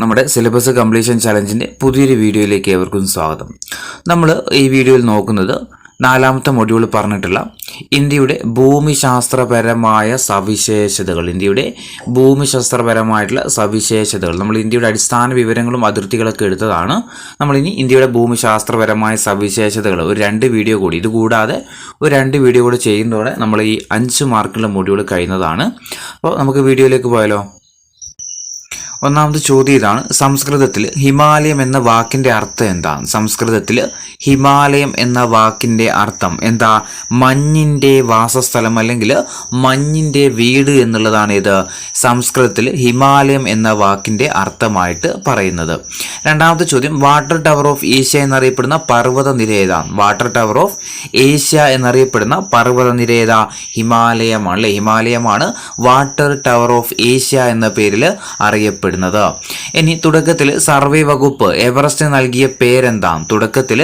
നമ്മുടെ syllabus completion ചലഞ്ചിൻ്റെ പുതിയൊരു വീഡിയോയിലേക്ക് ഏവർക്കും സ്വാഗതം. നമ്മൾ ഈ വീഡിയോയിൽ നോക്കുന്നത് നാലാമത്തെ മൊഡ്യൂൾ പറഞ്ഞിട്ടുള്ള ഇന്ത്യയുടെ ഭൂമിശാസ്ത്രപരമായ സവിശേഷതകൾ നമ്മൾ ഇന്ത്യയുടെ അടിസ്ഥാന വിവരങ്ങളും അതിർത്തികളൊക്കെ എടുത്തതാണ്. നമ്മളിനി ഇന്ത്യയുടെ ഭൂമിശാസ്ത്രപരമായ സവിശേഷതകൾ ഒരു 2 വീഡിയോ കൂടി, ഇതുകൂടാതെ ഒരു 2 വീഡിയോ കൂടി ചെയ്യുന്നതോടെ നമ്മൾ ഈ 5 മാർക്കുള്ള മൊഡ്യൂൾ കഴിയുന്നതാണ്. അപ്പോൾ നമുക്ക് വീഡിയോയിലേക്ക് പോയാലോ. ഒന്നാമത്തെ ചോദ്യം ഇതാണ്: സംസ്കൃതത്തിൽ ഹിമാലയം എന്ന വാക്കിൻ്റെ അർത്ഥം എന്താണ്? സംസ്കൃതത്തിൽ ഹിമാലയം എന്ന വാക്കിൻ്റെ അർത്ഥം എന്താ? മഞ്ഞിൻ്റെ വാസസ്ഥലം അല്ലെങ്കിൽ മഞ്ഞിൻ്റെ വീട് എന്നുള്ളതാണ് ഇത് സംസ്കൃതത്തിൽ ഹിമാലയം എന്ന വാക്കിൻ്റെ അർത്ഥമായിട്ട് പറയുന്നത്. രണ്ടാമത്തെ ചോദ്യം: വാട്ടർ ടവർ ഓഫ് ഏഷ്യ എന്നറിയപ്പെടുന്ന പർവ്വത നിര ഏതാണ്? വാട്ടർ ടവർ ഓഫ് ഏഷ്യ എന്നറിയപ്പെടുന്ന പർവ്വത നിര ഏതാ? ഹിമാലയമാണ് അല്ലേ? ഹിമാലയമാണ് വാട്ടർ ടവർ ഓഫ് ഏഷ്യ എന്ന പേരിൽ അറിയപ്പെടുന്നത്. ഇനി തുടക്കത്തിൽ സർവേ വകുപ്പ് എവറസ്റ്റിന് നൽകിയ പേരെന്താണ്? തുടക്കത്തിൽ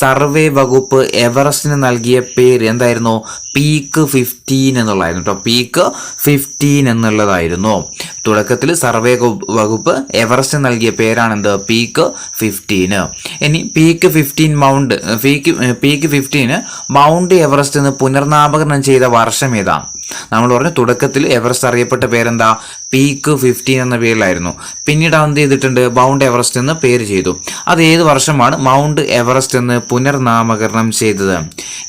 സർവേ വകുപ്പ് എവറസ്റ്റിന് നൽകിയ പേര് എന്തായിരുന്നു? പീക്ക് 15 എന്നുള്ളതായിരുന്നു കേട്ടോ. പീക്ക് 15 എന്നുള്ളതായിരുന്നു. തുടക്കത്തിൽ സർവേ വകുപ്പ് എവറസ്റ്റിന് നൽകിയ പേരാണെന്ത്? പീക്ക് 15. ഇനി പീക്ക് 15 മൗണ്ട് എവറസ്റ്റ് എന്ന് പുനർനാമകരണം ചെയ്ത വർഷം ഏതാണ്? നമ്മൾ പറഞ്ഞു തുടക്കത്തിൽ എവറസ്റ്റ് അറിയപ്പെട്ട പേരെന്താ? പീക്ക് 15 എന്ന പേരിലായിരുന്നു. പിന്നീട് എന്ത് ചെയ്തിട്ടുണ്ട്? മൗണ്ട് എവറസ്റ്റ് എന്ന് പേര് ചെയ്തു. അത് ഏത് വർഷമാണ് മൗണ്ട് എവറസ്റ്റ് എന്ന് പുനർനാമകരണം ചെയ്തത്?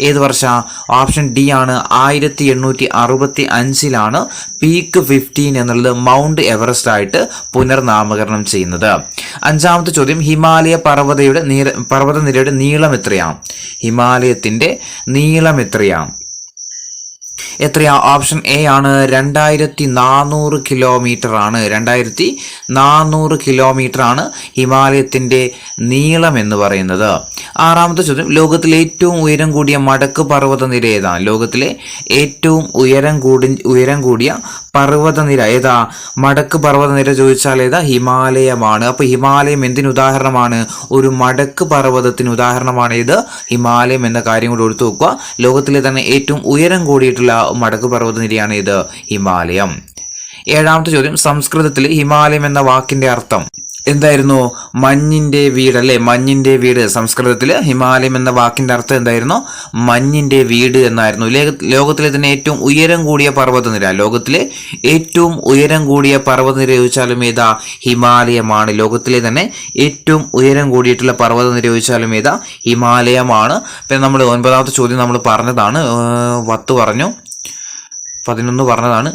ഏത് വർഷം? ഓപ്ഷൻ ഡി ആണ്. 1865 പീക്ക് 15 എന്നുള്ളത് മൗണ്ട് എവറസ്റ്റ് ആയിട്ട് പുനർനാമകരണം ചെയ്യുന്നത്. അഞ്ചാമത്തെ ചോദ്യം: ഹിമാലയ പർവ്വതനിരയുടെ നീളം എത്രയാണ്? ഹിമാലയത്തിന്റെ നീളം എത്രയാണ്? ഓപ്ഷൻ എ ആണ്. 2400 കിലോമീറ്റർ ആണ്. 2400 കിലോമീറ്റർ ആണ് ഹിമാലയത്തിന്റെ നീളം എന്ന് പറയുന്നത്. ആറാമത്തെ ചോദ്യം: ലോകത്തിലെ ഏറ്റവും ഉയരം കൂടിയ മടക്ക് പർവ്വതനിര ഏതാണ്? ലോകത്തിലെ ഏറ്റവും ഉയരം കൂടിയ പർവ്വതനിര ഏതാ? മടക്ക് പർവ്വതനിര ചോദിച്ചാൽ ഏതാ? ഹിമാലയമാണ്. അപ്പൊ ഹിമാലയം എന്തിന് ഉദാഹരണമാണ്? ഒരു മടക്ക് പർവ്വതത്തിന് ഉദാഹരണമാണ് ഇത് ഹിമാലയം എന്ന കാര്യം കൂടി എടുത്തു നോക്കുക. ലോകത്തിലെ തന്നെ ഏറ്റവും ഉയരം കൂടിയിട്ടുള്ള മടക്ക് പർവ്വതനിരയാണ് ഇത് ഹിമാലയം. ഏഴാമത്തെ ചോദ്യം: സംസ്കൃതത്തിൽ ഹിമാലയം എന്ന വാക്കിന്റെ അർത്ഥം എന്തായിരുന്നു? മഞ്ഞിന്റെ വീട് അല്ലേ? മഞ്ഞിന്റെ വീട്. സംസ്കൃതത്തിൽ ഹിമാലയം എന്ന വാക്കിന്റെ അർത്ഥം എന്തായിരുന്നു? മഞ്ഞിന്റെ വീട് എന്നായിരുന്നു. ലോകത്തിലെ തന്നെ ഏറ്റവും ഉയരം കൂടിയ പർവ്വതനിര, ലോകത്തിലെ ഏറ്റവും ഉയരം കൂടിയ പർവ്വതനിര ചോദിച്ചാലും ഏതാ? ഹിമാലയമാണ്. ലോകത്തിലെ തന്നെ ഏറ്റവും ഉയരം കൂടിയിട്ടുള്ള പർവ്വതനിര ചോദിച്ചാലും ഏതാ? ഹിമാലയമാണ്. പിന്നെ നമ്മൾ 9ാമത്തെ ചോദ്യം നമ്മൾ പറഞ്ഞതാണ്. 10 പറഞ്ഞു, 11 പറഞ്ഞതാണ്.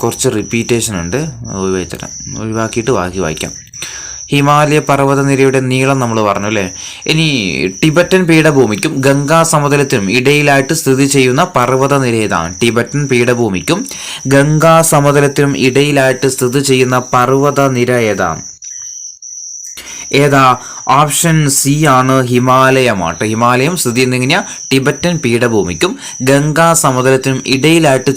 കുറച്ച് റിപ്പീറ്റേഷൻ ഉണ്ട്, ഒഴിവാക്കിയിട്ട് ബാക്കി വായിക്കാം. ഹിമാലയ പർവ്വതനിരയുടെ നീളം നമ്മൾ പറഞ്ഞു അല്ലേ? ഇനി ടിബറ്റൻ പീഠഭൂമിക്കും ഗംഗാ സമതലത്തിനും ഇടയിലായിട്ട് സ്ഥിതി ചെയ്യുന്ന പർവ്വതനിര ഏതാണ്? ടിബറ്റൻ പീഠഭൂമിക്കും ഗംഗാ സമതലത്തിനും ഇടയിലായിട്ട് സ്ഥിതി ചെയ്യുന്ന പർവ്വതനിര ഏതാ? ഓപ്ഷൻ സി ആണ്. ഹിമാലയമാട്ടോ. ഹിമാലയം സ്ഥിതി ചെയ്യുന്ന ടിബറ്റൻ പീഠഭൂമിക്കും ഗംഗാ സമതലത്തിനും ഇടയിലായിട്ട്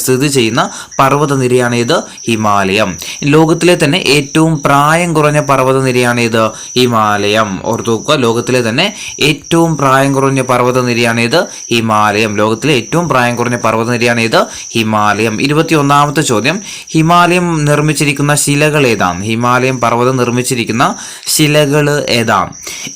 സ്ഥിതി ചെയ്യുന്ന പർവ്വതനിരയാണ് ഇത് ഹിമാലയം. ലോകത്തിലെ തന്നെ ഏറ്റവും പ്രായം കുറഞ്ഞ പർവ്വതനിരയാണ് ഇത് ഹിമാലയം. ഓർത്തു നോക്കുക, ലോകത്തിലെ തന്നെ ഏറ്റവും പ്രായം കുറഞ്ഞ പർവ്വതനിരയാണ് ഇത് ഹിമാലയം. ലോകത്തിലെ ഏറ്റവും പ്രായം കുറഞ്ഞ പർവ്വതനിരയാണ് ഇത് ഹിമാലയം. 21ാമത്തെ ചോദ്യം: ഹിമാലയം നിർമ്മിച്ചിരിക്കുന്ന ശിലകൾ ഏതാണ്? ഹിമാലയം പർവ്വതം നിർമ്മിച്ചിരിക്കുന്ന ശിലകൾ ഏതാണ്?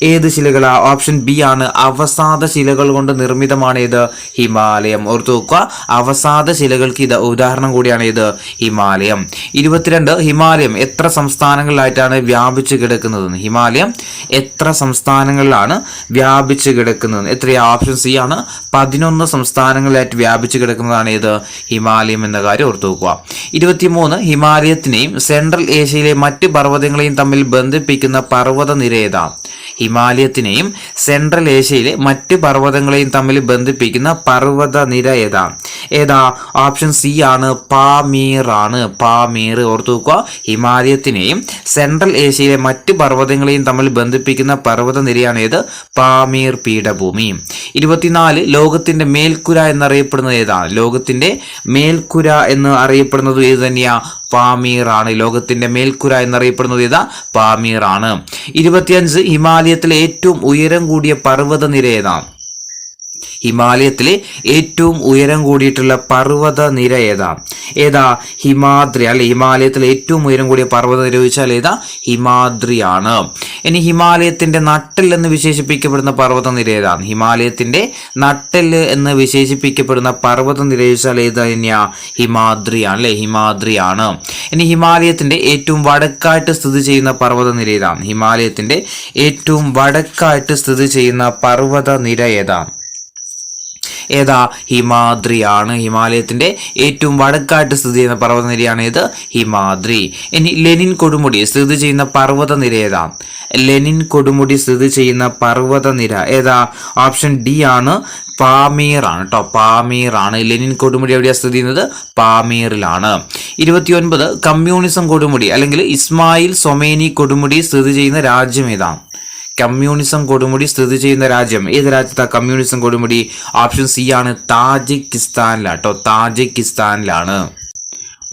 ഏത് ശിലകളാ? ഓപ്ഷൻ ബി ആണ്. അവസാദ ശിലകൾ കൊണ്ട് നിർമ്മിതമാണ് ഇത് ഹിമാലയം. ഓർത്തു നോക്കുക, അവസാദ ശിലകൾക്ക് ഇത് ഉദാഹരണം കൂടിയാണ് ഇത് ഹിമാലയം. 22 ഹിമാലയം എത്ര സംസ്ഥാനങ്ങളിലായിട്ടാണ് വ്യാപിച്ചു കിടക്കുന്നത്? ഹിമാലയം എത്ര സംസ്ഥാനങ്ങളിലാണ് വ്യാപിച്ചു കിടക്കുന്നത്? എത്രയാ? ഓപ്ഷൻ സി ആണ്. 11 സംസ്ഥാനങ്ങളിലായിട്ട് വ്യാപിച്ചു കിടക്കുന്നതാണ് ഇത് ഹിമാലയം എന്ന കാര്യം ഓർത്തു നോക്കുക. 23 ഹിമാലയത്തിനെയും സെൻട്രൽ ഏഷ്യയിലെ മറ്റ് പർവ്വതങ്ങളെയും തമ്മിൽ ബന്ധിപ്പിക്കുന്ന പർവ്വതനിര ഏതാണ്? ഹിമാലയത്തിനെയും സെൻട്രൽ ഏഷ്യയിലെ മറ്റ് പർവ്വതങ്ങളെയും തമ്മിൽ ബന്ധിപ്പിക്കുന്ന പർവ്വതനിര ഏതാ? ഓപ്ഷൻ സി ആണ്. പാമീർ ആണ്. പാമീർ. ഓർത്തു നോക്കുക, ഹിമാലയത്തിനെയും സെൻട്രൽ ഏഷ്യയിലെ മറ്റ് പർവ്വതങ്ങളെയും തമ്മിൽ ബന്ധിപ്പിക്കുന്ന പർവ്വതനിരയാണ് ഏത്? പാമീർ പീഠഭൂമി. 24 ലോകത്തിന്റെ മേൽക്കുര എന്നറിയപ്പെടുന്നത് ഏതാണ്? ലോകത്തിന്റെ മേൽക്കുര എന്ന് അറിയപ്പെടുന്നത് ഏത് തന്നെയാ? പാമീർ ആണ്. ലോകത്തിന്റെ മേൽക്കുര എന്നറിയപ്പെടുന്നത് ഏതാ? പാമീർ ആണ്. 25 ഹിമാലയത്തിലെ ഏറ്റവും ഉയരം കൂടിയ പർവ്വതനിര ഏതാണ്? ഹിമാലയത്തിലെ ഏറ്റവും ഉയരം കൂടിയിട്ടുള്ള പർവ്വത നിര ഏതാ ഹിമാദ്രി അല്ലെ. ഹിമാലയത്തിലെ ഏറ്റവും ഉയരം കൂടിയ പർവ്വത നിര ചോദിച്ചാൽ ഏതാ ഹിമാദ്രിയാണ്. ഇനി ഹിമാലയത്തിന്റെ നട്ടെൽ എന്ന് വിശേഷിപ്പിക്കപ്പെടുന്ന പർവ്വത നിര ഏതാണ്? ഹിമാലയത്തിന്റെ നട്ടെൽ എന്ന് വിശേഷിപ്പിക്കപ്പെടുന്ന പർവ്വത നിര ചോദിച്ചാൽ ഏതാ തന്നെയാ ഹിമാദ്രിയാണ് അല്ലെ. ഹിമാദ്രിയാണ്. ഇനി ഹിമാലയത്തിന്റെ ഏറ്റവും വടക്കായിട്ട് സ്ഥിതി ചെയ്യുന്ന പർവ്വത നിര ഏതാണ്? ഹിമാലയത്തിന്റെ ഏറ്റവും വടക്കായിട്ട് സ്ഥിതി ചെയ്യുന്ന പർവ്വത നിര ഏതാ ഹിമാദ്രിയാണ്. ഹിമാലയത്തിന്റെ ഏറ്റവും വടക്കായിട്ട് സ്ഥിതി ചെയ്യുന്ന പർവ്വതനിരയാണ് ഇത് ഹിമാദ്രി. ഇനി ലെനിൻ കൊടുമുടി സ്ഥിതി ചെയ്യുന്ന പർവ്വതനിര ഏതാ? ലെനിൻ കൊടുമുടി സ്ഥിതി ചെയ്യുന്ന പർവ്വതനിര ഏതാ? ഓപ്ഷൻ ഡി ആണ്, പാമീർ ആണ് കേട്ടോ. പാമീർ ആണ്. ലെനിൻ കൊടുമുടി എവിടെയാണ് സ്ഥിതി ചെയ്യുന്നത്? പാമീറിലാണ്. 29 കമ്മ്യൂണിസം കൊടുമുടി അല്ലെങ്കിൽ ഇസ്മായിൽ സൊമേനി കൊടുമുടി സ്ഥിതി ചെയ്യുന്ന രാജ്യം ഏതാണ്? കമ്മ്യൂണിസം കൊടുമുടി സ്ഥിതി ചെയ്യുന്ന രാജ്യം ഏത് രാജ്യത്താ കമ്മ്യൂണിസം കൊടുമുടി? ഓപ്ഷൻ സി ആണ്, താജിക്കിസ്ഥാനിലാട്ടോ. താജിക്കിസ്ഥാനിലാണ്.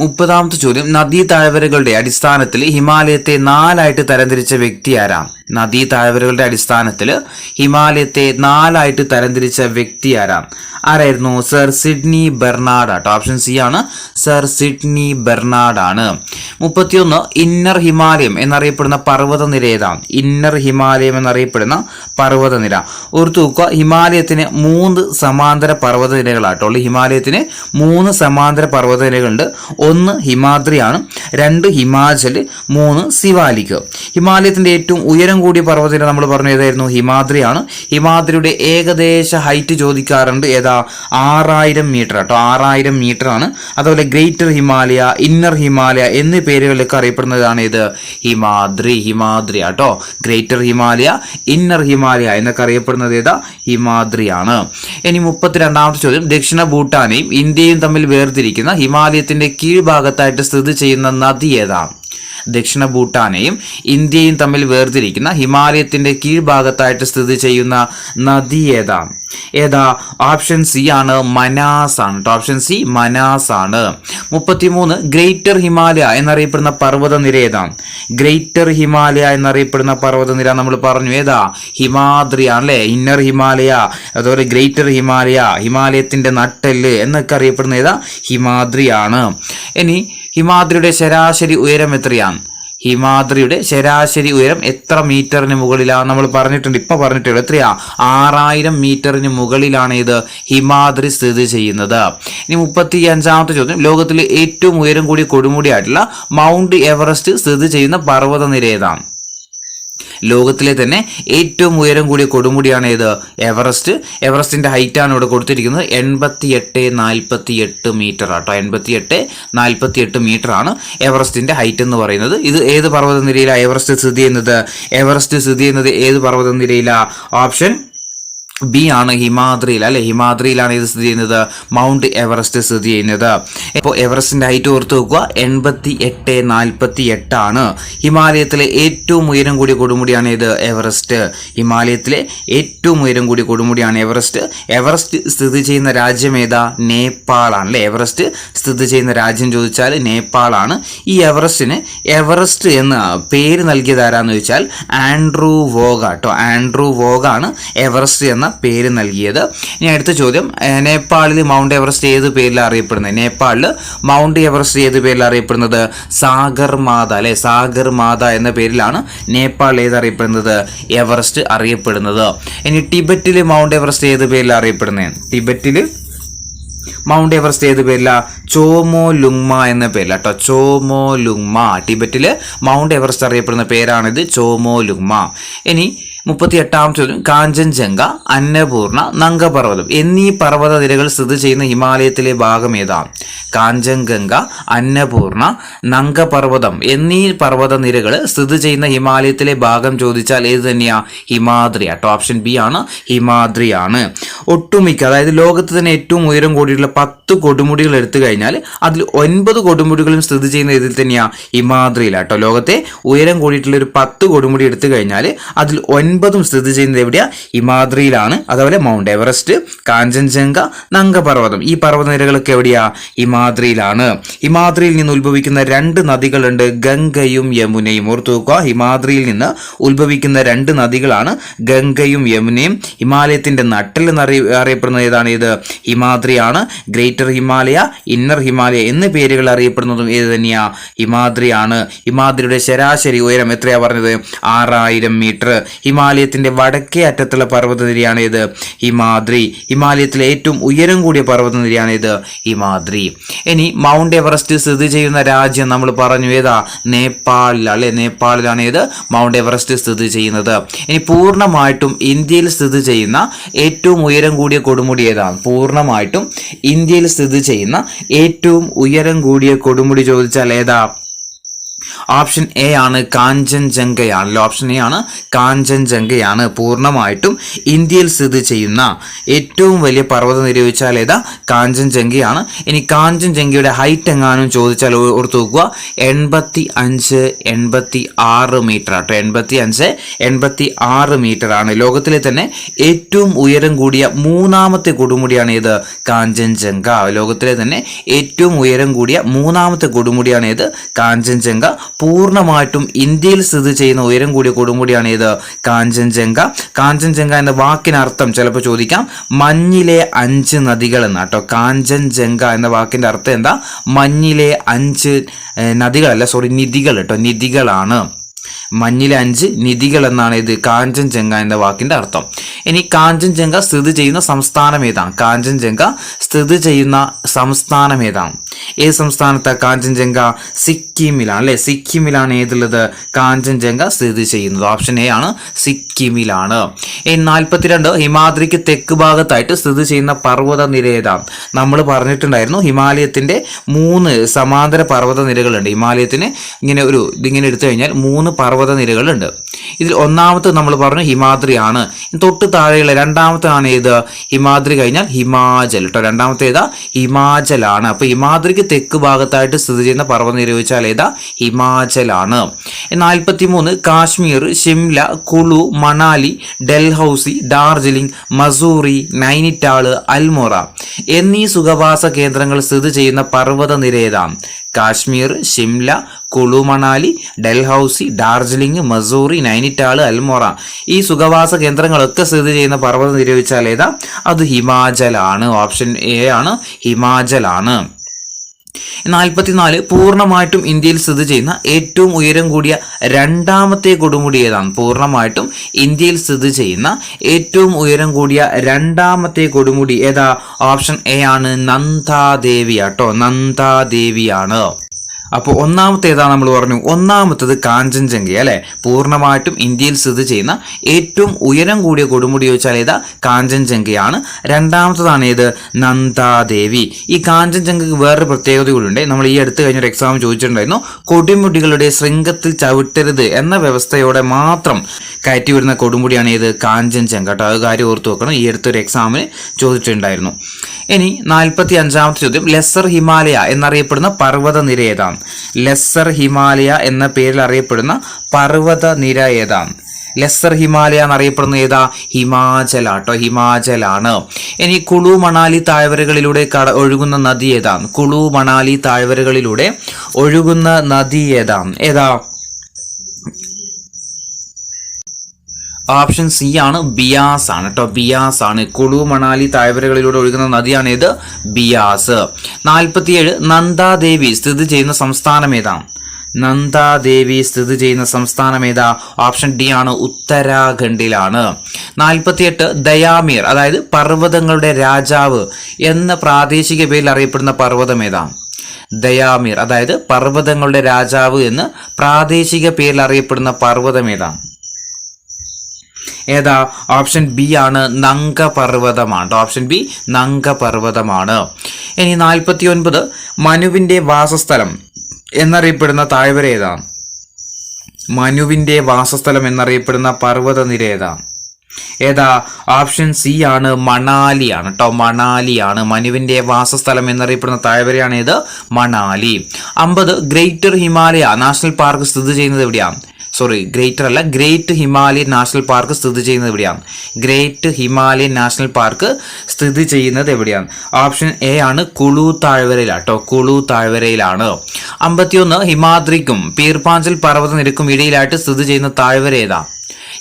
30ാമത്തെ ചോദ്യം, നദീ താഴ്വരകളുടെ അടിസ്ഥാനത്തിൽ ഹിമാലയത്തെ 4ആയിട്ട് തരംതിരിച്ച വ്യക്തി ആരാണ്? നദീ താഴ്വരകളുടെ അടിസ്ഥാനത്തിൽ ഹിമാലയത്തെ 4ആയിട്ട് തരംതിരിച്ച വ്യക്തി ആരായിരുന്നു? സർ സിഡ്നി ബെർണാഡ് ആട്ടോ. ഓപ്ഷൻ സി ആണ്, സർ സിഡ്നി ബെർണാഡ് ആണ്. 31 ഇന്നർ ഹിമാലയം എന്നറിയപ്പെടുന്ന പർവ്വതനിര ഏതാണ്? ഇന്നർ ഹിമാലയം എന്നറിയപ്പെടുന്ന പർവ്വതനിര ഓർത്തു വെക്കുക. ഹിമാലയത്തിന് 3 സമാന്തര പർവ്വതനിരകളാട്ടോ. ഹിമാലയത്തിന് 3 സമാന്തര പർവ്വതനിരകളുണ്ട്. 1 ഹിമാദ്രിയാണ്, 2 ഹിമാചൽ, 3 സിവാലിക്. ഹിമാലയത്തിന്റെ ഏറ്റവും ഉയരം കൂടിയ പർവ്വതനിര നമ്മൾ പറഞ്ഞു ഏതായിരുന്നു? ഹിമാദ്രിയാണ്. ഹിമാദ്രിയുടെ ഏകദേശ ഹൈറ്റ് ചോദിക്കാറുണ്ട്. ഏതാ? 6000 മീറ്റർ ആട്ടോ. 6000 മീറ്റർ ആണ്. അതുപോലെ ഗ്രേറ്റർ ഹിമാലയ, ഇന്നർ ഹിമാലയ എന്നീ പേരുകളിലൊക്കെ അറിയപ്പെടുന്നതാണ് ഇത് ഹിമാദ്രി ആട്ടോ. ഗ്രേറ്റർ ഹിമാലയ, ഇന്നർ ഹിമാലയ എന്നൊക്കെ അറിയപ്പെടുന്നത് ഏതാ? ഹിമാദ്രിയാണ്. ഇനി 32ാമത്തെ ചോദ്യം, ദക്ഷിണ ഭൂട്ടാനെയും ഇന്ത്യയും തമ്മിൽ വേർതിരിക്കുന്ന ഹിമാലയത്തിന്റെ കീഴ്ഭാഗത്തായിട്ട് സ്ഥിതി ചെയ്യുന്ന നദി ഏതാണ്? ദക്ഷിണ ഭൂട്ടാനെയും ഇന്ത്യയും തമ്മിൽ വേർതിരിക്കുന്ന ഹിമാലയത്തിന്റെ കീഴ്ഭാഗത്തായിട്ട് സ്ഥിതി ചെയ്യുന്ന നദി ഏതാ? ഓപ്ഷൻ സി ആണ്, മനാസ് ആണ്. ഓപ്ഷൻ സി മനാസ് ആണ്. 33 ഗ്രേറ്റർ ഹിമാലയ എന്നറിയപ്പെടുന്ന പർവ്വതനിര ഏതാണ്? ഗ്രേറ്റർ ഹിമാലയ എന്നറിയപ്പെടുന്ന പർവ്വതനിര നമ്മൾ പറഞ്ഞു ഏതാ? ഹിമാദ്രി ആണല്ലേ. ഇന്നർ ഹിമാലയ, അതുപോലെ ഗ്രേറ്റർ ഹിമാലയ, ഹിമാലയത്തിന്റെ നട്ടെല്ല് എന്നൊക്കെ അറിയപ്പെടുന്ന ഏതാ? ഹിമാദ്രി ആണ്. ഇനി ഹിമാദ്രിയുടെ ശരാശരി ഉയരം എത്രയാണ്? ഹിമാദ്രിയുടെ ശരാശരി ഉയരം എത്ര മീറ്ററിന് മുകളിലാണ്? നമ്മൾ പറഞ്ഞിട്ടുണ്ട്, ഇപ്പൊ പറഞ്ഞിട്ടുള്ളൂ. എത്രയാ? 6000 മീറ്ററിന് മുകളിലാണ് ഇത് ഹിമാദ്രി സ്ഥിതി ചെയ്യുന്നത്. ഇനി 35ാമത്തെ ചോദ്യം, ലോകത്തിലെ ഏറ്റവും ഉയരം കൂടിയ കൊടുമുടിയായിട്ടുള്ള മൗണ്ട് എവറസ്റ്റ് സ്ഥിതി ചെയ്യുന്ന പർവ്വതനിര ഏതാണ്? ലോകത്തിലെ തന്നെ ഏറ്റവും ഉയരം കൂടിയ കൊടുമുടിയാണ് ഏത്? എവറസ്റ്റ്. എവറസ്റ്റിന്റെ ഹൈറ്റ് ആണ് ഇവിടെ കൊടുത്തിരിക്കുന്നത് 8848 മീറ്റർ ആട്ടോ. 8848 മീറ്റർ ആണ് എവറസ്റ്റിന്റെ ഹൈറ്റ് എന്ന് പറയുന്നത്. ഇത് ഏത് പർവ്വതനിരയിലാണ് എവറസ്റ്റ് സ്ഥിതി ചെയ്യുന്നത്? എവറസ്റ്റ് സ്ഥിതി ചെയ്യുന്നത് ഏത് പർവ്വതനിരയിലാ? ഓപ്ഷൻ ബി ആണ്, ഹിമാദ്രിയിൽ അല്ലെ. ഹിമാദ്രിയിലാണ് ഇത് സ്ഥിതി ചെയ്യുന്നത്, മൗണ്ട് എവറസ്റ്റ് സ്ഥിതി ചെയ്യുന്നത്. ഇപ്പോൾ എവറസ്റ്റിന്റെ ഹൈറ്റ് ഓർത്ത് വെക്കുക, 8848 ആണ്. ഹിമാലയത്തിലെ ഏറ്റവും ഉയരം കൂടിയ കൊടുമുടിയാണ് ഇത്? എവറസ്റ്റ്. ഹിമാലയത്തിലെ ഏറ്റവും ഉയരം കൂടിയ കൊടുമുടിയാണ് എവറസ്റ്റ്. എവറസ്റ്റ് സ്ഥിതി ചെയ്യുന്ന രാജ്യം ഏതാ? നേപ്പാളാണ് അല്ലെ. എവറസ്റ്റ് സ്ഥിതി ചെയ്യുന്ന രാജ്യം ചോദിച്ചാൽ നേപ്പാളാണ്. ഈ എവറസ്റ്റിന് എവറസ്റ്റ് എന്ന പേര് നൽകിയത് ആരാന്ന് ചോദിച്ചാൽ ആൻഡ്രൂ വോഗ് ആട്ടോ. ആൻഡ്രൂ വോഗാണ് എവറസ്റ്റ് എന്ന പേര് നൽകിയത്. ഇനി അടുത്ത ചോദ്യം, നേപ്പാളിൽ മൗണ്ട് എവറസ്റ്റ് ഏത് പേരിലാണ് അറിയപ്പെടുന്നത്? നേപ്പാളിൽ മൗണ്ട് എവറസ്റ്റ് ഏത് പേരിലാണ് അറിയപ്പെടുന്നത്? സാഗർമാത അല്ലെ. സാഗർമാത എന്ന പേരിലാണ് നേപ്പാളിൽ ഏത് അറിയപ്പെടുന്നത്? എവറസ്റ്റ് അറിയപ്പെടുന്നത്. ഇനി ടിബറ്റിൽ മൗണ്ട് എവറസ്റ്റ് ഏത് പേരിലാണ് അറിയപ്പെടുന്നത്? ടിബറ്റിൽ മൗണ്ട് എവറസ്റ്റ് ഏത് പേരില? ചോമോ ലുങ്മ എന്ന പേരില കേട്ടോ. ചോമോ ലുങ്മ. ടിബറ്റില് മൗണ്ട് എവറസ്റ്റ് അറിയപ്പെടുന്ന പേരാണിത്, ചോമോ ലുങ്മ. ഇനി 38ാമത്തെ ചോദ്യം, കാഞ്ചൻജംഗ, അന്നപൂർണ, നംഗപർവ്വതം എന്നീ പർവ്വതനിരകൾ സ്ഥിതി ചെയ്യുന്ന ഹിമാലയത്തിലെ ഭാഗം ഏതാണ്? കാഞ്ചൻജംഗ, അന്നപൂർണ, നംഗപർവ്വതം എന്നീ പർവ്വതനിരകൾ സ്ഥിതി ചെയ്യുന്ന ഹിമാലയത്തിലെ ഭാഗം ചോദിച്ചാൽ ഏത് തന്നെയാ? ഹിമാദ്രി ആട്ടോ. ഓപ്ഷൻ ബി ആണ്, ഹിമാദ്രി ആണ്. ഒട്ടുമിക്ക, അതായത് ലോകത്ത് തന്നെ ഏറ്റവും ഉയരം കൂടിയുള്ള 10 കൊടുമുടികൾ എടുത്തു കഴിഞ്ഞാൽ അതിൽ 9 കൊടുമുടികളും സ്ഥിതി ചെയ്യുന്ന ഇതിൽ തന്നെയാ? ഹിമാദ്രിയിലാട്ടോ. ലോകത്തെ ഉയരം കൂടിയിട്ടുള്ള ഒരു 10 കൊടുമുടി എടുത്തു കഴിഞ്ഞാൽ അതിൽ 9 9 സ്ഥിതി ചെയ്യുന്നത് എവിടെയാ? ഹിമാദ്രിയിലാണ്. അതുപോലെ മൗണ്ട് എവറസ്റ്റ്, കാഞ്ചൻജംഗ, നംഗപർവ്വതം ഈ പർവ്വതനിരകളൊക്കെ എവിടെയാ? ഹിമാദ്രിയിലാണ്. ഹിമാദ്രിയിൽ നിന്ന് ഉത്ഭവിക്കുന്ന 2 നദികളുണ്ട്, ഗംഗയും യമുനയും. ഓർത്തു നോക്കുക, ഹിമാദ്രിയിൽ നിന്ന് ഉത്ഭവിക്കുന്ന 2 നദികളാണ് ഗംഗയും യമുനയും. ഹിമാലയത്തിന്റെ നട്ടൽ എന്നറിയപ്പെടുന്നത് ഏതാണ്? ഇത് ഹിമാദ്രിയാണ്. ഗ്രേറ്റർ ഹിമാലയ, ഇന്നർ ഹിമാലയ എന്നീ പേരുകൾ അറിയപ്പെടുന്നതും ഏത് തന്നെയാ? ഹിമാദ്രിയാണ്. ഹിമാദ്രിയുടെ ശരാശരി ഉയരം എത്രയാ പറഞ്ഞത്? 6000 മീറ്റർ. ഹിമാലയത്തിന്റെ വടക്കേ അറ്റത്തുള്ള പർവ്വതനിരയാണ് ഇത്? ഹിമാദ്രി. ഹിമാലയത്തിലെ ഏറ്റവും ഉയരം കൂടിയ പർവ്വതനിരയാണ് ഇത്? ഹിമാദ്രി. ഇനി മൗണ്ട് എവറസ്റ്റ് സ്ഥിതി ചെയ്യുന്ന രാജ്യം നമ്മൾ പറഞ്ഞു ഏതാ? നേപ്പാളിൽ അല്ലെ? നേപ്പാളിലാണ് ഇത് മൗണ്ട് എവറസ്റ്റ് സ്ഥിതി ചെയ്യുന്നത്. ഇനി പൂർണ്ണമായിട്ടും ഇന്ത്യയിൽ സ്ഥിതി ചെയ്യുന്ന ഏറ്റവും ഉയരം കൂടിയ കൊടുമുടി ഏതാണ്? പൂർണ്ണമായിട്ടും ഇന്ത്യയിൽ സ്ഥിതി ചെയ്യുന്ന ഏറ്റവും ഉയരം കൂടിയ കൊടുമുടി ചോദിച്ചാൽ ഏതാ? ഓപ്ഷൻ എ ആണ് കാഞ്ചൻജംഗയാണല്ലോ. ഓപ്ഷൻ എ ആണ് കാഞ്ചൻജംഗയാണ്. പൂർണ്ണമായിട്ടും ഇന്ത്യയിൽ സ്ഥിതി ചെയ്യുന്ന ഏറ്റവും വലിയ പർവ്വത നിര ചോദിച്ചാൽ ഏതാ? കാഞ്ചൻജംഗയാണ്. ഇനി കാഞ്ചൻജംഗയുടെ ഹൈറ്റ് എങ്ങാനും ചോദിച്ചാൽ ഓർത്തു നോക്കുക, 85-86 മീറ്റർ ആട്ടോ. 85-86 മീറ്റർ ആണ്. ലോകത്തിലെ തന്നെ ഏറ്റവും ഉയരം കൂടിയ 3ാമത്തെ കൊടുമുടിയാണ് ഇത്? കാഞ്ചൻജംഗ. ലോകത്തിലെ തന്നെ ഏറ്റവും ഉയരം കൂടിയ 3ാമത്തെ കൊടുമുടിയാണ് ഇത്? കാഞ്ചൻജംഗ. പൂർണ്ണമായിട്ടും ഇന്ത്യയിൽ സ്ഥിതി ചെയ്യുന്ന ഉയരം കൂടിയ കൊടുമുടിയാണ് ഇത്? കാഞ്ചൻജംഗ. കാഞ്ചൻജംഗ എന്ന വാക്കിനർത്ഥം ചിലപ്പോൾ ചോദിക്കാം, മഞ്ഞിലെ 5 നദികൾ എന്നാട്ടോ. കാഞ്ചൻജംഗ എന്ന വാക്കിന്റെ അർത്ഥം എന്താ? മഞ്ഞിലെ 5 നദികളല്ല, സോറി, നിധികൾ കേട്ടോ. നിധികളാണ്. മഞ്ഞിലെ 5 നിധികൾ എന്നാണ് ഇത് കാഞ്ചൻജംഗ എന്ന വാക്കിന്റെ അർത്ഥം. ഇനി കാഞ്ചൻജംഗ സ്ഥിതി ചെയ്യുന്ന സംസ്ഥാനം ഏതാണ്? കാഞ്ചൻജംഗ സ്ഥിതി ചെയ്യുന്ന സംസ്ഥാനം ഏതാണ്? ഏത് സംസ്ഥാനത്ത് കാഞ്ചൻജംഗ? സിക്കിമിലാണ് അല്ലെ? സിക്കിമിലാണ് ഏതുള്ളത്? കാഞ്ചൻജംഗ സ്ഥിതി ചെയ്യുന്നത്. ഓപ്ഷൻ എ ആണ്, സിക്കിമിലാണ്. 42 ഹിമാദ്രിക്ക് തെക്ക് ഭാഗത്തായിട്ട് സ്ഥിതി ചെയ്യുന്ന പർവ്വത നിര ഏതാണ്? നമ്മൾ പറഞ്ഞിട്ടുണ്ടായിരുന്നു ഹിമാലയത്തിന്റെ 3 സമാന്തര പർവ്വത നിരകളുണ്ട്. ഹിമാലയത്തിന് ഇതിങ്ങനെ എടുത്തു കഴിഞ്ഞാൽ 3 പർവ്വത നിരകളുണ്ട്. ഇതിൽ ഒന്നാമത്തെ നമ്മൾ പറഞ്ഞു ഹിമാദ്രിയാണ്. തൊട്ട് താഴെയുള്ള രണ്ടാമത്താണ് ഏത്? ഹിമാദ്രി കഴിഞ്ഞാൽ ഹിമാചൽ കേട്ടോ. രണ്ടാമത്തെ ഏതാ? ഹിമാചലാണ്. അപ്പൊ ഹിമാദ്രിക്ക് തെക്ക് ഭാഗത്തായിട്ട് സ്ഥിതി ചെയ്യുന്ന പർവ്വതനിര ചോദിച്ചാൽ ഏതാ? ഹിമാചലാണ്. 43 കാശ്മീർ, ഷിംല, കുളു, മണാലി, ഡൽഹൌസി, ഡാർജിലിംഗ്, മസൂറി, നൈനിറ്റാള്, അൽമോറ എന്നീ സുഖവാസ കേന്ദ്രങ്ങൾ സ്ഥിതി ചെയ്യുന്ന പർവ്വതനിര ഏതാണ്? കാശ്മീർ, ഷിംല, കുളു മണാലി, ഡൽഹൌസി, ഡാർജിലിംഗ്, മസൂറി, നൈനിറ്റാള്, അൽമോറ ഈ സുഖവാസ കേന്ദ്രങ്ങളൊക്കെ സ്ഥിതി ചെയ്യുന്ന പർവ്വത നിര ചോദിച്ചാൽ ഏതാ? അത് ഹിമാചലാണ്. ഓപ്ഷൻ എ ആണ്, ഹിമാചലാണ്. 44 പൂർണ്ണമായിട്ടും ഇന്ത്യയിൽ സ്ഥിതി ചെയ്യുന്ന ഏറ്റവും ഉയരം കൂടിയ 2ാമത്തെ കൊടുമുടി ഏതാണ്? പൂർണ്ണമായിട്ടും ഇന്ത്യയിൽ സ്ഥിതി ചെയ്യുന്ന ഏറ്റവും ഉയരം കൂടിയ 2ാമത്തെ കൊടുമുടി ഏതാ? ഓപ്ഷൻ എ ആണ്, നന്ദാദേവി ആട്ടോ. നന്ദാദേവിയാണ്. അപ്പോൾ ഒന്നാമത്തെ ഏതാ നമ്മൾ പറഞ്ഞു? ഒന്നാമത്തത് കാഞ്ചൻജംഗ അല്ലെ? പൂർണ്ണമായിട്ടും ഇന്ത്യയിൽ സ്ഥിതി ചെയ്യുന്ന ഏറ്റവും ഉയരം കൂടിയ കൊടുമുടി ചോദിച്ചാൽ ഏതാ? കാഞ്ചൻജംഗയാണ്. രണ്ടാമത്തതാണ് ഏത്? നന്ദാദേവി. ഈ കാഞ്ചൻജംഗയ്ക്ക് വേറൊരു പ്രത്യേകത കൂടിയുണ്ട്. നമ്മൾ ഈ അടുത്ത് കഴിഞ്ഞൊരു എക്സാം ചോദിച്ചിട്ടുണ്ടായിരുന്നു, കൊടുമുടികളുടെ ശൃംഗത്തിൽ ചവിട്ടരുത് എന്ന വ്യവസ്ഥയോടെ മാത്രം കയറ്റി വരുന്ന കൊടുമുടിയാണ് ഏത്? കാഞ്ചൻജംഗ കേട്ടോ. അത് കാര്യം ഓർത്ത് വെക്കണം. ഈ അടുത്തൊരു എക്സാമിന് ചോദിച്ചിട്ടുണ്ടായിരുന്നു. ഇനി 45ാമത്തെ ചോദ്യം, ലെസ്സർ ഹിമാലയ എന്നറിയപ്പെടുന്ന പർവ്വത നിര ഏതാണ്? ലെസ്സർ ഹിമാലയ എന്ന പേരിൽ അറിയപ്പെടുന്ന പർവ്വത നിര ഏതാണ്? ലെസ്സർ ഹിമാലയ എന്നറിയപ്പെടുന്ന ഏതാ? ഹിമാചലാട്ടോ. ഹിമാചലാണ്. ഇനി കുളു മണാലി താഴ്വരകളിലൂടെ ഒഴുകുന്ന നദി ഏതാണ്? കുളു മണാലി താഴ്വരകളിലൂടെ ഒഴുകുന്ന നദി ഏതാണ്? ഏതാ? ഓപ്ഷൻ സി ആണ്, ബിയാസ് ആണ് കേട്ടോ. ബിയാസ് ആണ്. കുളു മണാലി താഴ്വരകളിലൂടെ ഒഴുകുന്ന നദിയാണ് ഇത്? ബിയാസ്. 47 നന്ദാദേവി സ്ഥിതി ചെയ്യുന്ന സംസ്ഥാനം ഏതാണ്? നന്ദാദേവി സ്ഥിതി ചെയ്യുന്ന സംസ്ഥാനം ഏതാ? ഓപ്ഷൻ ഡി ആണ്, ഉത്തരാഖണ്ഡിലാണ്. 48 ദയാമീർ, അതായത് പർവ്വതങ്ങളുടെ രാജാവ് എന്ന പ്രാദേശിക പേരിൽ അറിയപ്പെടുന്ന പർവ്വതം ഏതാണ്? ദയാമീർ, അതായത് പർവ്വതങ്ങളുടെ രാജാവ് എന്ന് പ്രാദേശിക പേരിൽ അറിയപ്പെടുന്ന പർവ്വതം ഏതാണ്? ഏതാ? ഓപ്ഷൻ ബി ആണ്, നംഗപർവ്വതമാണ്. Option B നംഗപർവ്വതമാണ്. ഇനി 49 മനുവിന്റെ വാസസ്ഥലം എന്നറിയപ്പെടുന്ന താഴ്വര ഏതാണ്? മനുവിന്റെ വാസസ്ഥലം എന്നറിയപ്പെടുന്ന പർവ്വത നിര ഏതാണ്? ഏതാ? ഓപ്ഷൻ സി ആണ്, മണാലിയാണ് കേട്ടോ. മണാലിയാണ്. മനുവിന്റെ വാസസ്ഥലം എന്നറിയപ്പെടുന്ന താഴ്വരയാണ് ഏത്? Manali. 50 greater Himalaya national park സ്ഥിതി ചെയ്യുന്നത് എവിടെയാണ്? ഗ്രേറ്റ് ഹിമാലയൻ നാഷണൽ പാർക്ക് സ്ഥിതി ചെയ്യുന്നത് എവിടെയാണ്? ഗ്രേറ്റ് ഹിമാലയൻ നാഷണൽ പാർക്ക് സ്ഥിതി ചെയ്യുന്നത് എവിടെയാണ്? ഓപ്ഷൻ എ ആണ് കുളു താഴ്വരയിലാട്ടോ, കുളു താഴ്വരയിലാണ്. 51 ഹിമാദ്രിക്കും പീർപാഞ്ചൽ പർവ്വതനിരക്കും ഇടയിലായിട്ട് സ്ഥിതി ചെയ്യുന്ന താഴ്വര ഏതാ?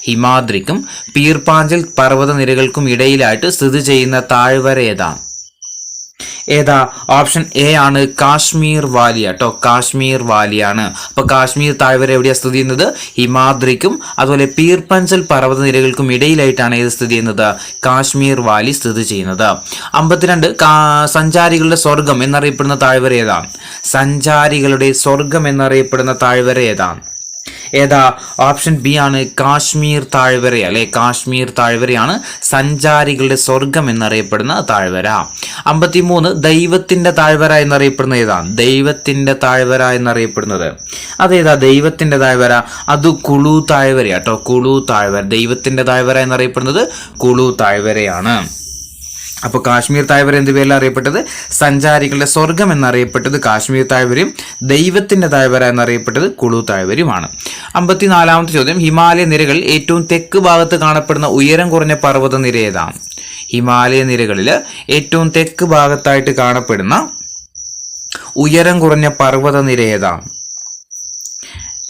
ഹിമാദ്രിക്കും പീർപാഞ്ചൽ പർവ്വതനിരകൾക്കും ഇടയിലായിട്ട് സ്ഥിതി ചെയ്യുന്ന താഴ്വര ഏതാ? ഓപ്ഷൻ എ ആണ് കാശ്മീർ വാലി ആട്ടോ, കാശ്മീർ വാലിയാണ്. അപ്പൊ കാശ്മീർ താഴ്വര എവിടെയാണ് സ്ഥിതി ചെയ്യുന്നത്? ഹിമാദ്രിക്കും അതുപോലെ പീർപഞ്ചൽ പർവ്വതനിരകൾക്കും ഇടയിലായിട്ടാണ് ഇത് സ്ഥിതി ചെയ്യുന്നത്, കാശ്മീർ വാലി സ്ഥിതി ചെയ്യുന്നത്. 52 സഞ്ചാരികളുടെ സ്വർഗം എന്നറിയപ്പെടുന്ന താഴ്വര ഏതാണ്? സഞ്ചാരികളുടെ സ്വർഗം എന്നറിയപ്പെടുന്ന താഴ്വര ഏതാ? ഓപ്ഷൻ ബി ആണ് കാശ്മീർ താഴ്വര അല്ലെ, കാശ്മീർ താഴ്വരയാണ് സഞ്ചാരികളുടെ സ്വർഗം എന്നറിയപ്പെടുന്ന താഴ്വര. 53 ദൈവത്തിന്റെ താഴ്വര എന്നറിയപ്പെടുന്ന ഏതാണ്? ദൈവത്തിന്റെ താഴ്വര എന്നറിയപ്പെടുന്നത് അതേതാ? ദൈവത്തിന്റെ താഴ്വര അത് കുളു താഴ്വര കേട്ടോ, കുളു താഴ്വര. ദൈവത്തിന്റെ താഴ്വര എന്നറിയപ്പെടുന്നത് കുളു താഴ്വരയാണ്. അപ്പോൾ കാശ്മീർ താഴ്വര എന്ത് പേരിൽ അറിയപ്പെട്ടത്? സഞ്ചാരികളുടെ സ്വർഗം എന്നറിയപ്പെട്ടത് കാശ്മീർ താഴ്വരയും ദൈവത്തിന്റെ താഴ്വര എന്നറിയപ്പെട്ടത് കുളു താഴ്വരയുമാണ്. 54ാമത്തെ ചോദ്യം, ഹിമാലയ നിരകളിൽ ഏറ്റവും തെക്ക് ഭാഗത്ത് കാണപ്പെടുന്ന ഉയരം കുറഞ്ഞ പർവ്വത നിര ഏതാണ്? ഹിമാലയ നിരകളിൽ ഏറ്റവും തെക്ക് ഭാഗത്തായിട്ട് കാണപ്പെടുന്ന ഉയരം കുറഞ്ഞ പർവ്വത നിര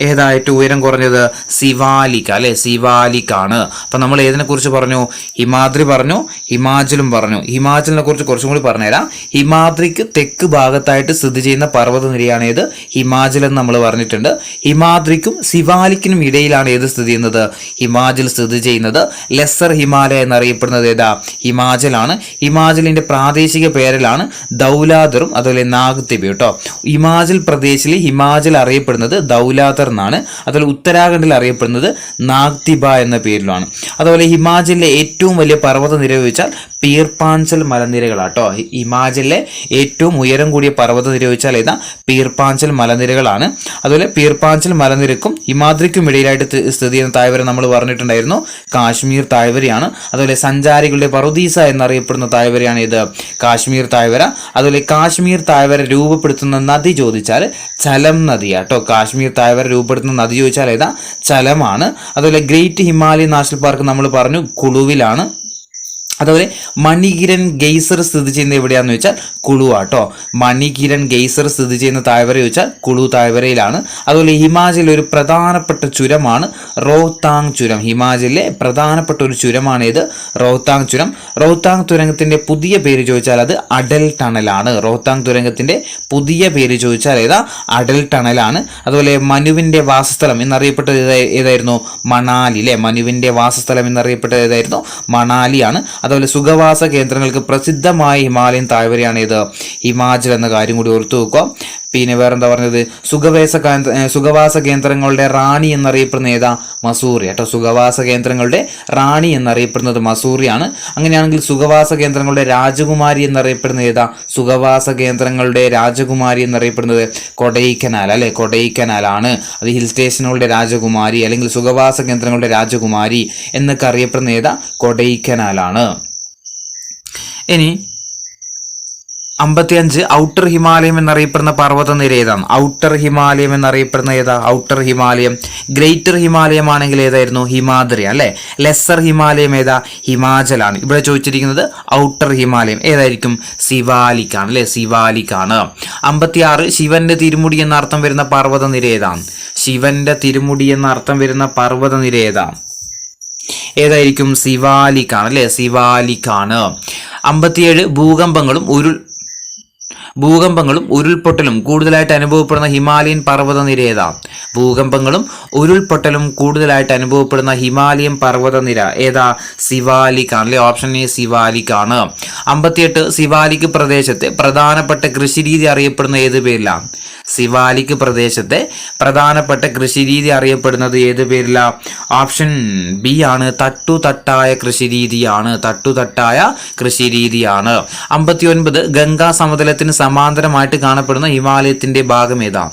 ഏതായിട്ട് ഉയരം കുറഞ്ഞത്? സിവാലിക് അല്ലെ, സിവാലിക്കാണ്. അപ്പൊ നമ്മൾ ഏതിനെ കുറിച്ച് പറഞ്ഞു? ഹിമാദ്രി പറഞ്ഞു, ഹിമാചലും പറഞ്ഞു. ഹിമാചലിനെ കുറിച്ച് കുറച്ചും കൂടി പറഞ്ഞുതരാം. ഹിമാദ്രിക്ക് തെക്ക് ഭാഗത്തായിട്ട് സ്ഥിതി ചെയ്യുന്ന പർവ്വത നിരയാണ് ഏത്? ഹിമാചൽ എന്ന് നമ്മൾ പറഞ്ഞിട്ടുണ്ട്. ഹിമാദ്രിക്കും സിവാലിക്കിനും ഇടയിലാണ് ഏത് സ്ഥിതി ചെയ്യുന്നത്? ഹിമാചൽ സ്ഥിതി ചെയ്യുന്നത്. ലെസർ ഹിമാലയ എന്നറിയപ്പെടുന്നത് ഏതാ? ഹിമാചലാണ്. ഹിമാചലിന്റെ പ്രാദേശിക പേരിലാണ് ദൗലാദറും അതുപോലെ നാഗ്തിബി കേട്ടോ. ഹിമാചൽ പ്രദേശിൽ ഹിമാചൽ അറിയപ്പെടുന്നത് ദൗലാദർ എന്നാണ്. അതുപോലെ ഉത്തരാഖണ്ഡിൽ അറിയപ്പെടുന്നത് നാഗ്തിബ എന്ന പേരിലാണ്. അതുപോലെ ഹിമാചലിലെ ഏറ്റവും വലിയ പർവ്വത നിര ചോദിച്ചാൽ പീർപാഞ്ചൽ മലനിരകളാട്ടോ. ഹിമാചലിലെ ഏറ്റവും ഉയരം കൂടിയ പർവ്വത നിര ചോദിച്ചാൽ ഏതാ? പീർപാഞ്ചൽ മലനിരകളാണ്. അതുപോലെ പീർപാഞ്ചൽ മലനിരക്കും ഹിമാദ്രിക്കും ഇടയിലായിട്ട് സ്ഥിതി ചെയ്യുന്ന താഴ്വര നമ്മൾ പറഞ്ഞിട്ടുണ്ടായിരുന്നു, കാശ്മീർ താഴ്വരയാണ്. അതുപോലെ സഞ്ചാരികളുടെ പറുദീസ എന്നറിയപ്പെടുന്ന താഴ്വരയാണ് ഇത്? കാശ്മീർ താഴ്വര. അതുപോലെ കാശ്മീർ താഴ്വര രൂപപ്പെടുത്തുന്ന നദി ചോദിച്ചാൽ ചലം നദിയാട്ടോ. കാശ്മീർ താഴ്വര രൂപപ്പെടുത്തുന്ന നദി ചോദിച്ചാൽ ഏതാ? ചലമാണ്. അതുപോലെ ഗ്രേറ്റ് ഹിമാലയൻ നാഷണൽ പാർക്ക് നമ്മൾ പറഞ്ഞു കുളുവിലാണ്. അതുപോലെ മണികിരൺ ഗെയ്സർ സ്ഥിതി ചെയ്യുന്നത് എവിടെയാന്ന് ചോദിച്ചാൽ കുളു ആട്ടോ. മണികിരൺ ഗെയ്സർ സ്ഥിതി ചെയ്യുന്ന താഴ്വര ചോദിച്ചാൽ കുളു താഴ്വരയിലാണ്. അതുപോലെ ഹിമാചലിലെ ഒരു പ്രധാനപ്പെട്ട ചുരമാണ് റോഹ്താങ് ചുരം. ഹിമാചലിലെ പ്രധാനപ്പെട്ട ഒരു ചുരമാണ് ഇത്? റോഹ്താങ് ചുരം. റോഹ്താങ് തുരങ്കത്തിന്റെ പുതിയ പേര് ചോദിച്ചാൽ അത് അടൽ ടണലാണ്. റോഹ്താങ് തുരങ്കത്തിന്റെ പുതിയ പേര് ചോദിച്ചാൽ ഏതാ? അടൽ ടണലാണ്. അതുപോലെ മനുവിന്റെ വാസസ്ഥലം എന്നറിയപ്പെട്ടത് ഏതായിരുന്നു? മണാലി അല്ലെ. മനുവിന്റെ വാസസ്ഥലം എന്നറിയപ്പെട്ടത് ഏതായിരുന്നു? മണാലിയാണ്. അതുപോലെ സുഖവാസ കേന്ദ്രങ്ങൾക്ക് പ്രസിദ്ധമായ ഹിമാലയൻ താഴ്വരയാണ് ഇത്? ഹിമാചൽ എന്ന കാര്യം കൂടി ഓർത്തു വെക്കുക. പിന്നെ വേറെന്താ പറഞ്ഞത്? സുഖവാസ കേന്ദ്രങ്ങളുടെ റാണി എന്നറിയപ്പെടുന്ന ഏതാ? മസൂറി കേട്ടോ. സുഖവാസ കേന്ദ്രങ്ങളുടെ റാണി എന്നറിയപ്പെടുന്നത് മസൂറിയാണ്. അങ്ങനെയാണെങ്കിൽ സുഖവാസ കേന്ദ്രങ്ങളുടെ രാജകുമാരി എന്നറിയപ്പെടുന്ന ഏതാ? സുഖവാസ കേന്ദ്രങ്ങളുടെ രാജകുമാരി എന്നറിയപ്പെടുന്നത് കൊടൈക്കനാൽ അല്ലെ, കൊടൈക്കനാലാണ്. അത് ഹിൽ സ്റ്റേഷനുകളുടെ രാജകുമാരി അല്ലെങ്കിൽ സുഖവാസ കേന്ദ്രങ്ങളുടെ രാജകുമാരി എന്നൊക്കെ അറിയപ്പെടുന്ന ഏതാ? കൊടൈക്കനാലാണ്. ഇനി 55 ഔട്ടർ ഹിമാലയം എന്നറിയപ്പെടുന്ന പർവ്വത നിര ഏതാണ്? ഔട്ടർ ഹിമാലയം എന്നറിയപ്പെടുന്ന ഏതാ? ഔട്ടർ ഹിമാലയം. ഗ്രേറ്റർ ഹിമാലയം ആണെങ്കിൽ ഏതായിരുന്നു? ഹിമാദ്രി അല്ലെ. ലെസർ ഹിമാലയം ഏതാ? ഹിമാചലാണ്. ഇവിടെ ചോദിച്ചിരിക്കുന്നത് ഔട്ടർ ഹിമാലയം ഏതായിരിക്കും? സിവാലിക്കാണ് അല്ലെ, സിവാലിക്കാണ്. 56 ശിവന്റെ തിരുമുടി എന്ന അർത്ഥം വരുന്ന പർവ്വത നിര ഏതാണ്? ശിവന്റെ തിരുമുടി എന്ന അർത്ഥം വരുന്ന പർവ്വത നിര ഏതായിരിക്കും? സിവാലിക്കാണ് അല്ലെ, സിവാലിക്കാണ്. 57 ഭൂകമ്പങ്ങളും ഉരുൾപൊട്ടലും കൂടുതലായിട്ട് അനുഭവപ്പെടുന്ന ഹിമാലയൻ പർവ്വത നിര ഏതാ? ഭൂകമ്പങ്ങളും ഉരുൾപൊട്ടലും കൂടുതലായിട്ട് അനുഭവപ്പെടുന്ന ഹിമാലയൻ പർവ്വത നിര ഏതാ? സിവാലിക്കാണ് അല്ലെ. Option A സിവാലിക്കാണ്. 58 സിവാലിക് പ്രദേശത്തെ പ്രധാനപ്പെട്ട കൃഷിരീതി അറിയപ്പെടുന്ന ഏത് പേരിലാണ്? സിവാലിക് പ്രദേശത്തെ പ്രധാനപ്പെട്ട കൃഷിരീതി അറിയപ്പെടുന്നത് ഏത് പേരില? ഓപ്ഷൻ ബി ആണ് തട്ടുതട്ടായ കൃഷിരീതിയാണ്. തട്ടുതട്ടായ കൃഷിരീതിയാണ്. 59 ഗംഗാ സമതലത്തിന് സമാന്തരമായിട്ട് കാണപ്പെടുന്ന ഹിമാലയത്തിന്റെ ഭാഗം ഏതാ?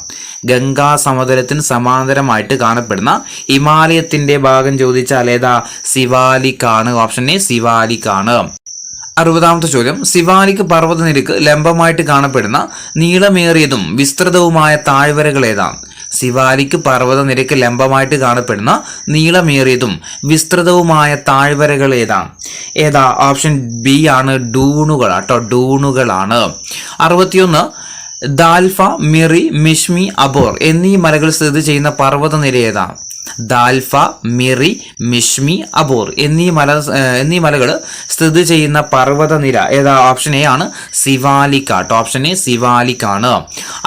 ഗംഗാ സമതലത്തിന് സമാന്തരമായിട്ട് കാണപ്പെടുന്ന ഹിമാലയത്തിന്റെ ഭാഗം ചോദിച്ചാൽ ഏതാ? സിവാലിക്കാണ്. Option A സിവാലിക്കാണ്. 60ാമത്തെ ചോദ്യം, സിവാലിക് പർവ്വതനിരക്ക് ലംബമായിട്ട് കാണപ്പെടുന്ന നീളമേറിയതും വിസ്തൃതവുമായ താഴ്വരകൾ ഏതാണ്? സിവാലിക് പർവ്വതനിരക്ക് ലംബമായിട്ട് കാണപ്പെടുന്ന നീളമേറിയതും വിസ്തൃതവുമായ താഴ്വരകൾ ഏതാ ഓപ്ഷൻ ബി ആണ് ഡൂണുകളാട്ടോ, ഡൂണുകളാണ്. 61 ദാൽഫ, മിറി, മിഷ്മി, അബോർ എന്നീ മലകൾ സ്ഥിതി ചെയ്യുന്ന പർവ്വതനിര ഏതാണ്? ദാൽഫ, മിറി, മിഷ്മി, അബോർ എന്നീ മലകൾ സ്ഥിതി ചെയ്യുന്ന പർവ്വതനിര ഏതാ? ഓപ്ഷൻ എ ആണ് സിവാലിക് ആട്ടോ, ഓപ്ഷൻ എ സിവാലിക് ആണ്.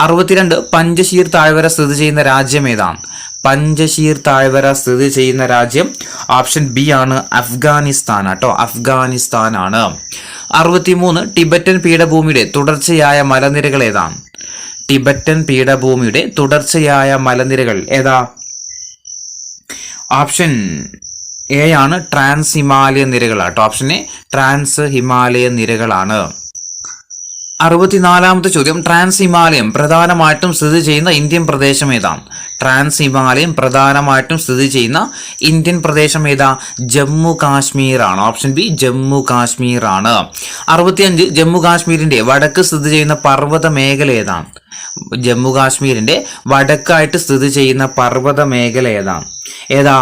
62 പഞ്ചശീർ താഴ്വര സ്ഥിതി ചെയ്യുന്ന രാജ്യം ഏതാണ്? പഞ്ചശീർ താഴ്വര സ്ഥിതി ചെയ്യുന്ന രാജ്യം ഓപ്ഷൻ ബി ആണ് അഫ്ഗാനിസ്ഥാൻ ആട്ടോ, അഫ്ഗാനിസ്ഥാൻ ആണ്. 63 ടിബറ്റൻ പീഠഭൂമിയുടെ തുടർച്ചയായ മലനിരകൾ ഏതാണ്? ടിബറ്റൻ പീഠഭൂമിയുടെ തുടർച്ചയായ മലനിരകൾ ഏതാ? ഓപ്ഷൻ എ ആണ് ട്രാൻസ് ഹിമാലയ നിരകളാട്ടോ, ഓപ്ഷൻ എ ട്രാൻസ് ഹിമാലയ നിരകളാണ്. 64 ചോദ്യം ട്രാൻസ് ഹിമാലയം പ്രധാനമായിട്ടും സ്ഥിതി ചെയ്യുന്ന ഇന്ത്യൻ പ്രദേശം ഏതാണ്? ട്രാൻസ് ഹിമാലയം പ്രധാനമായിട്ടും സ്ഥിതി ചെയ്യുന്ന ഇന്ത്യൻ പ്രദേശം ഏതാ? ജമ്മു കാശ്മീർ ആണ്, ഓപ്ഷൻ ബി ജമ്മു കാശ്മീർ ആണ്. 65 ജമ്മു കാശ്മീരിന്റെ വടക്ക് സ്ഥിതി ചെയ്യുന്ന പർവ്വത മേഖല ഏതാണ്? ജമ്മു കാശ്മീരിന്റെ വടക്കായിട്ട് സ്ഥിതി ചെയ്യുന്ന പർവ്വത മേഖല ഏതാ?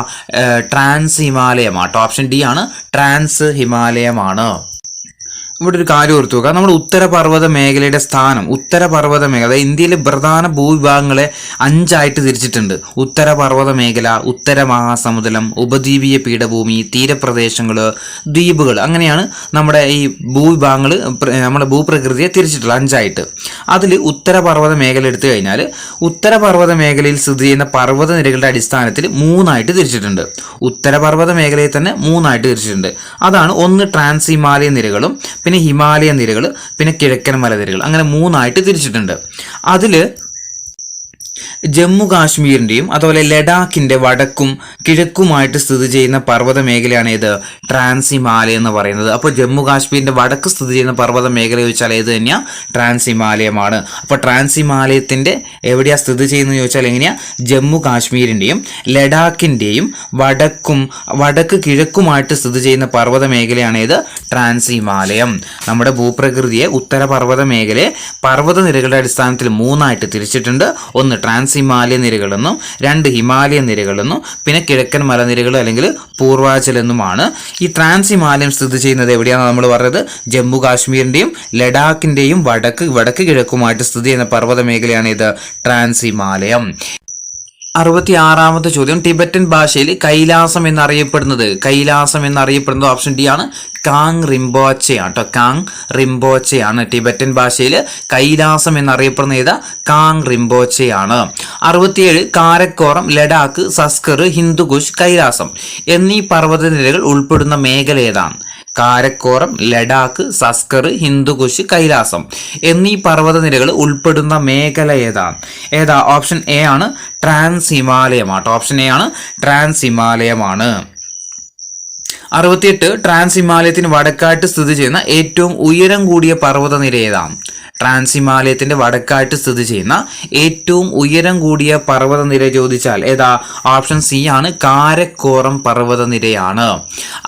ട്രാൻസ് ഹിമാലയം ആട്ടോ, ഓപ്ഷൻ ഡി ആണ് ട്രാൻസ് ഹിമാലയമാണ്. ഇവിടെ ഒരു കാര്യം ഓർത്തു നോക്കുക, നമ്മുടെ ഉത്തരപർവ്വത മേഖലയുടെ സ്ഥാനം, ഉത്തരപർവ്വത മേഖല ഇന്ത്യയിലെ പ്രധാന ഭൂവിഭാഗങ്ങളെ 5ആയിട്ട് തിരിച്ചിട്ടുണ്ട്. ഉത്തരപർവ്വത മേഖല, ഉത്തര മഹാസമുദ്രം, ഉപദ്വീപീയ പീഠഭൂമി, തീരപ്രദേശങ്ങൾ, ദ്വീപുകൾ, അങ്ങനെയാണ് നമ്മുടെ ഈ ഭൂവിഭാഗങ്ങൾ നമ്മുടെ ഭൂപ്രകൃതിയെ തിരിച്ചിട്ടുള്ളത് 5ആയിട്ട്. അതിൽ ഉത്തരപർവ്വത മേഖല എടുത്തു കഴിഞ്ഞാൽ ഉത്തരപർവ്വത മേഖലയിൽ സ്ഥിതി ചെയ്യുന്ന പർവ്വത നിരകളുടെ അടിസ്ഥാനത്തിൽ 3ആയിട്ട് തിരിച്ചിട്ടുണ്ട്. ഉത്തരപർവ്വത മേഖലയെ തന്നെ 3ആയിട്ട് തിരിച്ചിട്ടുണ്ട്. അതാണ് ഒന്ന് ട്രാൻസ് ഹിമാലയ നിരകളും, പിന്നെ ഹിമാലയ നിരകൾ, പിന്നെ കിഴക്കൻ മലനിരകൾ, അങ്ങനെ 3ആയിട്ട് തിരിച്ചിട്ടുണ്ട്. അതിൽ ജമ്മു കാശ്മീരിന്റെയും അതുപോലെ ലഡാക്കിന്റെ വടക്കും കിഴക്കുമായിട്ട് സ്ഥിതി ചെയ്യുന്ന പർവ്വത മേഖലയാണ് ഏത്? ട്രാൻസ് ഹിമാലയം എന്ന് പറയുന്നത്. അപ്പോൾ ജമ്മു കാശ്മീരിന്റെ വടക്ക് സ്ഥിതി ചെയ്യുന്ന പർവ്വത മേഖല ചോദിച്ചാൽ ഏത് തന്നെയാ? ട്രാൻസ് ഹിമാലയമാണ്. അപ്പോൾ ട്രാൻസ് ഹിമാലയത്തിന്റെ എവിടെയാ സ്ഥിതി ചെയ്യുന്നത് ചോദിച്ചാൽ എങ്ങനെയാ? ജമ്മു കാശ്മീരിന്റെയും ലഡാക്കിന്റെയും വടക്ക് കിഴക്കുമായിട്ട് സ്ഥിതി ചെയ്യുന്ന പർവ്വത മേഖലയാണ് ഏത്? ട്രാൻസ് ഹിമാലയം. നമ്മുടെ ഭൂപ്രകൃതിയെ ഉത്തരപർവ്വത മേഖലയെ പർവ്വത നിരകളുടെ അടിസ്ഥാനത്തിൽ 3ആയിട്ട് തിരിച്ചിട്ടുണ്ട്. ഒന്ന് ട്രാൻസ് ഹിമാലയ നിരകളെന്നും, 2 ഹിമാലയ നിരകളെന്നും, പിന്നെ കിഴക്കൻ മലനിരകൾ അല്ലെങ്കിൽ പൂർവാചൽ എന്നുമാണ്. ഈ ട്രാൻസ് ഹിമാലയം സ്ഥിതി ചെയ്യുന്നത് എവിടെയാണെന്ന് നമ്മൾ പറഞ്ഞത്? ജമ്മു കാശ്മീരിന്റെയും ലഡാക്കിന്റെയും വടക്ക് കിഴക്കുമായിട്ട് സ്ഥിതി ചെയ്യുന്ന പർവ്വത മേഖലയാണ് ഇത് ട്രാൻസ് ഹിമാലയം. 66 ചോദ്യം ടിബറ്റൻ ഭാഷയിൽ കൈലാസം എന്നറിയപ്പെടുന്നത് ഓപ്ഷൻ ഡി ആണ് കാങ് റിംബോച്ചെ ആട്ടോ, കാങ് റിംബോച്ചെയാണ്. ടിബറ്റൻ ഭാഷയിൽ കൈലാസം എന്നറിയപ്പെടുന്ന ഏതാ? കാങ് റിംബോച്ചെയാണ്. 67 കാരക്കോറം, ലഡാക്ക്, സസ്കർ, ഹിന്ദുകുഷ്, കൈലാസം എന്നീ പർവ്വതനിരകൾ ഉൾപ്പെടുന്ന മേഖല ഏതാണ്? കാരക്കോറം, ലഡാക്ക്, സസ്കർ, ഹിന്ദുകുഷ്, കൈലാസം എന്നീ പർവ്വതനിരകൾ ഉൾപ്പെടുന്ന മേഖല ഏതാ? ഓപ്ഷൻ എ ആണ് ട്രാൻസ് ഹിമാലയം ആട്ടോ, ഓപ്ഷൻ എ ആണ് ട്രാൻസ് ഹിമാലയമാണ്. 68 ട്രാൻസ് ഹിമാലയത്തിന് വടക്കായിട്ട് സ്ഥിതി ചെയ്യുന്ന ഏറ്റവും ഉയരം കൂടിയ പർവ്വതനിര ഏതാണ്? ട്രാൻസ് ഹിമാലയത്തിന്റെ വടക്കായിട്ട് സ്ഥിതി ചെയ്യുന്ന ഏറ്റവും ഉയരം കൂടിയ പർവ്വതനിര ചോദിച്ചാൽ ഏതാ? ഓപ്ഷൻ സി ആണ് കാരക്കോറം പർവ്വതനിരയാണ്.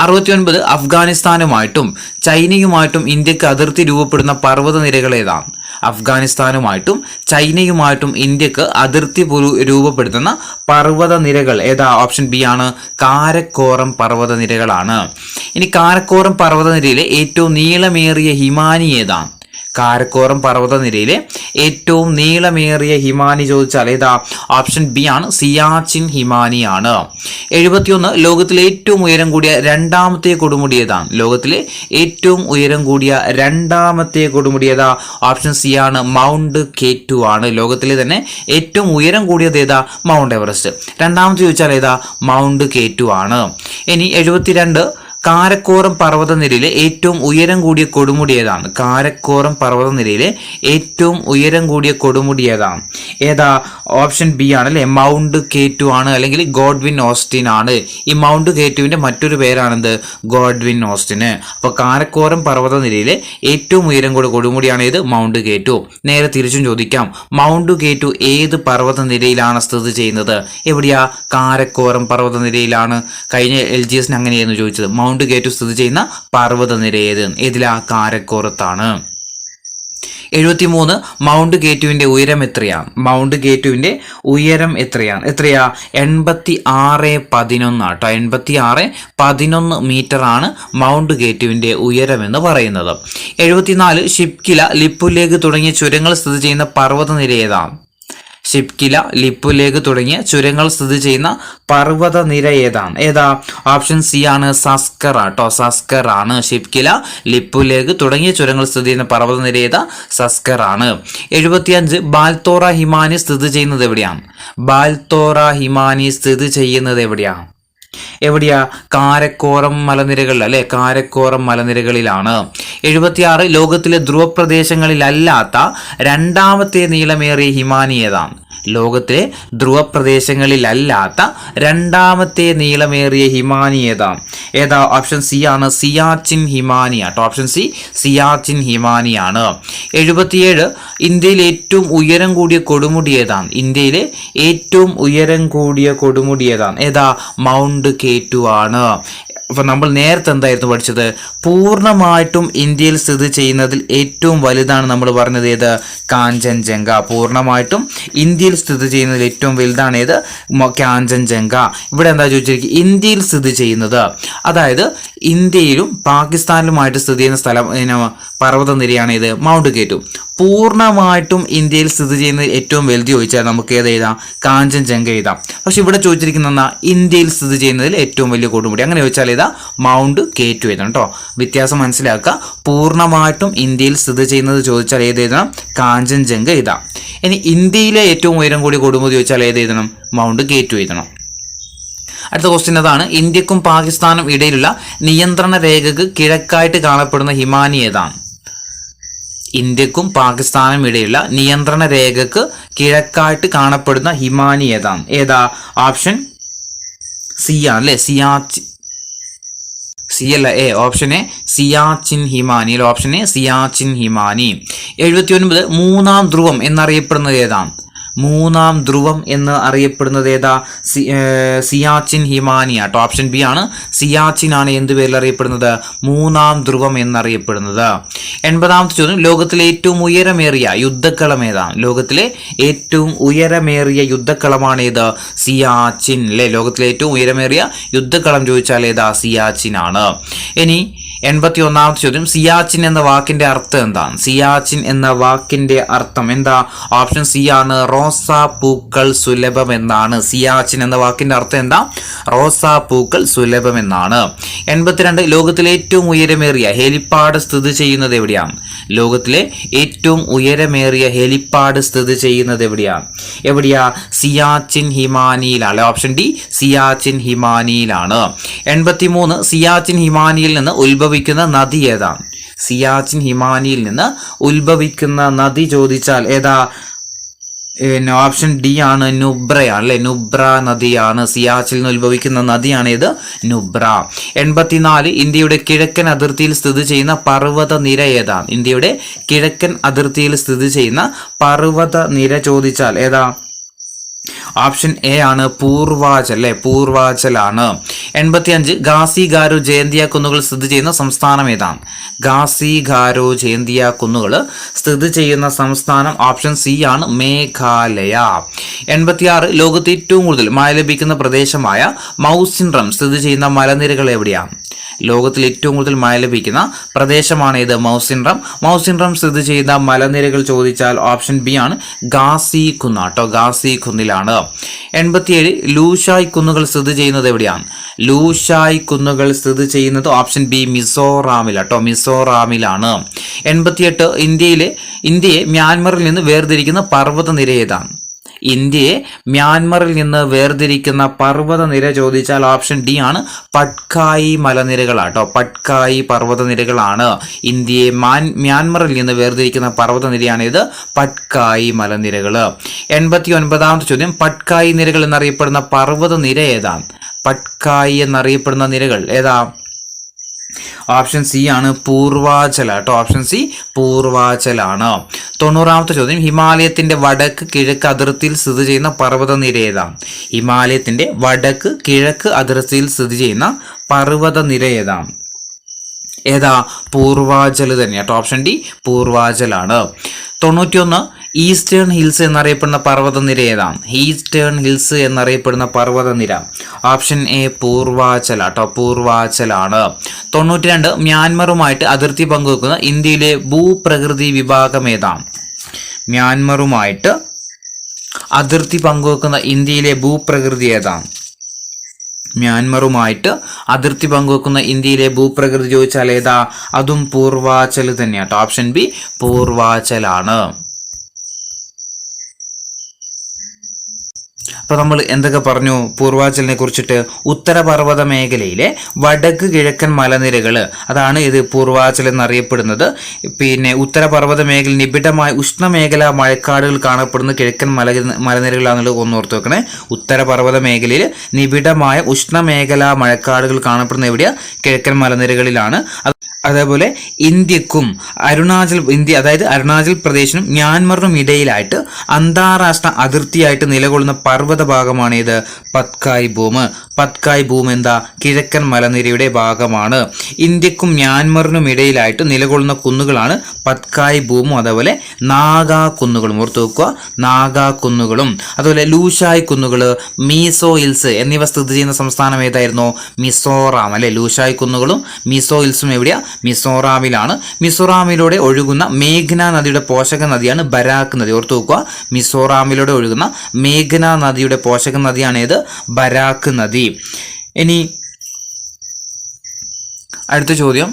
69 അഫ്ഗാനിസ്ഥാനുമായിട്ടും ചൈനയുമായിട്ടും ഇന്ത്യക്ക് അതിർത്തി രൂപപ്പെടുന്ന പർവ്വതനിരകൾ ഏതാണ്? അഫ്ഗാനിസ്ഥാനുമായിട്ടും ചൈനയുമായിട്ടും ഇന്ത്യക്ക് അതിർത്തി രൂപപ്പെടുത്തുന്ന പർവ്വതനിരകൾ ഏതാ? ഓപ്ഷൻ ബി ആണ് കാരക്കോറം പർവ്വതനിരകളാണ്. ഇനി കാരക്കോറം പർവ്വതനിരയിലെ ഏറ്റവും നീളമേറിയ ഹിമാനി ഏതാണ്? കാരക്കോറം പർവ്വതനിരയിലെ ഏറ്റവും നീളമേറിയ ഹിമാനി ചോദിച്ചാൽ ഏതാ? ഓപ്ഷൻ ബി ആണ് സിയാച്ചിൻ ഹിമാനിയാണ്. 71 ലോകത്തിലെ ഏറ്റവും ഉയരം കൂടിയ രണ്ടാമത്തെ കൊടുമുടി ഏതാണ്? ലോകത്തിലെ ഏറ്റവും ഉയരം കൂടിയ രണ്ടാമത്തെ കൊടുമുടി ഏതാ? ഓപ്ഷൻ സി ആണ് മൗണ്ട് K2 ആണ്. ലോകത്തിലെ തന്നെ ഏറ്റവും ഉയരം കൂടിയത് ഏതാ? Mount Everest. രണ്ടാമത്തെ ചോദിച്ചാൽ ഏതാ? മൗണ്ട് K2 ആണ്. ഇനി 72 കാരക്കോറം പർവ്വതനിരയിലെ ഏറ്റവും ഉയരം കൂടിയ കൊടുമുടി ഏതാണ്? കാരക്കോറം പർവ്വതനിരയിലെ ഏറ്റവും ഉയരം കൂടിയ കൊടുമുടി ഏതാ? ഓപ്ഷൻ ബി ആണ് അല്ലെ, മൗണ്ട് K2 ആണ്, അല്ലെങ്കിൽ ഗോഡ്വിൻ ഓസ്റ്റിൻ ആണ്. ഈ മൗണ്ട് K2വിന്റെ മറ്റൊരു പേരാണെന്ത്? ഗോഡ്വിൻ ഓസ്റ്റിന്. അപ്പൊ കാരക്കോറം പർവ്വതനിരയിലെ ഏറ്റവും ഉയരം കൂടിയ കൊടുമുടിയാണ് ഏത്? Mount K2. നേരെ തിരിച്ചും ചോദിക്കാം, മൗണ്ട് K2 ഏത് പർവ്വതനിരയിലാണ് സ്ഥിതി ചെയ്യുന്നത്? എവിടെയാ? കാരക്കോറം പർവ്വതനിരയിലാണ്. കഴിഞ്ഞ LGSന് അങ്ങനെയായിരുന്നു ചോദിച്ചത്. മൗണ്ട് K2 സ്ഥിതി ചെയ്യുന്ന പർവ്വതനിര ഏതിലാ? കാരക്കോറത്താണ്. 73 മൗണ്ട് കേറ്റുവിന്റെ ഉയരം എത്രയാണ്? മൗണ്ട് കേറ്റുവിന്റെ ഉയരം എത്രയാണ്? 86.11 ആട്ടോ. 86.11 മീറ്റർ ആണ് മൗണ്ട് കേറ്റുവിന്റെ ഉയരം എന്ന് പറയുന്നത്. 74 ഷിപ്കില, ലിപ്പുലേഖ് തുടങ്ങിയ ചുരങ്ങൾ സ്ഥിതി ചെയ്യുന്ന പർവ്വതനിര ഏതാണ്? ഷിപ്കില, ലിപ്പുലേഖ് തുടങ്ങിയ ചുരങ്ങൾ സ്ഥിതി ചെയ്യുന്ന പർവ്വതനിര ഏതാ? ഓപ്ഷൻ സി ആണ് സസ്കർ ആട്ടോ. സസ്കർ ആണ്. ഷിപ്കില, ലിപ്പുലേഖ് തുടങ്ങിയ ചുരങ്ങൾ സ്ഥിതി ചെയ്യുന്ന പർവ്വതനിര സസ്കർ ആണ്. 75 ബാൽത്തോറ ഹിമാനി സ്ഥിതി ചെയ്യുന്നത് എവിടെയാണ്? ബാൽത്തോറ ഹിമാനി സ്ഥിതി ചെയ്യുന്നത് എവിടെയാ? കാരക്കോറം മലനിരകളിൽ അല്ലെ, കാരക്കോറം മലനിരകളിലാണ്. 76 ലോകത്തിലെ ധ്രുവപ്രദേശങ്ങളിലല്ലാത്ത രണ്ടാമത്തെ നീളമേറിയ ഹിമാനി ഏതാണ്? ലോകത്തിലെ ധ്രുവപ്രദേശങ്ങളിലല്ലാത്ത രണ്ടാമത്തെ നീളമേറിയ ഹിമാനി ഏതാ? ഓപ്ഷൻ സി ആണ് സിയാച്ചിൻ ഹിമാനി ആട്ടോ. Option C Siachen ഹിമാനിയാണ്. 77 ഇന്ത്യയിലെ ഏറ്റവും ഉയരം കൂടിയ കൊടുമുടി ഏതാണ്? ഇന്ത്യയിലെ ഏറ്റവും ഉയരം കൂടിയ കൊടുമുടി ഏതാ? മൗണ്ട് കേറ്റു ആണ്. അപ്പൊ നമ്മൾ നേരത്തെ എന്തായിരുന്നു പഠിച്ചത്? പൂർണ്ണമായിട്ടും ഇന്ത്യയിൽ സ്ഥിതി ചെയ്യുന്നതിൽ ഏറ്റവും വലുതാണ് നമ്മൾ പറഞ്ഞത് ഏത്? കാഞ്ചൻജംഗ. പൂർണ്ണമായിട്ടും ഇന്ത്യയിൽ സ്ഥിതി ചെയ്യുന്നതിൽ ഏറ്റവും വലുതാണ് ഏത്? കാഞ്ചൻജംഗ. ഇവിടെ എന്താ ചോദിച്ചിരിക്കുക? ഇന്ത്യയിൽ സ്ഥിതി ചെയ്യുന്നത്, അതായത് ഇന്ത്യയിലും പാകിസ്ഥാനിലുമായിട്ട് സ്ഥിതി ചെയ്യുന്ന സ്ഥലം പർവ്വതനിരയാണ് ഇത് മൗണ്ട് കേറ്റു. പൂർണ്ണമായിട്ടും ഇന്ത്യയിൽ സ്ഥിതി ചെയ്യുന്ന ഏറ്റവും വലുത് ചോദിച്ചാൽ നമുക്ക് ഏത് എഴുതാം? കാഞ്ചൻജംഗ എഴുതാം. പക്ഷെ ഇവിടെ ചോദിച്ചിരിക്കുന്ന ഇന്ത്യയിൽ സ്ഥിതി ചെയ്യുന്നതിൽ ഏറ്റവും വലിയ കൊടുമുടി, അങ്ങനെ ചോദിച്ചാൽ ഏതാ? മൗണ്ട് കേറ്റു എഴുതണം കേട്ടോ. വ്യത്യാസം മനസ്സിലാക്കുക. പൂർണ്ണമായിട്ടും ഇന്ത്യയിൽ സ്ഥിതി ചെയ്യുന്നത് ചോദിച്ചാൽ ഏത് എഴുതണം? കാഞ്ചൻജംഗ എഴുതാം. ഇനി ഇന്ത്യയിലെ ഏറ്റവും ഉയരം കൂടിയ കൊടുമുടി ചോദിച്ചാൽ ഏത് എഴുതണം? മൗണ്ട് കേറ്റു എഴുതണം. അടുത്ത ക്വസ്റ്റ്യൻ അതാണ്, ഇന്ത്യക്കും പാകിസ്ഥാനും ഇടയിലുള്ള നിയന്ത്രണ രേഖക്ക് കിഴക്കായിട്ട് കാണപ്പെടുന്ന ഹിമാനി ഏതാണ്? ഇന്ത്യക്കും പാകിസ്ഥാനും ഇടയിലുള്ള നിയന്ത്രണ രേഖക്ക് കിഴക്കായിട്ട് കാണപ്പെടുന്ന ഹിമാനി ഏതാ? ഓപ്ഷൻ സി ആണ് അല്ലെ, സി അല്ല എ, ഓപ്ഷൻ എ സിയാച്ചിൻ ഹിമാനി. ഓപ്ഷൻ എ സിയാച്ചിൻ ഹിമാനി. 79 മൂന്നാം ധ്രുവം എന്നറിയപ്പെടുന്നത് ഏതാണ്? മൂന്നാം ധ്രുവം എന്ന് അറിയപ്പെടുന്നത് ഏതാ? സിയാച്ചിൻ ഹിമാനി ആട്ടോ. ഓപ്ഷൻ ബി ആണ്. സിയാച്ചിൻ ആണ് എന്ത് പേരിൽ അറിയപ്പെടുന്നത്? മൂന്നാം ധ്രുവം എന്നറിയപ്പെടുന്നത്. 80ാമത്തെ ചോദ്യം, ലോകത്തിലെ ഏറ്റവും ഉയരമേറിയ യുദ്ധക്കളം ഏതാണ്? ലോകത്തിലെ ഏറ്റവും ഉയരമേറിയ യുദ്ധക്കളമാണ് ഏത്? സിയാച്ചിൻ അല്ലെ. ലോകത്തിലെ ഏറ്റവും ഉയരമേറിയ യുദ്ധക്കളം ചോദിച്ചാൽ ഏതാ? സിയാച്ചിൻ ആണ്. ഇനി 81ാമത്തെ ചോദ്യം, സിയാച്ചിൻ എന്ന വാക്കിന്റെ അർത്ഥം എന്താണ്? സിയാച്ചിൻ എന്ന വാക്കിന്റെ അർത്ഥം എന്താ? ഓപ്ഷൻ സി ആണ്. റോസാ പൂക്കൾ സുലഭം എന്നാണ്. സിയാച്ചിൻ എന്ന വാക്കിന്റെ അർത്ഥം എന്താ? റോസാ പൂക്കൾ സുലഭം എന്നാണ്. 82 ലോകത്തിലെ ഏറ്റവും ഉയരമേറിയ ഹെലിപ്പാഡ് സ്ഥിതി ചെയ്യുന്നത് എവിടെയാണ്? ലോകത്തിലെ ഏറ്റവും ഉയരമേറിയ ഹെലിപ്പാഡ് സ്ഥിതി ചെയ്യുന്നത് എവിടെയാ? സിയാച്ചിൻ ഹിമാനിയിലാണ്. ഓപ്ഷൻ ഡി സിയാച്ചിൻ ഹിമാനിയിലാണ്. 83 സിയാച്ചിൻ ഹിമാനിയിൽ നിന്ന് ഉത്ഭവിക്കുന്ന നദി ഏതാണ്? സിയാച്ചിൻ ഹിമാനിയിൽ നിന്ന് ഉത്ഭവിക്കുന്ന നദി ചോദിച്ചാൽ ഏതാ? ഓപ്ഷൻ ഡി ആണ്. നുബ്രയാണ് അല്ലെ. നുബ്ര നദിയാണ്. സിയാച്ചിൽ നിന്ന് ഉത്ഭവിക്കുന്ന നദിയാണ് ഇത്? നുബ്ര. 84 ഇന്ത്യയുടെ കിഴക്കൻ അതിർത്തിയിൽ സ്ഥിതി ചെയ്യുന്ന പർവ്വത നിര ഏതാണ്? ഇന്ത്യയുടെ കിഴക്കൻ അതിർത്തിയിൽ സ്ഥിതി ചെയ്യുന്ന പർവ്വത നിര ചോദിച്ചാൽ ഏതാ? ഓപ്ഷൻ എ ആണ്. പൂർവാചൽ അല്ലെ. പൂർവാചലാണ്. 85 ഗാസി ഗാരോ ജയന്തിയ കുന്നുകൾ സ്ഥിതി ചെയ്യുന്ന സംസ്ഥാനം ഏതാണ്? ഗാസി ഗാരോ ജയന്തിയ കുന്നുകൾ സ്ഥിതി ചെയ്യുന്ന സംസ്ഥാനം ഓപ്ഷൻ സി ആണ്. മേഘാലയ. 86 ലോകത്ത് ഏറ്റവും കൂടുതൽ മഴ ലഭിക്കുന്ന പ്രദേശമായ മൗസിൻറം സ്ഥിതി ചെയ്യുന്ന മലനിരകൾ എവിടെയാണ്? ലോകത്തിൽ ഏറ്റവും കൂടുതൽ മഴ ലഭിക്കുന്ന പ്രദേശമാണ് ഇത്? മൗസിൻറം. മൗസിൻറം സ്ഥിതി ചെയ്ത മലനിരകൾ ചോദിച്ചാൽ ഓപ്ഷൻ ബി ആണ്. ഗാസി കുന്നാട്ടോ. ഗാസി കുന്നിലാണ്. 87 ലൂഷായ് കുന്നുകൾ സ്ഥിതി ചെയ്യുന്നത് എവിടെയാണ്? ലൂഷായ് കുന്നുകൾ സ്ഥിതി ചെയ്യുന്നത് ഓപ്ഷൻ ബി മിസോറാമിലാട്ടോ. മിസോറാമിലാണ്. 88 ഇന്ത്യയെ മ്യാൻമറിൽ നിന്ന് വേർതിരിക്കുന്ന പർവ്വത നിര ഏതാണ്? ഇന്ത്യയെ മ്യാൻമറിൽ നിന്ന് വേർതിരിക്കുന്ന പർവ്വത നിര ചോദിച്ചാൽ ഓപ്ഷൻ ഡി ആണ്. പട്കായി മലനിരകളാട്ടോ. പട്കായി പർവ്വതനിരകളാണ് ഇന്ത്യയെ മ്യാൻമറിൽ നിന്ന് വേർതിരിക്കുന്ന പർവ്വത നിരയാണ് ഇത്? പട്കായി മലനിരകൾ. 89ാമത്തെ ചോദ്യം, പട്കായി നിരകൾ എന്നറിയപ്പെടുന്ന പർവ്വത നിര ഏതാണ്? പട്കായി എന്നറിയപ്പെടുന്ന നിരകൾ ഏതാ? ഓപ്ഷൻ സി ആണ്. പൂർവാചൽ കേട്ടോ. Option C പൂർവാചലാണ്. 90ാമത്തെ ചോദ്യം, ഹിമാലയത്തിന്റെ വടക്ക് കിഴക്ക് അതിർത്തിയിൽ സ്ഥിതി ചെയ്യുന്ന പർവ്വത നിര ഏതാണ്? ഹിമാലയത്തിന്റെ വടക്ക് കിഴക്ക് അതിർത്തിയിൽ സ്ഥിതി ചെയ്യുന്ന പർവ്വത നിര ഏതാണ്? ഏതാ? പൂർവാചൽ തന്നെയാട്ടോ. ഓപ്ഷൻ ഡി പൂർവാചലാണ്. 91 ഈസ്റ്റേൺ ഹിൽസ് എന്നറിയപ്പെടുന്ന പർവ്വതനിര ഏതാണ്? ഈസ്റ്റേൺ ഹിൽസ് എന്നറിയപ്പെടുന്ന പർവ്വതനിര ഓപ്ഷൻ എ പൂർവാചലാട്ടോ. പൂർവാചലാണ്. 92 മ്യാൻമറുമായിട്ട് അതിർത്തി പങ്കുവെക്കുന്ന ഇന്ത്യയിലെ ഭൂപ്രകൃതി വിഭാഗം ഏതാണ്? മ്യാൻമറുമായിട്ട് അതിർത്തി പങ്കുവെക്കുന്ന ഇന്ത്യയിലെ ഭൂപ്രകൃതി ഏതാണ്? മ്യാൻമറുമായിട്ട് അതിർത്തി പങ്കുവെക്കുന്ന ഇന്ത്യയിലെ ഭൂപ്രകൃതി ചോദിച്ചാൽ ഏതാ? അതും പൂർവാചൽ തന്നെയാട്ടോ. Option B പൂർവാചലാണ്. അപ്പോൾ നമ്മൾ എന്തൊക്കെ പറഞ്ഞു പൂർവാചലിനെ കുറിച്ചിട്ട്? ഉത്തരപർവ്വത മേഖലയിലെ വടക്ക് കിഴക്കൻ മലനിരകൾ, അതാണ് ഇത് പൂർവാചൽ എന്നറിയപ്പെടുന്നത്. പിന്നെ ഉത്തരപർവ്വത മേഖല നിബിഡമായ ഉഷ്ണമേഖല മഴക്കാടുകൾ കാണപ്പെടുന്ന കിഴക്കൻ മലനിരകളാണെന്നുള്ളത് ഒന്ന് ഓർത്ത് വെക്കണേ. ഉത്തരപർവ്വത മേഖലയിൽ നിബിഡമായ ഉഷ്ണമേഖല മഴക്കാടുകൾ കാണപ്പെടുന്ന എവിടെയാ? കിഴക്കൻ മലനിരകളിലാണ്. അതേപോലെ ഇന്ത്യക്കും അരുണാചൽ പ്രദേശിനും മ്യാൻമറിനും ഇടയിലായിട്ട് അന്താരാഷ്ട്ര അതിർത്തിയായിട്ട് നിലകൊള്ളുന്ന പർവ്വത ഭാഗമാണ് ഇത്? പത്കായ് ഭൂമ്. പത്കായ് ഭൂമി എന്താ? കിഴക്കൻ മലനിരയുടെ ഭാഗമാണ്. ഇന്ത്യക്കും മ്യാൻമറിനും ഇടയിലായിട്ട് നിലകൊള്ളുന്ന കുന്നുകളാണ് പത്കായ് ഭൂമും അതേപോലെ നാഗാ കുന്നുകളും. ഓർത്തു വെക്കുക, നാഗാ കുന്നുകളും. അതുപോലെ ലൂഷായ് കുന്നുകൾ, മീസോ ഹിൽസ് എന്നിവ സ്ഥിതി ചെയ്യുന്ന സംസ്ഥാനം ഏതായിരുന്നു? മിസോറാം അല്ലെ. ലൂഷായ് കുന്നുകളും മീസോ ഹിൽസും എവിടെയാ? മിസോറാമിലാണ്. മിസോറാമിലൂടെ ഒഴുകുന്ന മേഘ്ന നദിയുടെ പോഷക നദിയാണ് ബരാക്ക് നദി. ഓർത്തു വെക്കുക, മിസോറാമിലൂടെ ഒഴുകുന്ന മേഘ്ന നദിയുടെ പോഷക നദിയാണ് ഏത്? ബരാക്ക് നദി. ഇനി അടുത്ത ചോദ്യം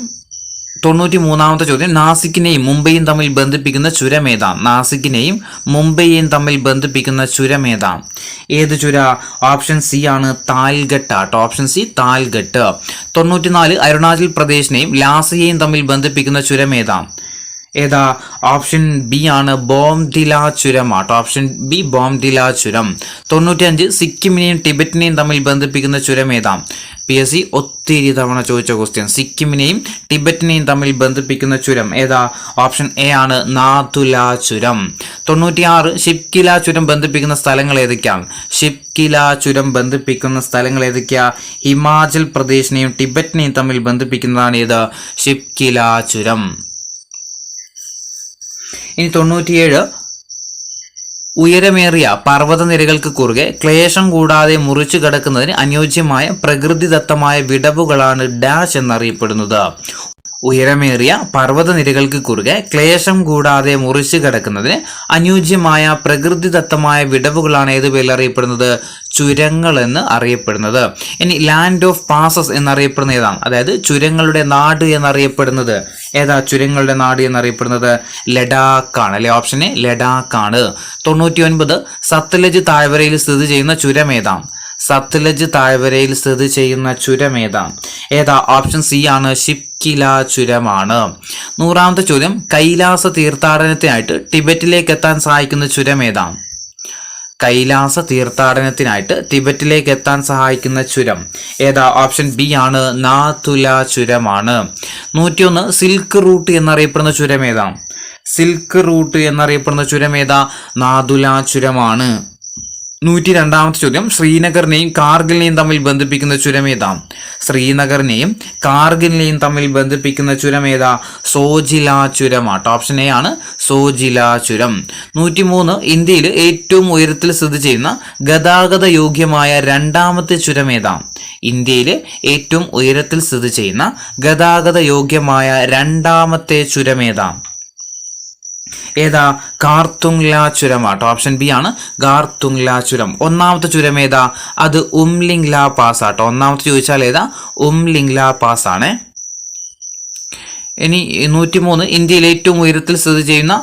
93ാമത്തെ ചോദ്യം. നാസിക്കിനെയും മുംബൈയും തമ്മിൽ ബന്ധിപ്പിക്കുന്ന ചുരം ഏതാണ്? നാസിക്കിനെയും മുംബൈയും തമ്മിൽ ബന്ധിപ്പിക്കുന്ന ചുരം ഏതാണ്? ഏത് ചുര? ഓപ്ഷൻ സി ആണ് താൽഘട്ട് ആട്ടോ. Option C Thalghat. 94 അരുണാചൽ പ്രദേശിനെയും ലാസയെയും തമ്മിൽ ബന്ധിപ്പിക്കുന്ന ചുരം ഏതാണ്? ഏതാ? ഓപ്ഷൻ ബി ആണ് ബോംഡില ചുരം ആട്ടോ. ഓപ്ഷൻ ബി ബോംഡില ചുരം. 95 സിക്കിമിനെയും ടിബറ്റിനെയും തമ്മിൽ ബന്ധിപ്പിക്കുന്ന ചുരം ഏതാണ്? PSC ഒത്തിരി തവണ ചോദിച്ച ക്വസ്റ്റ്യൻ. സിക്കിമിനെയും ടിബറ്റിനെയും തമ്മിൽ ബന്ധിപ്പിക്കുന്ന ചുരം ഏതാ? ഓപ്ഷൻ എ ആണ് നാഥുല ചുരം. 96 ഷിപ്കില ചുരം ബന്ധിപ്പിക്കുന്ന സ്ഥലങ്ങൾ ഏതൊക്കെയാണ്? ഷിപ്കില ചുരം ബന്ധിപ്പിക്കുന്ന സ്ഥലങ്ങൾ ഏതൊക്കെയാ? ഹിമാചൽ പ്രദേശിനെയും ടിബറ്റിനെയും തമ്മിൽ ബന്ധിപ്പിക്കുന്നതാണ് ഏത്? ഷിപ്കില ചുരം. ഇനി 97 ഉയരമേറിയ പർവ്വതനിരകൾക്ക് കുറുകെ ക്ലേശം കൂടാതെ മുറിച്ചു കടക്കുന്നതിന് അനുയോജ്യമായ പ്രകൃതിദത്തമായ വിടവുകളാണ് ഡാഷ് എന്നറിയപ്പെടുന്നത്. ഉയരമേറിയ പർവ്വതനിരകൾക്ക് കുറുകെ ക്ലേശം കൂടാതെ മുറിച്ചു കടക്കുന്നതിന് അനുയോജ്യമായ പ്രകൃതിദത്തമായ വിടവുകളാണ് ഏത് പേരിൽ അറിയപ്പെടുന്നത്? ചുരങ്ങൾ എന്ന് അറിയപ്പെടുന്നത്. ഇനി ലാൻഡ് ഓഫ് പാസസ് എന്നറിയപ്പെടുന്ന ഏതാണ്? അതായത് ചുരങ്ങളുടെ നാട് എന്നറിയപ്പെടുന്നത് ഏതാ? ചുരങ്ങളുടെ നാട് എന്നറിയപ്പെടുന്നത് ലഡാക്ക് ആണ് അല്ലെ. ഓപ്ഷൻ എ ലഡാക്ക് ആണ്. 99 സത്ലജ് താഴ്വരയിൽ സ്ഥിതി ചെയ്യുന്ന ചുരം ഏതാണ്? സത്ലജ് താഴ്വരയിൽ സ്ഥിതി ചെയ്യുന്ന ചുരം ഏതാണ്? ഏതാ? ഓപ്ഷൻ സി ആണ് ഷിപ്കില ചുരമാണ്. 100ാമത്തെ ചോദ്യം. കൈലാസ തീർത്ഥാടനത്തിനായിട്ട് ടിബറ്റിലേക്ക് എത്താൻ സഹായിക്കുന്ന ചുരം ഏതാണ്? കൈലാസ തീർത്ഥാടനത്തിനായിട്ട് ടിബറ്റിലേക്ക് എത്താൻ സഹായിക്കുന്ന ചുരം ഏതാ? ഓപ്ഷൻ ബി ആണ് നാഥുല ചുരമാണ്. 101 സിൽക്ക് റൂട്ട് എന്നറിയപ്പെടുന്ന ചുരം ഏതാണ്? സിൽക്ക് റൂട്ട് എന്നറിയപ്പെടുന്ന ചുരം ഏതാ? നാഥുല ചുരമാണ്. 102ാമത്തെ ചോദ്യം. ശ്രീനഗറിനെയും കാർഗിലിനെയും തമ്മിൽ ബന്ധിപ്പിക്കുന്ന ചുരം ഏതാണ്? ശ്രീനഗറിനെയും കാർഗിലിനെയും തമ്മിൽ ബന്ധിപ്പിക്കുന്ന ചുരം ഏതാ? സോജില ചുരമാട്ടോ. ഓപ്ഷൻ എ ആണ് സോജില ചുരം. 103 ഇന്ത്യയിൽ ഏറ്റവും ഉയരത്തിൽ സ്ഥിതി ചെയ്യുന്ന ഗതാഗത യോഗ്യമായ രണ്ടാമത്തെ ചുരം ഏതാണ്? ഇന്ത്യയിൽ ഏറ്റവും ഉയരത്തിൽ സ്ഥിതി ചെയ്യുന്ന ഗതാഗത യോഗ്യമായ രണ്ടാമത്തെ ചുരം ഏതാണ്? ഏതാ? കാർത്തുങ്ല ചുരമാട്ടോ. ഓപ്ഷൻ ബി ആണ് കാർത്തുങ്ല ചുരം. ഒന്നാമത്തെ ചുരം ഏതാ? അത് ഉംലിംഗ്ല പാസ് ആട്ടോ. ഒന്നാമത്തെ ചോദിച്ചാൽ ഏതാ? ഉംലിംഗ്ല പാസ് ആണ്. ഇനി 103 ഇന്ത്യയിൽ ഏറ്റവും ഉയരത്തിൽ സ്ഥിതി ചെയ്യുന്ന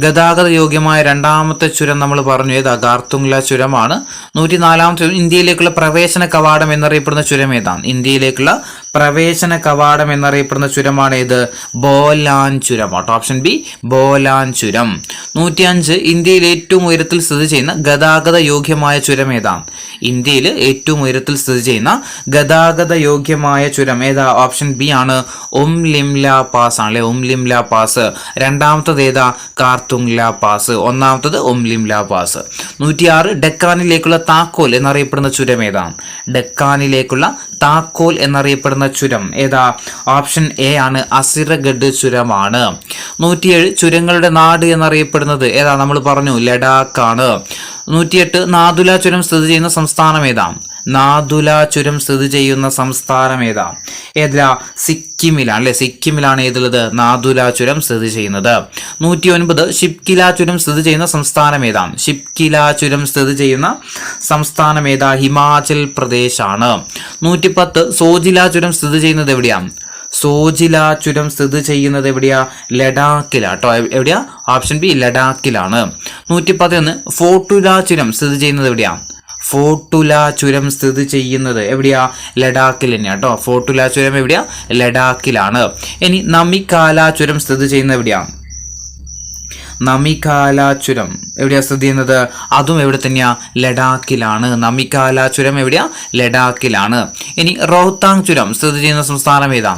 ഗതാഗത യോഗ്യമായ രണ്ടാമത്തെ ചുരം നമ്മൾ പറഞ്ഞു ഏതാ? കാർത്തുങ്ല ചുരമാണ്. 104ാമത്തെ ചുരം. ഇന്ത്യയിലേക്കുള്ള പ്രവേശന കവാടം എന്നറിയപ്പെടുന്ന ചുരം ഏതാണ്? ഇന്ത്യയിലേക്കുള്ള പ്രവേശന കവാടം എന്നറിയപ്പെടുന്ന ചുരമാണ് ഏത്? ബോലാൻ ചുരം ആട്ടോ. ഓപ്ഷൻ ബി ബോലാൻ ചുരം. 105 ഇന്ത്യയിൽ ഏറ്റവും ഉയരത്തിൽ സ്ഥിതി ചെയ്യുന്ന ഗതാഗത യോഗ്യമായ ചുരം ഏതാണ്? ഇന്ത്യയിൽ ഏറ്റവും ഉയരത്തിൽ സ്ഥിതി ചെയ്യുന്ന ഗതാഗത യോഗ്യമായ ചുരം ഏതാ? ഓപ്ഷൻ ബി ആണ് ഉംലിംല പാസ് ആണ് അല്ലെ. ഉംലിംല പാസ്. രണ്ടാമത്തത് ഏതാ? കാർത്തുങ്ല പാസ്. ഒന്നാമത്തത് ഉംലിംല പാസ്. 106 ഡെക്കാനിലേക്കുള്ള താക്കോൽ എന്നറിയപ്പെടുന്ന ചുരം ഏതാണ്? ഡെക്കാനിലേക്കുള്ള താക്കോൽ എന്നറിയപ്പെടുന്ന കാണപ്പെടുന്ന ചുരം ഏതാ? ഓപ്ഷൻ എ ആണ് അസിറഗഡ് ചുരമാണ്. 107 ചുരങ്ങളുടെ നാട് എന്നറിയപ്പെടുന്നത് ഏതാ? നമ്മൾ പറഞ്ഞു ലഡാക്ക് ആണ്. 108 നാഥുല ചുരം സ്ഥിതി ചെയ്യുന്ന സംസ്ഥാനം ഏതാ? നാഥുല ചുരം സ്ഥിതി ചെയ്യുന്ന സംസ്ഥാനം ഏതാ? ഏതിലാ? സിക്കിമിലാണ് അല്ലെ? സിക്കിമിലാണ് ഏതുള്ളത്? നാഥുല ചുരം സ്ഥിതി ചെയ്യുന്നത്. 109 ഷിപ്കില ചുരം സ്ഥിതി ചെയ്യുന്ന സംസ്ഥാനം ഏതാ? ഷിപ്കില ചുരം സ്ഥിതി ചെയ്യുന്ന സംസ്ഥാനം ഏതാ? ഹിമാചൽ പ്രദേശ് ആണ്. 110 സോജില ചുരം സ്ഥിതി ചെയ്യുന്നത് എവിടെയാണ്? സോജില ചുരം സ്ഥിതി ചെയ്യുന്നത് എവിടെയാ? ലഡാക്കിലാട്ടോ. എവിടെയാ? Option B ലഡാക്കിലാണ്. 111 ഫോട്ടുല ചുരം സ്ഥിതി ചെയ്യുന്നത് എവിടെയാ? ഫോട്ടുല ചുരം സ്ഥിതി ചെയ്യുന്നത് എവിടെയാ? ലഡാക്കിൽ തന്നെയാ കേട്ടോ. ഫോട്ടുല ചുരം എവിടെയാ? ലഡാക്കിലാണ്. ഇനി നമികാല ചുരം സ്ഥിതി ചെയ്യുന്നത് എവിടെയാ? നമികാല ചുരം എവിടെയാ സ്ഥിതി ചെയ്യുന്നത്? അതും എവിടെ തന്നെയാ? ലഡാക്കിലാണ്. നമികാല ചുരം എവിടെയാ? ലഡാക്കിലാണ്. ഇനി റോഹ്താങ് ചുരം സ്ഥിതി ചെയ്യുന്ന സംസ്ഥാനം ഏതാ?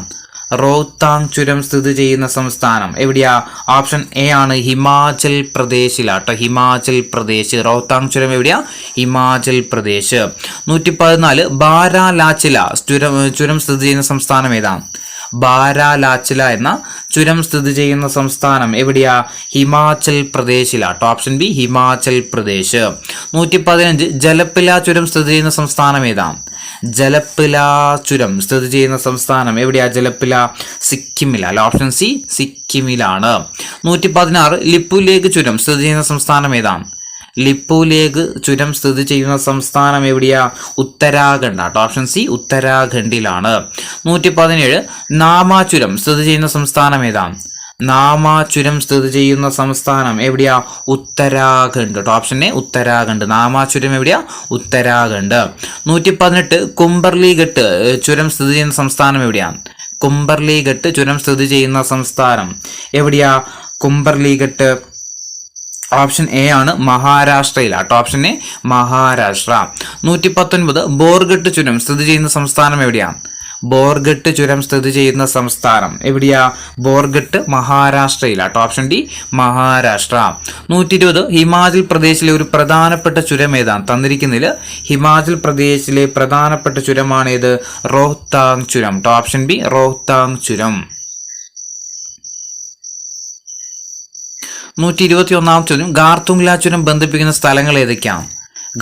റോഹ്താങ് ചുരം സ്ഥിതി ചെയ്യുന്ന സംസ്ഥാനം എവിടെയാ? ഓപ്ഷൻ എ ആണ് ഹിമാചൽ പ്രദേശിലാട്ടോ. ഹിമാചൽ പ്രദേശ്. റോഹ്താങ് ചുരം എവിടെയാ? ഹിമാചൽ പ്രദേശ്. 114 ബാരാലാച്ചില ചുരം സ്ഥിതി ചെയ്യുന്ന സംസ്ഥാനം ഏതാ? ബാരാലാച്ചില എന്ന ചുരം സ്ഥിതി ചെയ്യുന്ന സംസ്ഥാനം എവിടെയാ? ഹിമാചൽ പ്രദേശിലാട്ടോ. Option B Himachal Pradesh. 115 ജലപ്പില ചുരം സ്ഥിതി ചെയ്യുന്ന സംസ്ഥാനം ഏതാ? ജലപ്പില ചുരം സ്ഥിതി ചെയ്യുന്ന സംസ്ഥാനം എവിടെയാ? ജലപ്പില സിക്കിമിലാണ്. Option C സിക്കിമിലാണ്. 116 ലിപ്പുലേഖ് ചുരം സ്ഥിതി ചെയ്യുന്ന സംസ്ഥാനം ഏതാണ്? ലിപ്പുലേഖ് ചുരം സ്ഥിതി ചെയ്യുന്ന സംസ്ഥാനം എവിടെയാ? ഉത്തരാഖണ്ഡ് ആട്ടോ. Option C ഉത്തരാഖണ്ഡിലാണ്. 117 നാമ ചുരം സ്ഥിതി ചെയ്യുന്ന സംസ്ഥാനം ഏതാണ്? നാമ ചുരം സ്ഥിതി ചെയ്യുന്ന സംസ്ഥാനം എവിടെയാ? ഉത്തരാഖണ്ഡ്. Option A Uttarakhand. നാമ ചുരം എവിടെയാ? ഉത്തരാഖണ്ഡ്. 118 കുംബർലി ഘട്ട് ചുരം സ്ഥിതി ചെയ്യുന്ന സംസ്ഥാനം എവിടെയാണ്? കുംബർലി ഘട്ട് ചുരം സ്ഥിതി ചെയ്യുന്ന സംസ്ഥാനം എവിടെയാ? കുംബർലി ഘട്ട് ഓപ്ഷൻ എ ആണ് മഹാരാഷ്ട്രയിലാട്ടോ. Option A Maharashtra. 119 ബോർഗട്ട് ചുരം സ്ഥിതി ചെയ്യുന്ന സംസ്ഥാനം എവിടെയാണ്? ബോർഗട്ട് ചുരം സ്ഥിതി ചെയ്യുന്ന സംസ്ഥാനം എവിടെയാ? ബോർഗട്ട് മഹാരാഷ്ട്രയിലാട്ടോ. Option D Maharashtra. 120 ഹിമാചൽ പ്രദേശിലെ ഒരു പ്രധാനപ്പെട്ട ചുരം ഏതാണ്? തന്നിരിക്കുന്നതിൽ ഹിമാചൽ പ്രദേശിലെ പ്രധാനപ്പെട്ട ചുരമാണ് ഏത്? റോഹ്താങ് ചുരം. ഓപ്ഷൻ ബി റോഹ്താങ് ചുരം. 121 ചോദ്യം ഗാർത്തുങ്ല ചുരം ബന്ധിപ്പിക്കുന്ന സ്ഥലങ്ങൾ ഏതൊക്കെയാണ്?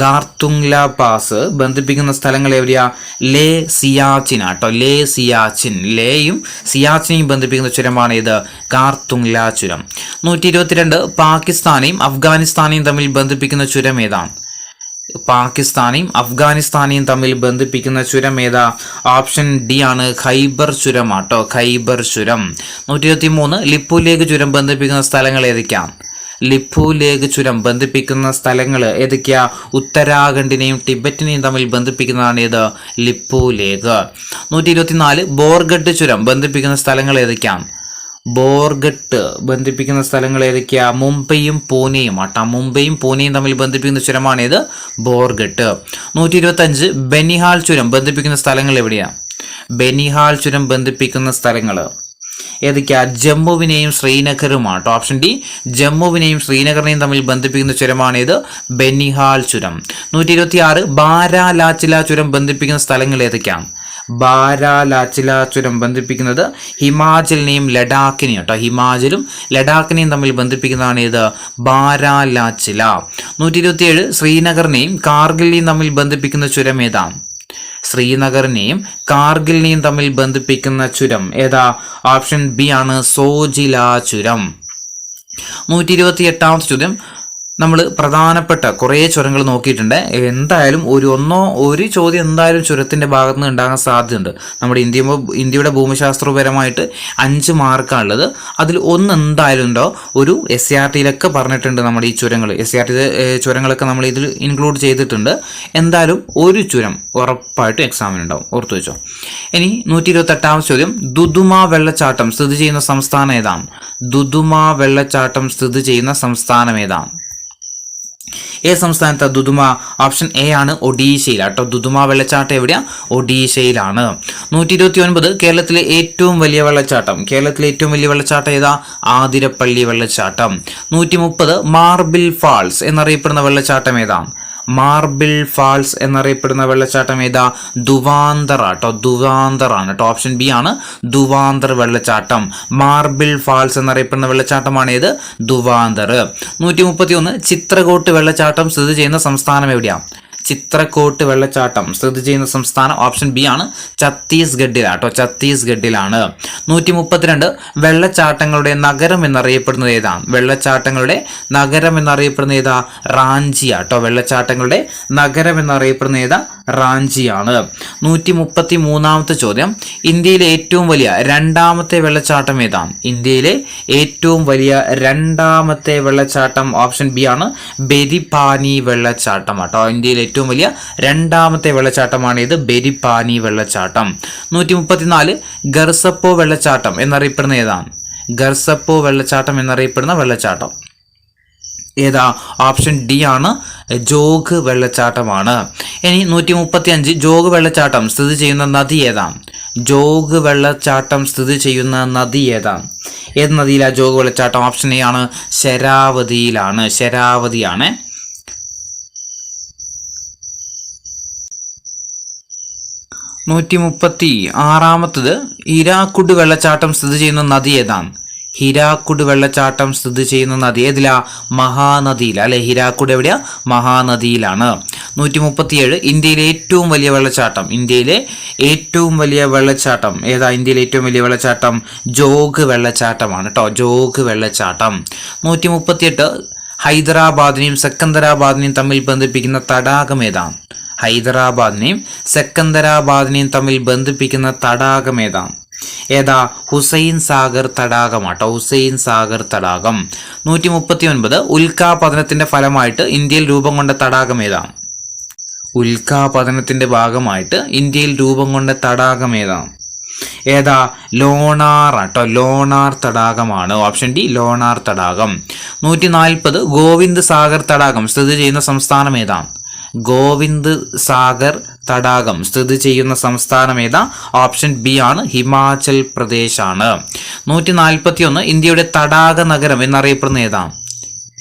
ഗാർത്തുങ്ല പാസ് ബന്ധിപ്പിക്കുന്ന സ്ഥലങ്ങൾ എവിടെയാ? ലേ സിയാച്ചിൻ ആട്ടോ. ലേ സിയാച്ചിൻ. ലേയും സിയാച്ചിനെയും ബന്ധിപ്പിക്കുന്ന ചുരമാണ് ഇത് ഗാർത്തുങ്ല ചുരം. 122 പാകിസ്ഥാനെയും അഫ്ഗാനിസ്ഥാനെയും തമ്മിൽ ബന്ധിപ്പിക്കുന്ന ചുരം ഏതാണ്? പാകിസ്ഥാനെയും അഫ്ഗാനിസ്ഥാനെയും തമ്മിൽ ബന്ധിപ്പിക്കുന്ന ചുരം ഏതാ? ഓപ്ഷൻ ഡി ആണ് ഖൈബർ ചുരം ആട്ടോ. ഖൈബർ ചുരം. 123 ലിപ്പുലേഖ് ചുരം ബന്ധിപ്പിക്കുന്ന സ്ഥലങ്ങൾ ഏതൊക്കെയാണ്? ലിപ്പുലേഖ് ചുരം ബന്ധിപ്പിക്കുന്ന സ്ഥലങ്ങൾ ഏതൊക്കെയാ? ഉത്തരാഖണ്ഡിനെയും ടിബറ്റിനെയും തമ്മിൽ ബന്ധിപ്പിക്കുന്നതാണ് ഏത്? ലിപ്പുലേഖ്. 124 ബോർഗട്ട് ചുരം ബന്ധിപ്പിക്കുന്ന സ്ഥലങ്ങൾ ഏതൊക്കെയാണ്? ബോർഗട്ട് ബന്ധിപ്പിക്കുന്ന സ്ഥലങ്ങൾ ഏതൊക്കെയാ? മുംബൈയും പൂനെയും ആട്ടാ. മുംബൈയും പൂനെയും തമ്മിൽ ബന്ധിപ്പിക്കുന്ന ചുരമാണേത്? ബോർഗട്ട്. 125 ബനിഹാൽ ചുരം ബന്ധിപ്പിക്കുന്ന സ്ഥലങ്ങൾ എവിടെയാ? ബനിഹാൽ ചുരം ബന്ധിപ്പിക്കുന്ന സ്ഥലങ്ങൾ ഏതൊക്കെയാ? ജമ്മുവിനെയും ശ്രീനഗറുമാട്ടോ. ഓപ്ഷൻ ഡി ജമ്മുവിനെയും ശ്രീനഗറിനെയും തമ്മിൽ ബന്ധിപ്പിക്കുന്ന ചുരമാണേത്? ബനിഹാൽ ചുരം. 126 ബാരാലാച്ചില ചുരം ബന്ധിപ്പിക്കുന്ന സ്ഥലങ്ങൾ ഏതൊക്കെയാണ്? ബാരാലാച്ചില ചുരം ബന്ധിപ്പിക്കുന്നത് ഹിമാചലിനെയും ലഡാക്കിനെയും കേട്ടോ. ഹിമാചലും ലഡാക്കിനെയും തമ്മിൽ ബന്ധിപ്പിക്കുന്നതാണ് ഏത്? ബാരാലാച്ചില. 127 ശ്രീനഗറിനെയും കാർഗിലിനെയും തമ്മിൽ ബന്ധിപ്പിക്കുന്ന ചുരം ഏതാണ്? ശ്രീനഗറിനെയും കാർഗിലിനെയും തമ്മിൽ ബന്ധിപ്പിക്കുന്ന ചുരം ഏതാ? ഓപ്ഷൻ ബി ആണ് സോജില ചുരം. 128 ചോദ്യം നമ്മൾ പ്രധാനപ്പെട്ട കുറേ ചുരങ്ങൾ നോക്കിയിട്ടുണ്ട്. എന്തായാലും ഒരു ചോദ്യം എന്തായാലും ചുരത്തിന്റെ ഭാഗത്ത് നിന്ന് ഉണ്ടാകാൻ സാധ്യതയുണ്ട്. നമ്മുടെ ഇന്ത്യയുടെ ഭൂമിശാസ്ത്രപരമായിട്ട് 5 മാർക്കാണുള്ളത്. അതിൽ ഒന്ന് എന്തായാലും ഉണ്ടോ ഒരു SCRT-യിലൊക്കെ പറഞ്ഞിട്ടുണ്ട്. നമ്മുടെ ഈ ചുരങ്ങൾ SCRT ചുരങ്ങളൊക്കെ നമ്മൾ ഇതിൽ ഇൻക്ലൂഡ് ചെയ്തിട്ടുണ്ട്. എന്തായാലും ഒരു ചുരം ഉറപ്പായിട്ടും എക്സാമിനുണ്ടാവും, ഓർത്തു വെച്ചോ. ഇനി 128 ചോദ്യം ദുദുമ വെള്ളച്ചാട്ടം സ്ഥിതി ചെയ്യുന്ന സംസ്ഥാനം ഏതാണ്? ദുദുമ വെള്ളച്ചാട്ടം സ്ഥിതി ചെയ്യുന്ന സംസ്ഥാനം ഏതാണ്? ഏത് സംസ്ഥാനത്ത് ദുദുമ? ഓപ്ഷൻ എ ആണ് ഒഡീഷയിലാട്ടോ. ദുദുമ വെള്ളച്ചാട്ടം എവിടെയാ? ഒഡീഷയിലാണ്. 129 കേരളത്തിലെ ഏറ്റവും വലിയ വെള്ളച്ചാട്ടം. കേരളത്തിലെ ഏറ്റവും വലിയ വെള്ളച്ചാട്ടം ഏതാ? ആതിരപ്പള്ളി വെള്ളച്ചാട്ടം. 130 മാർബിൾ ഫാൾസ് എന്നറിയപ്പെടുന്ന വെള്ളച്ചാട്ടം ഏതാണ്? മാർബിൾ ഫാൾസ് എന്നറിയപ്പെടുന്ന വെള്ളച്ചാട്ടം ഏതാ? ദുവാന്തർ ആട്ടോ, ദുവാന്തറാണ് കേട്ടോ. ഓപ്ഷൻ ബി ആണ് ദുവാന്തർ വെള്ളച്ചാട്ടം. മാർബിൾ ഫാൾസ് എന്നറിയപ്പെടുന്ന വെള്ളച്ചാട്ടമാണ് ഏത്? ദുവാന്തർ. 131 ചിത്രകൂട്ട് വെള്ളച്ചാട്ടം സ്ഥിതി ചെയ്യുന്ന സംസ്ഥാനം എവിടെയാണ്? ചിത്രകൂട്ട് വെള്ളച്ചാട്ടം സ്ഥിതി ചെയ്യുന്ന സംസ്ഥാനം ഓപ്ഷൻ ബി ആണ് ഛത്തീസ്ഗഡിലാട്ടോ, ഛത്തീസ്ഗഡിലാണ്. 132 വെള്ളച്ചാട്ടങ്ങളുടെ നഗരം എന്നറിയപ്പെടുന്നത് ഏതാണ്? വെള്ളച്ചാട്ടങ്ങളുടെ നഗരം എന്നറിയപ്പെടുന്ന ഏതാ? റാഞ്ചി ആട്ടോ. വെള്ളച്ചാട്ടങ്ങളുടെ നഗരം എന്നറിയപ്പെടുന്ന ഏതാ? റാഞ്ചിയാണ്. 133 ചോദ്യം, ഇന്ത്യയിലെ ഏറ്റവും വലിയ രണ്ടാമത്തെ വെള്ളച്ചാട്ടം ഏതാണ്? ഇന്ത്യയിലെ ഏറ്റവും വലിയ രണ്ടാമത്തെ വെള്ളച്ചാട്ടം ഓപ്ഷൻ ബി ആണ് ബെരിപാനി വെള്ളച്ചാട്ടം ആട്ടോ. ഇന്ത്യയിലെ ഏറ്റവും വലിയ രണ്ടാമത്തെ വെള്ളച്ചാട്ടമാണ് ഇത് ബെരിപാനി വെള്ളച്ചാട്ടം. 134 ഗർസപ്പോ വെള്ളച്ചാട്ടം എന്നറിയപ്പെടുന്ന ഏതാണ്? ഗർസപ്പോ വെള്ളച്ചാട്ടം എന്നറിയപ്പെടുന്ന വെള്ളച്ചാട്ടം ഏതാ? ഓപ്ഷൻ ഡി ആണ് ജോഗ് വെള്ളച്ചാട്ടമാണ്. ഇനി 135 ജോഗ് വെള്ളച്ചാട്ടം സ്ഥിതി ചെയ്യുന്ന നദി ഏതാണ്? ജോഗ് വെള്ളച്ചാട്ടം സ്ഥിതി ചെയ്യുന്ന നദി ഏതാണ്? ഏത് നദിയിലാണ് ജോഗ് വെള്ളച്ചാട്ടം? ഓപ്ഷൻ എ ആണ് ശരാവതിയിലാണ്, ശരാവതിയാണ്. 136 ഹിരാക്കുഡ് വെള്ളച്ചാട്ടം സ്ഥിതി ചെയ്യുന്ന നദി ഏതാണ്? ഹിരാക്കുഡ് വെള്ളച്ചാട്ടം സ്ഥിതി ചെയ്യുന്ന നദി ഏതിലാ? മഹാനദിയിൽ അല്ലെ. ഹിരാക്കുഡ് എവിടെയാ? മഹാനദിയിലാണ്. 137 ഇന്ത്യയിലെ ഏറ്റവും വലിയ വെള്ളച്ചാട്ടം. ഇന്ത്യയിലെ ഏറ്റവും വലിയ വെള്ളച്ചാട്ടം ഏതാ? ഇന്ത്യയിലെ ഏറ്റവും വലിയ വെള്ളച്ചാട്ടം ജോഗ് വെള്ളച്ചാട്ടമാണ് കേട്ടോ, ജോഗ് വെള്ളച്ചാട്ടം. 138 ഹൈദരാബാദിനെയും സെക്കന്ദരാബാദിനെയും തമ്മിൽ ബന്ധിപ്പിക്കുന്ന തടാകം ഏതാണ്? ഹൈദരാബാദിനെയും സെക്കന്ദരാബാദിനെയും തമ്മിൽ ബന്ധിപ്പിക്കുന്ന തടാകം ഏതാണ്? ഏതാ? ഹുസൈൻ സാഗർ തടാകമാട്ടോ, ഹുസൈൻ സാഗർ തടാകം. 139 ഉൽക്കാപതനത്തിന്റെ ഫലമായിട്ട് ഇന്ത്യയിൽ രൂപം കൊണ്ട തടാകം ഏതാണ്? ഉൽക്കാപതനത്തിന്റെ ഭാഗമായിട്ട് ഇന്ത്യയിൽ രൂപം കൊണ്ട തടാകം ഏതാണ്? ഏതാ? ലോണാർ ആട്ടോ, ലോണാർ തടാകമാണ്. ഓപ്ഷൻ ഡി ലോണാർ തടാകം. 140 ഗോവിന്ദ് സാഗർ തടാകം സ്ഥിതി ചെയ്യുന്ന സംസ്ഥാനം ഏതാണ്? ഗോവിന്ദ് സാഗർ തടാകം സ്ഥിതി ചെയ്യുന്ന സംസ്ഥാനം ഏതാ? ഓപ്ഷൻ ബി ആണ് ഹിമാചൽ പ്രദേശ് ആണ്. 141 ഇന്ത്യയുടെ തടാക നഗരം എന്നറിയപ്പെടുന്ന ഏതാണ്?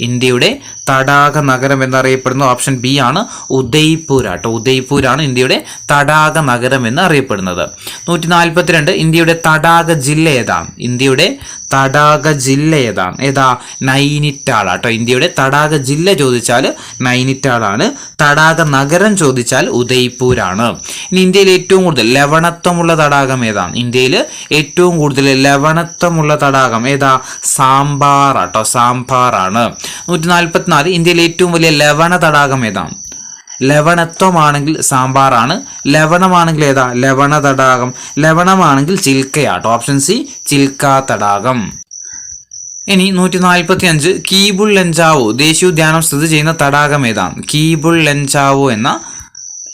ഇന്ത്യയുടെ തടാക നഗരം എന്നറിയപ്പെടുന്ന ഓപ്ഷൻ ബി ആണ് ഉദയ്പൂർ ആട്ടോ, ഉദയ്പൂരാണ് ഇന്ത്യയുടെ തടാക നഗരം എന്ന് അറിയപ്പെടുന്നത്. 142 ഇന്ത്യയുടെ തടാക ജില്ല ഏതാണ്? ഇന്ത്യയുടെ തടാക ജില്ല ഏതാണ്? ഏതാ? നൈനിറ്റാൾ ആട്ടോ. ഇന്ത്യയുടെ തടാക ജില്ല ചോദിച്ചാൽ നൈനിറ്റാളാണ്, തടാക നഗരം ചോദിച്ചാൽ ഉദയ്പൂരാണ്. ഇനി ഇന്ത്യയിൽ ഏറ്റവും കൂടുതൽ ലവണത്വമുള്ള തടാകം ഏതാണ്? ഇന്ത്യയിൽ ഏറ്റവും കൂടുതൽ ലവണത്വമുള്ള തടാകം ഏതാ? സാമ്പാർ ആട്ടോ, സാമ്പാർ ആണ്. 144 ഇന്ത്യയിലെ ഏറ്റവും വലിയ ലവണ തടാകം ഏതാണ്? ലവണത്വമാണെങ്കിൽ സാമ്പാറാണ്, ലവണമാണെങ്കിൽ ഏതാ? ലവണ തടാകം. ലവണമാണെങ്കിൽ ചിൽക്കയാട്ടോ, ഓപ്ഷൻ സി ചിൽക്ക തടാകം. ഇനി 145 കീബുൾ ലഞ്ചാവോ ദേശീയോദ്യാനം സ്ഥിതി ചെയ്യുന്ന തടാകം ഏതാണ്? കീബുൾ ലഞ്ചാവോ എന്ന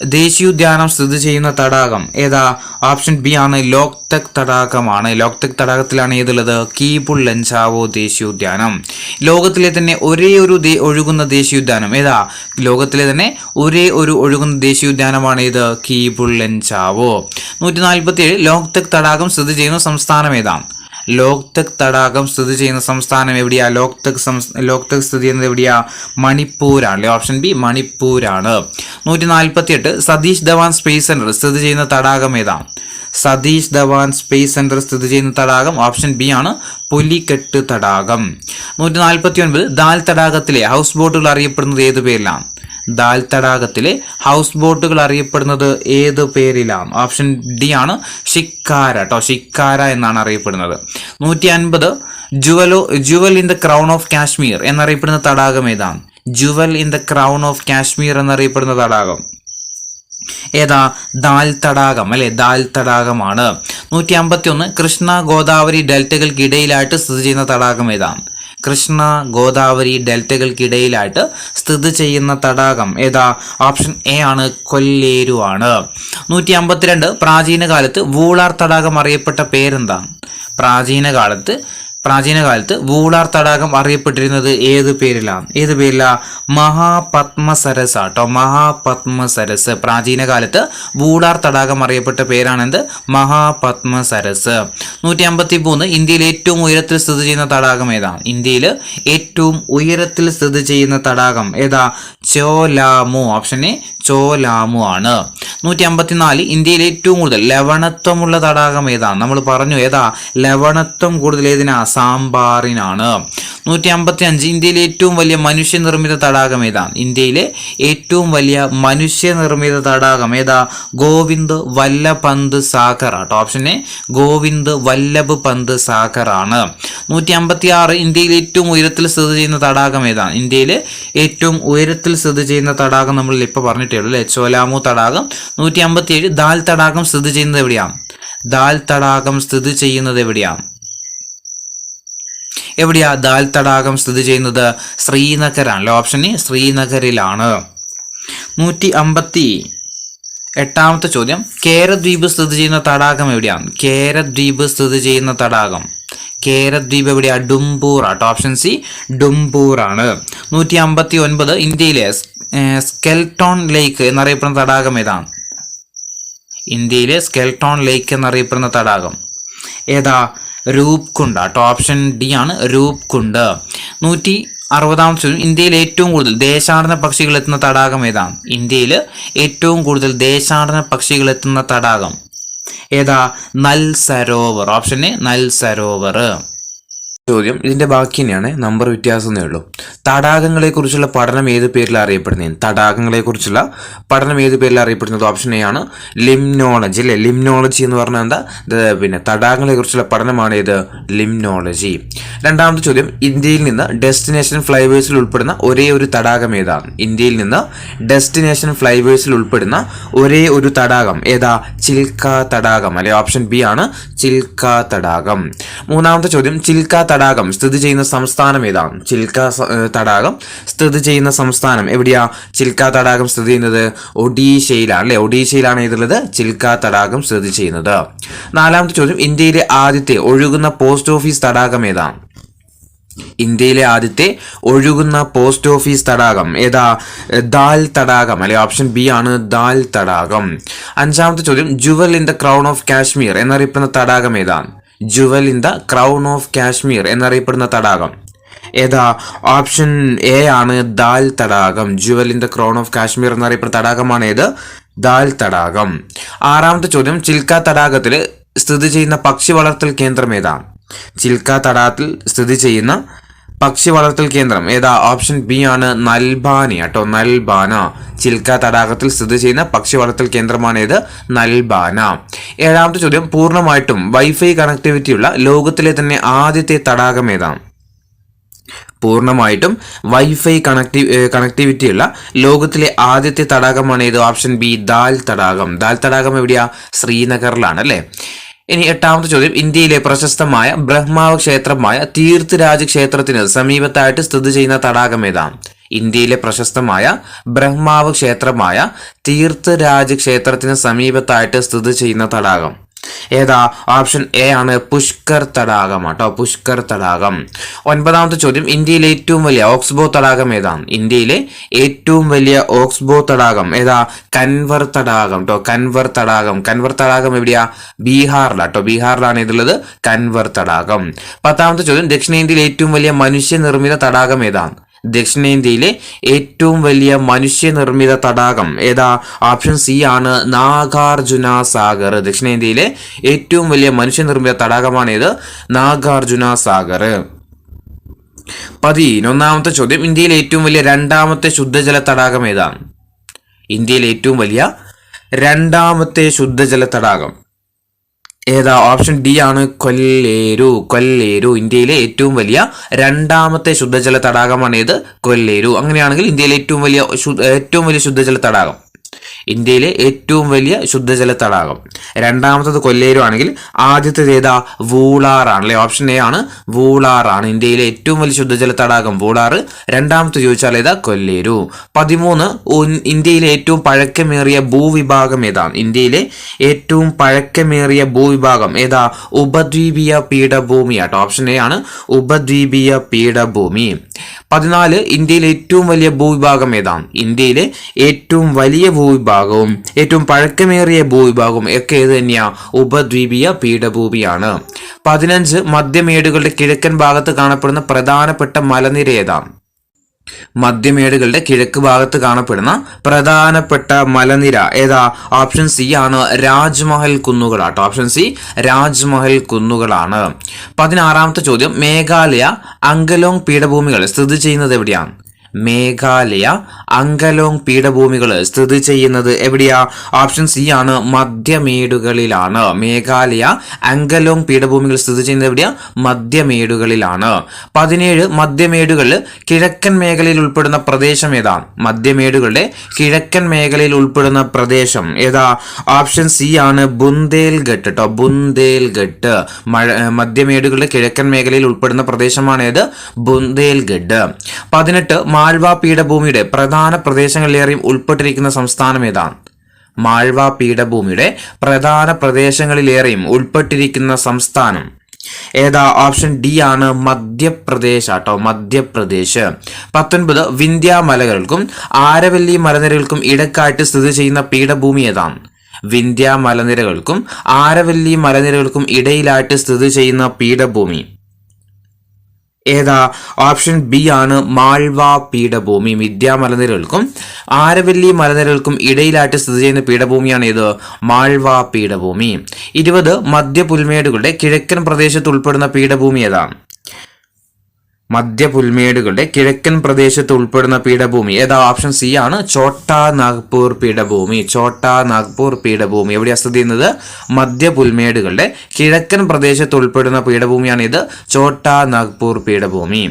ദേശീയോദ്യാനം സ്ഥിതി ചെയ്യുന്ന തടാകം ഏതാ? ഓപ്ഷൻ ബി ആണ് ലോക്തക് തടാകമാണ്. ലോക്തക് തടാകത്തിലാണ് ഏതുള്ളത്? കീബുൾ ലഞ്ചാവോ ദേശീയോദ്യാനം. ലോകത്തിലെ തന്നെ ഒരേ ഒരു ഒഴുകുന്ന ദേശീയോദ്യാനം ഏതാ? ലോകത്തിലെ തന്നെ ഒരേ ഒരു ഒഴുകുന്ന ദേശീയോദ്യാനമാണ് ഇത് കീബുൾ ലഞ്ചാവോ. 147 ലോക്തക് തടാകം സ്ഥിതി ചെയ്യുന്ന സംസ്ഥാനം ഏതാണ്? ലോക്തക് തടാകം സ്ഥിതി ചെയ്യുന്ന സംസ്ഥാനം എവിടെയാ? ലോക്തക് സ്ഥിതി ചെയ്യുന്നത് എവിടെയാ? മണിപ്പൂരാണ്. ഓപ്ഷൻ ബി മണിപ്പൂരാണ്. 148 സതീഷ് ധവാൻ സ്പേസ് സെന്റർ സ്ഥിതി ചെയ്യുന്ന തടാകം ഏതാണ്? സതീഷ് ധവാൻ സ്പേസ് സെന്റർ സ്ഥിതി ചെയ്യുന്ന തടാകം ഓപ്ഷൻ ബി ആണ് പുലിക്കെട്ട് തടാകം. 149 ദാൽ തടാകത്തിലെ ഹൗസ് ബോട്ടുകൾ അറിയപ്പെടുന്നത് ഏതു പേരിലാണ്? ദാൽ തടാകത്തിലെ ഹൗസ് ബോട്ടുകൾ അറിയപ്പെടുന്നത് ഏത് പേരിലാണ്? ഓപ്ഷൻ ഡി ആണ് ഷിക്കാര കേട്ടോ, ഷിക്കാര എന്നാണ് അറിയപ്പെടുന്നത്. 150 Jual in the crown of Kashmir എന്നറിയപ്പെടുന്ന തടാകം ഏതാണ്? Jual in the crown of Kashmir എന്നറിയപ്പെടുന്ന തടാകം ഏതാ? ദാൽ തടാകം അല്ലെ, ദാൽ തടാകമാണ്. 151 കൃഷ്ണ ഗോദാവരി ഡെൽറ്റകൾക്കിടയിലായിട്ട് സ്ഥിതി ചെയ്യുന്ന തടാകം ഏതാണ്? കൃഷ്ണ ഗോദാവരി ഡെൽറ്റകൾക്കിടയിലായിട്ട് സ്ഥിതി ചെയ്യുന്ന തടാകം ഏതാ? ഓപ്ഷൻ എ ആണ് കൊല്ലേരു ആണ്. 152 പ്രാചീന കാലത്ത് വൂളാർ തടാകം അറിയപ്പെട്ട പേരെന്താണ്? പ്രാചീന കാലത്ത് പ്രാചീന കാലത്ത് വൂളാർ തടാകം അറിയപ്പെട്ടിരുന്നത് ഏത് പേരിലാ മഹാപത്മസരസ് ആട്ടോ. മഹാപത്മസരസ്. പ്രാചീന കാലത്ത് വൂളാർ തടാകം അറിയപ്പെട്ട പേരാണെന്ത്? മഹാപത്മസരസ്. 153 ഇന്ത്യയിൽ ഏറ്റവും ഉയരത്തിൽ സ്ഥിതി ചെയ്യുന്ന തടാകം ഏതാ? ഇന്ത്യയിൽ ഏറ്റവും ഉയരത്തിൽ സ്ഥിതി ചെയ്യുന്ന തടാകം ഏതാ? ചോലാമു. ഓപ്ഷൻ എ ചോലാമു ആണ്. 154 ഇന്ത്യയിൽ ഏറ്റവും കൂടുതൽ ലവണത്വമുള്ള തടാകം ഏതാ? നമ്മൾ പറഞ്ഞു ഏതാ? ലവണത്വം കൂടുതൽ ഏതിനാ? സാമ്പാറിനാണ്. 155 ഇന്ത്യയിലെ ഏറ്റവും വലിയ മനുഷ്യനിർമ്മിത തടാകം ഏതാ? ഇന്ത്യയിലെ ഏറ്റവും വലിയ മനുഷ്യനിർമ്മിത തടാകം ഏതാ? ഗോവിന്ദ് വല്ലഭ് പന്ത് സാഗർ ആട്ടോ. ഓപ്ഷൻ എ ഗോവിന്ദ് വല്ലഭ് പന്ത് സാഗർ ആണ്. 156 ഇന്ത്യയിൽ ഏറ്റവും ഉയരത്തിൽ സ്ഥിതി ചെയ്യുന്ന തടാകം ഏതാ? ഇന്ത്യയിലെ ഏറ്റവും ഉയരത്തിൽ സ്ഥിതി ചെയ്യുന്ന തടാകം നമ്മൾ ഇപ്പോൾ പറഞ്ഞിട്ടേ ഉള്ളൂ അല്ലെ, ചോലാമു തടാകം. 157 ദാൽ തടാകം സ്ഥിതി ചെയ്യുന്നത് എവിടെയാണ്? ദാൽ തടാകം സ്ഥിതി ചെയ്യുന്നത് എവിടെയാണ്? ദാൽ തടാകം സ്ഥിതി ചെയ്യുന്നത്? ശ്രീനഗറാണല്ലോ. Option A ശ്രീനഗറിലാണ്. 158 ചോദ്യം, കേരദ്വീപ് സ്ഥിതി ചെയ്യുന്ന തടാകം എവിടെയാണ്? കേരദ്വീപ് സ്ഥിതി ചെയ്യുന്ന തടാകം. കേരദ്വീപ് എവിടെയാ? ഡുംബൂർ ആട്ടോ. ഓപ്ഷൻ സി ഡുംബൂർ ആണ്. 159 ഇന്ത്യയിലെ സ്കെൽട്ടോൺ ലേക്ക് എന്നറിയപ്പെടുന്ന തടാകം ഏതാണ്? ഇന്ത്യയിലെ സ്കെൽട്ടോൺ ലേക്ക് എന്നറിയപ്പെടുന്ന തടാകം ഏതാ? രൂപ്കുണ്ട് ആട്ടോ. ഓപ്ഷൻ ഡി ആണ് രൂപ്കുണ്ട്. 160 ചോദ്യം, ഇന്ത്യയിൽ ഏറ്റവും കൂടുതൽ ദേശാടന പക്ഷികൾ എത്തുന്ന തടാകം ഏതാണ്? ഇന്ത്യയിൽ ഏറ്റവും കൂടുതൽ ദേശാടന പക്ഷികൾ എത്തുന്ന തടാകം ഏതാ? നൽ സരോവർ. ഓപ്ഷൻ എ നൽ സരോവർ. ചോദ്യം ഇതിന്റെ ബാക്കി തന്നെയാണ്, നമ്പർ വ്യത്യാസമേ ഉള്ളൂ. തടാകങ്ങളെക്കുറിച്ചുള്ള പഠനം ഏത് പേരിൽ അറിയപ്പെടുന്നത്? തടാകങ്ങളെക്കുറിച്ചുള്ള പഠനം ഏത് പേരിൽ അറിയപ്പെടുന്നത്? ഓപ്ഷൻ എ ആണ് ലിംനോളജി അല്ലെ. ലിംനോളജി എന്ന് പറഞ്ഞാൽ എന്താ? പിന്നെ തടാകങ്ങളെക്കുറിച്ചുള്ള പഠനമാണ് ഇത് ലിംനോളജി. രണ്ടാമത്തെ ചോദ്യം, ഇന്ത്യയിൽ നിന്ന് ഡെസ്റ്റിനേഷൻ ഫ്ലൈവേഴ്സിൽ ഉൾപ്പെടുന്ന ഒരേ ഒരു തടാകം ഏതാണ്? ഇന്ത്യയിൽ നിന്ന് ഡെസ്റ്റിനേഷൻ ഫ്ലൈവേഴ്സിൽ ഉൾപ്പെടുന്ന ഒരേ ഒരു തടാകം ഏതാ? ചിൽക്ക തടാകം അല്ലെ. ഓപ്ഷൻ ബി ആണ് ചിൽക്ക തടാകം. മൂന്നാമത്തെ ചോദ്യം, ചിൽക്ക തടാകം സ്ഥിതി ചെയ്യുന്ന സംസ്ഥാനം ഏതാണ്? ചിൽക്ക തടാകം സ്ഥിതി ചെയ്യുന്ന സംസ്ഥാനം എവിടെയാ? ചിൽക്ക തടാകം സ്ഥിതി ചെയ്യുന്നത് ഒഡീഷയിലാണ് അല്ലെ. ഒഡീഷയിലാണ് ഇതുള്ളത് ചിൽക്ക തടാകം സ്ഥിതി ചെയ്യുന്നത്. നാലാമത്തെ ചോദ്യം, ഇന്ത്യയിലെ ആദ്യത്തെ ഒഴുകുന്ന പോസ്റ്റ് ഓഫീസ് തടാകം ഏതാണ്? ഇന്ത്യയിലെ ആദ്യത്തെ ഒഴുകുന്ന പോസ്റ്റ് ഓഫീസ് തടാകം ഏതാ? ദാൽ തടാകം അല്ലെ. ഓപ്ഷൻ ബി ആണ് ദാൽ തടാകം. അഞ്ചാമത്തെ ചോദ്യം, Jual in the crown of Kashmir എന്നറിയപ്പെടുന്ന തടാകം ഏതാണ്? Jual in the crown of Kashmir എന്നറിയപ്പെടുന്ന തടാകം ഏതാ? ഓപ്ഷൻ എ ആണ് ദാൽ തടാകം. Jual in the crown of Kashmir എന്നറിയപ്പെടുന്ന തടാകമാണ് ഏത്? ദാൽ തടാകം. ആറാമത്തെ ചോദ്യം, ചിൽക്ക തടാകത്തിൽ സ്ഥിതി ചെയ്യുന്ന പക്ഷി വളർത്തൽ കേന്ദ്രം ഏതാണ്? ചിൽക്ക തടാകത്തിൽ സ്ഥിതി ചെയ്യുന്ന പക്ഷി വളർത്തൽ കേന്ദ്രം ഏതാ? ഓപ്ഷൻ ബി ആണ് നൽബാന കേട്ടോ. നൽബാന. ചിൽക്ക തടാകത്തിൽ സ്ഥിതി ചെയ്യുന്ന പക്ഷി വളർത്തൽ കേന്ദ്രമാണ് ഏത്? നൽബാന. ഏഴാമത്തെ ചോദ്യം, പൂർണ്ണമായിട്ടും വൈഫൈ കണക്ടിവിറ്റിയുള്ള ലോകത്തിലെ തന്നെ ആദ്യത്തെ തടാകം ഏതാണ്? പൂർണ്ണമായിട്ടും വൈഫൈ കണക്ടിവിറ്റിയുള്ള ലോകത്തിലെ ആദ്യത്തെ തടാകമാണ് ഏത്? ഓപ്ഷൻ ബി ദാൽ തടാകം. ദാൽ തടാകം എവിടെയാ? ശ്രീനഗറിലാണ് അല്ലെ. ഇനി എട്ടാമത്തെ ചോദ്യം, ഇന്ത്യയിലെ പ്രശസ്തമായ ബ്രഹ്മാവ് ക്ഷേത്രമായ തീർത്ഥരാജ് ക്ഷേത്രത്തിന് സമീപത്തായിട്ട് സ്ഥിതി ചെയ്യുന്ന തടാകം ഏതാണ്? ഇന്ത്യയിലെ പ്രശസ്തമായ ബ്രഹ്മാവ് ക്ഷേത്രമായ തീർത്ഥരാജ് ക്ഷേത്രത്തിന് സമീപത്തായിട്ട് സ്ഥിതി ചെയ്യുന്ന തടാകം ഏതാ? ഓപ്ഷൻ എ ആണ് പുഷ്കർ തടാകം കേട്ടോ. പുഷ്കർ തടാകം. ഒൻപതാമത്തെ ചോദ്യം, ഇന്ത്യയിലെ ഏറ്റവും വലിയ ഓക്സ്ബോ തടാകം ഏതാണ്? ഇന്ത്യയിലെ ഏറ്റവും വലിയ ഓക്സ്ബോ തടാകം ഏതാ? കൻവർ തടാകം കേട്ടോ. കൻവർ തടാകം. കൻവർ തടാകം എവിടെയാ? ബീഹാറിലാട്ടോ. ബീഹാറിലാണ് ഇതുള്ളത് കൻവർ തടാകം. പത്താമത്തെ ചോദ്യം, ദക്ഷിണേന്ത്യയിലെ ഏറ്റവും വലിയ മനുഷ്യനിർമ്മിത തടാകം ഏതാണ്? ദക്ഷിണേന്ത്യയിലെ ഏറ്റവും വലിയ മനുഷ്യനിർമ്മിത തടാകം ഏതാ? ഓപ്ഷൻ സി ആണ് നാഗാർജുന സാഗർ. ദക്ഷിണേന്ത്യയിലെ ഏറ്റവും വലിയ മനുഷ്യനിർമ്മിത തടാകമാണ് ഏത്? നാഗാർജുന സാഗർ. 11ാമത്തെ ചോദ്യം, ഇന്ത്യയിലെ ഏറ്റവും വലിയ രണ്ടാമത്തെ ശുദ്ധജല തടാകം ഏതാണ്? ഇന്ത്യയിലെ ഏറ്റവും വലിയ രണ്ടാമത്തെ ശുദ്ധജല തടാകം ഏതാ? ഓപ്ഷൻ ഡി ആണ് കൊല്ലേരു. കൊല്ലേരു. ഇന്ത്യയിലെ ഏറ്റവും വലിയ രണ്ടാമത്തെ ശുദ്ധജല തടാകമാണ് ഏത്? കൊല്ലേരു. അങ്ങനെയാണെങ്കിൽ ഇന്ത്യയിലെ ഏറ്റവും വലിയ ശുദ്ധജല തടാകം ഇന്ത്യയിലെ ഏറ്റവും വലിയ ശുദ്ധജല തടാകം. രണ്ടാമത്തത് കൊല്ലേരു ആണെങ്കിൽ ആദ്യത്തേത് ഏതാ? വൂളാറാണ് അല്ലെ. ഓപ്ഷൻ എ ആണ്, വൂളാറാണ് ഇന്ത്യയിലെ ഏറ്റവും വലിയ ശുദ്ധജല തടാകം വൂളാറ്. രണ്ടാമത്തെ ചോദിച്ചാൽ ഏതാ? കൊല്ലേരു. 13 ഇന്ത്യയിലെ ഏറ്റവും പഴക്കമേറിയ ഭൂവിഭാഗം ഏതാണ്? ഇന്ത്യയിലെ ഏറ്റവും പഴക്കമേറിയ ഭൂവിഭാഗം ഏതാ? ഉപദ്വീപീയ പീഠഭൂമി ആട്ടോ. ഓപ്ഷൻ എ ആണ്, ഉപദ്വീപീയ പീഠഭൂമി. 14 ഇന്ത്യയിലെ ഏറ്റവും വലിയ ഭൂവിഭാഗം ഏതാണ്? ഇന്ത്യയിലെ ഏറ്റവും വലിയ ഭൂവിഭാഗവും ഏറ്റവും പഴക്കമേറിയ ഭൂവിഭാഗവും ഒക്കെ ഏത് തന്നെയാ? ഉപദ്വീപീയ പീഠഭൂമിയാണ്. 15 മധ്യമേടുകളുടെ കിഴക്കൻ ഭാഗത്ത് കാണപ്പെടുന്ന പ്രധാനപ്പെട്ട മലനിര ഏതാണ്? മധ്യമേടുകളുടെ കിഴക്ക് ഭാഗത്ത് കാണപ്പെടുന്ന പ്രധാനപ്പെട്ട മലനിര ഏതാ? ഓപ്ഷൻ സി ആണ്, രാജ്മഹൽ കുന്നുകളാട്ടോ. ഓപ്ഷൻ സി, രാജ്മഹൽ കുന്നുകളാണ്. 16ാമത്തെ ചോദ്യം, മേഘാലയ അങ്കലോങ് പീഠഭൂമികൾ സ്ഥിതി ചെയ്യുന്നത് എവിടെയാണ്? മേഘാലയ അങ്കലോങ് പീഠഭൂമികൾ സ്ഥിതി ചെയ്യുന്നത് എവിടെയാ? ഓപ്ഷൻ സി ആണ്, മധ്യമേടുകളിലാണ്. മേഘാലയ അങ്കലോങ് പീഠഭൂമികൾ സ്ഥിതി ചെയ്യുന്നത് എവിടെയാ? മധ്യമേടുകളിലാണ്. 17 മധ്യമേടുകളിൽ കിഴക്കൻ മേഖലയിൽ ഉൾപ്പെടുന്ന പ്രദേശം ഏതാണ്? മധ്യമേടുകളുടെ കിഴക്കൻ മേഖലയിൽ ഉൾപ്പെടുന്ന പ്രദേശം ഏതാ? ഓപ്ഷൻ സി ആണ്, ബുന്ദേൽഖണ്ഡ് കേട്ടോ. ബുന്ദേൽഖണ്ഡ് മധ്യമേടുകളുടെ കിഴക്കൻ മേഖലയിൽ ഉൾപ്പെടുന്ന പ്രദേശമാണ് ഏത്? ബുന്ദേൽഖണ്ഡ്. 18 മാൾവ പീഠഭൂമിയുടെ പ്രധാന പ്രദേശങ്ങളിലേറെയും ഉൾപ്പെട്ടിരിക്കുന്ന സംസ്ഥാനം ഏതാണ്? മാൾവ പീഠഭൂമിയുടെ പ്രധാന പ്രദേശങ്ങളിലേറെയും ഉൾപ്പെട്ടിരിക്കുന്ന സംസ്ഥാനം ഏതാ? ഓപ്ഷൻ ഡി ആണ്, മധ്യപ്രദേശ് ആട്ടോ. മധ്യപ്രദേശ്. 19 വിന്ധ്യ മലകൾക്കും ആരവല്ലി മലനിരകൾക്കും ഇടക്കായിട്ട് സ്ഥിതി ചെയ്യുന്ന പീഠഭൂമി ഏതാണ്? വിന്ധ്യ മലനിരകൾക്കും ആരവല്ലി മലനിരകൾക്കും ഇടയിലായിട്ട് സ്ഥിതി ചെയ്യുന്ന പീഠഭൂമി ഏതാ? ഓപ്ഷൻ ബി ആണ്, മാൾവ പീഠഭൂമി. വിന്ധ്യ മലനിരകൾക്കും ആരവല്ലി മലനിരകൾക്കും ഇടയിലായിട്ട് സ്ഥിതി ചെയ്യുന്ന പീഠഭൂമിയാണ് ഏത്? മാൾവ പീഠഭൂമി. 20 മധ്യപുൽമേടുകളുടെ കിഴക്കൻ പ്രദേശത്ത് ഉൾപ്പെടുന്ന പീഠഭൂമി ഏതാണ്? മധ്യപുൽമേടുകളുടെ കിഴക്കൻ പ്രദേശത്ത് ഉൾപ്പെടുന്ന പീഠഭൂമി ഏതാ? ഓപ്ഷൻ സി ആണ്, ഛോട്ടാ നാഗ്പൂർ പീഠഭൂമി. ഛോട്ടാ നാഗ്പൂർ പീഠഭൂമി എവിടെയാ സ്ഥിതി ചെയ്യുന്നത്? മധ്യപുൽമേടുകളുടെ കിഴക്കൻ പ്രദേശത്ത് ഉൾപ്പെടുന്ന പീഠഭൂമിയാണ് ഇത്, ഛോട്ടാ നാഗ്പൂർ പീഠഭൂമി.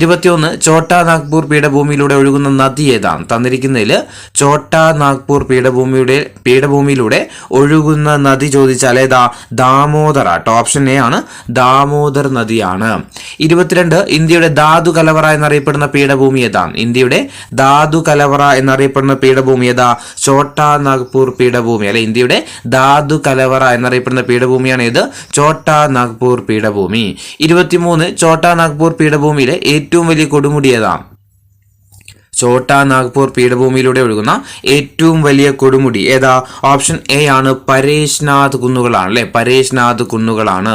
21 ഛോട്ടാ നാഗ്പൂർ പീഠഭൂമിയിലൂടെ ഒഴുകുന്ന നദി ഏതാണ്? തന്നിരിക്കുന്നതിൽ ഛോട്ടാ നാഗ്പൂർ പീഠഭൂമിയിലൂടെ ഒഴുകുന്ന നദി ചോദിച്ചാൽ ഏതാ? ദാമോദർ ആട്ടോ. ഓപ്ഷൻ എ ആണ്, ദാമോദർ നദിയാണ്. 22 ഇന്ത്യയുടെ ധാതു കലവറ എന്നറിയപ്പെടുന്ന പീഠഭൂമി ഏതാണ്? ഇന്ത്യയുടെ ധാതു കലവറ എന്നറിയപ്പെടുന്ന പീഠഭൂമി ഏതാ? ഛോട്ടാ നാഗ്പൂർ പീഠഭൂമി അല്ലെ. ഇന്ത്യയുടെ ധാതു കലവറ എന്നറിയപ്പെടുന്ന പീഠഭൂമിയാണ് ഇത്, ഛോട്ടാ നാഗ്പൂർ പീഠഭൂമി. 23 ഛോട്ടാ നാഗ്പൂർ പീഠഭൂമിയിലെ ഏറ്റവും വലിയ കൊടുമുടി ഏതാണ്? ഛോട്ടാ നാഗ്പൂർ പീഠഭൂമിയിലൂടെ ഒഴുകുന്ന ഏറ്റവും വലിയ കൊടുമുടി ഏതാ? ഓപ്ഷൻ എ ആണ്, പരേശ്നാഥ് കുന്നുകളാണ് അല്ലെ. പരേശ്നാഥ് കുന്നുകളാണ്.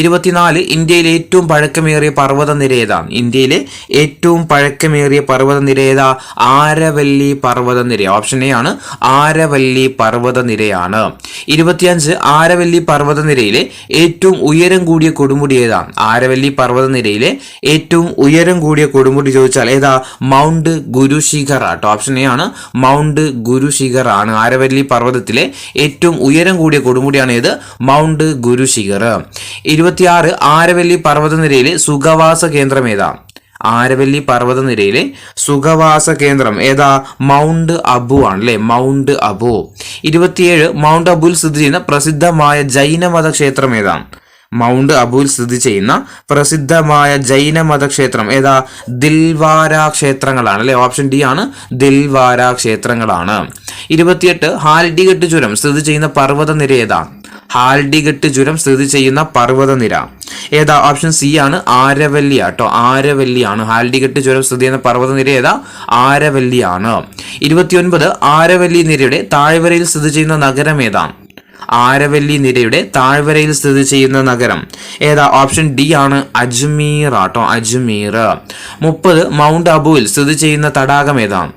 24 ഇന്ത്യയിലെ ഏറ്റവും പഴക്കമേറിയ പർവ്വതനിര ഏതാണ്? ഇന്ത്യയിലെ ഏറ്റവും പഴക്കമേറിയ പർവ്വതനിര ഏതാ? ആരവല്ലി പർവ്വതനിര. ഓപ്ഷൻ എ ആണ്, ആരവല്ലി പർവ്വതനിരയാണ്. 25 ആരവല്ലി പർവ്വതനിരയിലെ ഏറ്റവും ഉയരം കൂടിയ കൊടുമുടി ഏതാണ്? ആരവല്ലി പർവ്വതനിരയിലെ ഏറ്റവും ഉയരം കൂടിയ കൊടുമുടി ചോദിച്ചാൽ ഏതാ? മൗണ്ട് ഗുരുശിഖർ ആട്ടോ. ഓപ്ഷൻ എ ആണ്, മൗണ്ട് ഗുരുശിഖർ ആണ്. ആരവല്ലി പർവ്വതത്തിലെ ഏറ്റവും ഉയരം കൂടിയ കൊടുമുടിയാണ് ഏത്? മൗണ്ട് ഗുരുശിഖർ. 26 ആരവല്ലി പർവ്വതനിരയിലെ സുഖവാസ കേന്ദ്രം ഏതാ? ആരവല്ലി പർവ്വതനിരയിലെ സുഖവാസ കേന്ദ്രം ഏതാ? മൗണ്ട് അബു ആണ് അല്ലെ. മൗണ്ട് അബു. 27 മൗണ്ട് അബുവിൽ സ്ഥിതി ചെയ്യുന്ന പ്രസിദ്ധമായ ജൈനമത ക്ഷേത്രം ഏതാണ്? മൗണ്ട് അബുവിൽ സ്ഥിതി ചെയ്യുന്ന പ്രസിദ്ധമായ ജൈനമത ക്ഷേത്രം ഏതാ? ദിൽവാര ക്ഷേത്രങ്ങളാണ് അല്ലെ. ഓപ്ഷൻ ഡി ആണ്, ദിൽവാര ക്ഷേത്രങ്ങളാണ്. 28 ഹാൽഡിഘട്ട് ചുരം സ്ഥിതി ചെയ്യുന്ന പർവ്വതനിര ഏതാ? ഹാൽഡിഘട്ട് ചുരം സ്ഥിതി ചെയ്യുന്ന പർവ്വതനിര ഏതാ? ഓപ്ഷൻ സി ആണ്, ആരവല്ലി ആട്ടോ. ആരവല്ലിയാണ്. ഹാൽഡിഘട്ട് ചുരം സ്ഥിതി ചെയ്യുന്ന പർവ്വതനിര ഏതാ? ആരവല്ലിയാണ്. 29 ആരവല്ലി നിരയുടെ താഴ്വരയിൽ സ്ഥിതി ചെയ്യുന്ന നഗരം ഏതാണ്? ആരവല്ലി നിരയുടെ താഴ്വരയിൽ സ്ഥിതി ചെയ്യുന്ന നഗരം ഏതാ? ഓപ്ഷൻ ഡി ആണ്, അജ്മീർ ആട്ടോ. അജ്മീർ. 30 മൗണ്ട് അബുവിൽ സ്ഥിതി ചെയ്യുന്ന തടാകം ഏതാണ്?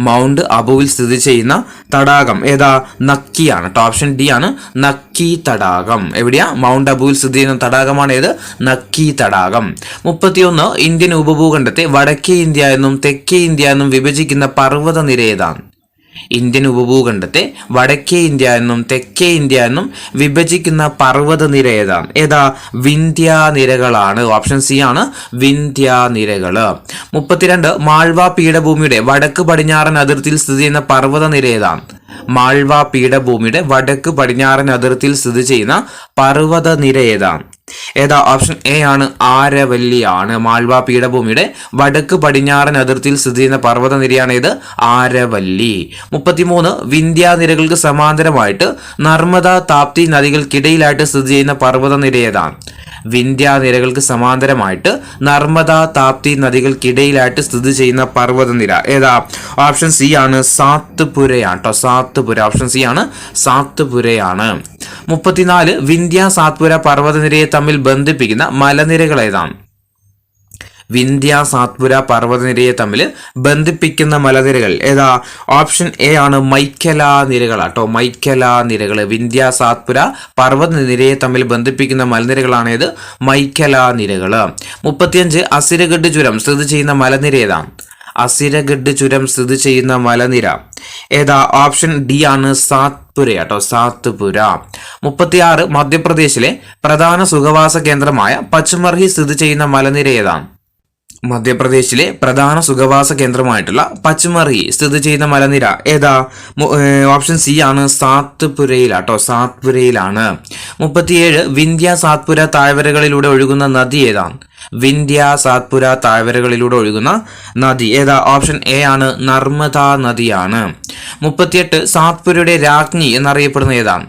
മൗണ്ട് അബുവിൽ സ്ഥിതി ചെയ്യുന്ന തടാകം ഏതാ? നക്കിയാണ് കേട്ടോ. ഓപ്ഷൻ ഡി ആണ്, നക്കി തടാകം. എവിടെയാ? മൗണ്ട് അബുവിൽ സ്ഥിതി ചെയ്യുന്ന തടാകമാണ് ഏത്? നക്കി തടാകം. 31 ഇന്ത്യൻ ഉപഭൂഖണ്ഡത്തെ വടക്കേ ഇന്ത്യ എന്നും തെക്കേ ഇന്ത്യ എന്നും വിഭജിക്കുന്ന പർവ്വതനിര ഏതാണ്? ഇന്ത്യൻ ഉപഭൂഖണ്ഡത്തെ വടക്കേ ഇന്ത്യ എന്നും തെക്കേ ഇന്ത്യ എന്നും വിഭജിക്കുന്ന പർവ്വതനിര ഏതാ വിന്ധ്യാനിരകളാണ്. ഓപ്ഷൻ സി ആണ് വിന്ധ്യാനിരകള്. 32 മാൾവ പീഠഭൂമിയുടെ വടക്ക് പടിഞ്ഞാറൻ അതിർത്തിയിൽ സ്ഥിതി ചെയ്യുന്ന പർവ്വതനിര ഏതാണ്? മാൾവ പീഠഭൂമിയുടെ വടക്ക് പടിഞ്ഞാറൻ അതിർത്തിയിൽ സ്ഥിതി ചെയ്യുന്ന പർവ്വതനിര ഏതാ? ഓപ്ഷൻ എ ആണ് ആരവല്ലിയാണ്. മാൾവ പീഠഭൂമിയുടെ വടക്ക് പടിഞ്ഞാറൻ അതിർത്തിയിൽ സ്ഥിതി ചെയ്യുന്ന പർവ്വതനിരയാണ് ഇത് ആരവല്ലി. 33 വിന്ധ്യാനിരകൾക്ക് സമാന്തരമായിട്ട് നർമ്മദ താപ്തി നദികൾക്കിടയിലായിട്ട് സ്ഥിതി ചെയ്യുന്ന പർവ്വതനിര ഏതാണ്? വിന്ധ്യാനിരകൾക്ക് സമാന്തരമായിട്ട് നർമ്മദ താപ്തി നദികൾക്കിടയിലായിട്ട് സ്ഥിതി ചെയ്യുന്ന പർവ്വതനിര ഏതാ? ഓപ്ഷൻ സി ആണ് സാത്പുരയാണ് കേട്ടോ. സാത്പുര. ഓപ്ഷൻ സി ആണ് സാത്പുരയാണ്. 34 വിന്ധ്യ സാത്പുര പർവ്വതനിരയെ തമ്മിൽ ബന്ധിപ്പിക്കുന്ന മലനിരകൾ ഏതാണ്? വിന്ധ്യ സാത്പുര പർവ്വതനിരയെ തമ്മിൽ ബന്ധിപ്പിക്കുന്ന മലനിരകൾ ഏതാ? ഓപ്ഷൻ എ ആണ് മൈക്കല നിരകളാട്ടോ. മൈക്കല നിരകൾ. വിന്ധ്യ സാത്പുര പർവ്വതനിരയെ തമ്മിൽ ബന്ധിപ്പിക്കുന്ന മലനിരകളാണ് ഇത് മൈക്കല നിരകള്. 35 അസിരഗഡ് ചുരം സ്ഥിതി ചെയ്യുന്ന മലനിര ഏതാണ്? അസിരഗഡ് ചുരം സ്ഥിതി ചെയ്യുന്ന മലനിര ഏതാ? ഓപ്ഷൻ ഡി ആണ് സാത്പുരയാട്ടോ. സാത്പുര. 36 മധ്യപ്രദേശിലെ പ്രധാന സുഖവാസ കേന്ദ്രമായ പച്മർഹി സ്ഥിതി ചെയ്യുന്ന മലനിര ഏതാണ്? മധ്യപ്രദേശിലെ പ്രധാന സുഖവാസ കേന്ദ്രമായിട്ടുള്ള പച്മർഹി സ്ഥിതി ചെയ്യുന്ന മലനിര ഏതാ? ഓപ്ഷൻ സി ആണ് സാത്പുരയിലാട്ടോ. സാത്പുരയിലാണ്. 37 വിന്ധ്യ സാത്പുര താഴ്വരകളിലൂടെ ഒഴുകുന്ന നദി ഏതാണ്? വിന്ധ്യ സാത്പുര താഴ്വരകളിലൂടെ ഒഴുകുന്ന നദി ഏതാ? ഓപ്ഷൻ എ ആണ് നർമ്മദ നദിയാണ്. 38 സാത്പുരയുടെ രാജ്ഞി എന്നറിയപ്പെടുന്ന ഏതാണ്?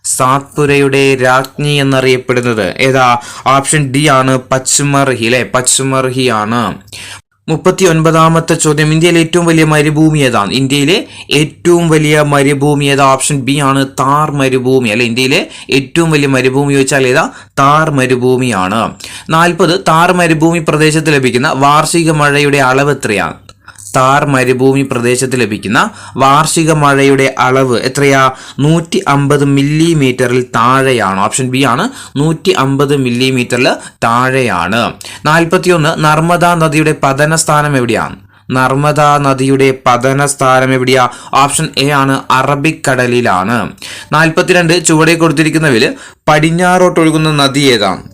സാത്പുരയുടെ രാജ്ഞി എന്നറിയപ്പെടുന്നത് ഏതാ? ഓപ്ഷൻ ഡി ആണ് പച്മർഹി അല്ലെ. പച്മർഹി ആണ്. 39ാമത്തെ ചോദ്യം ഇന്ത്യയിലെ ഏറ്റവും വലിയ മരുഭൂമി ഏതാണ്? ഇന്ത്യയിലെ ഏറ്റവും വലിയ മരുഭൂമി ഏതാ? ഓപ്ഷൻ ബി ആണ് താർ മരുഭൂമി അല്ലെ. ഇന്ത്യയിലെ ഏറ്റവും വലിയ മരുഭൂമി ചോദിച്ചാൽ ഏതാ? താർ മരുഭൂമിയാണ്. 40 താർ മരുഭൂമി പ്രദേശത്ത് ലഭിക്കുന്ന വാർഷിക മഴയുടെ അളവ് എത്രയാണ്? താർ മരുഭൂമി പ്രദേശത്ത് ലഭിക്കുന്ന വാർഷിക മഴയുടെ അളവ് എത്രയാ? 150 മില്ലിമീറ്ററിൽ താഴെയാണ്. ഓപ്ഷൻ ബി ആണ് 150 മില്ലിമീറ്ററിൽ താഴെയാണ്. 41 നർമ്മദ നദിയുടെ പതന സ്ഥാനം എവിടെയാണ്? നർമ്മദ നദിയുടെ പതന സ്ഥാനം എവിടെയാ? ഓപ്ഷൻ എ ആണ് അറബിക്കടലിലാണ്. 42 ചുവടെ കൊടുത്തിരിക്കുന്നതിൽ പടിഞ്ഞാറോട്ടൊഴുകുന്ന നദി ഏതാണ്?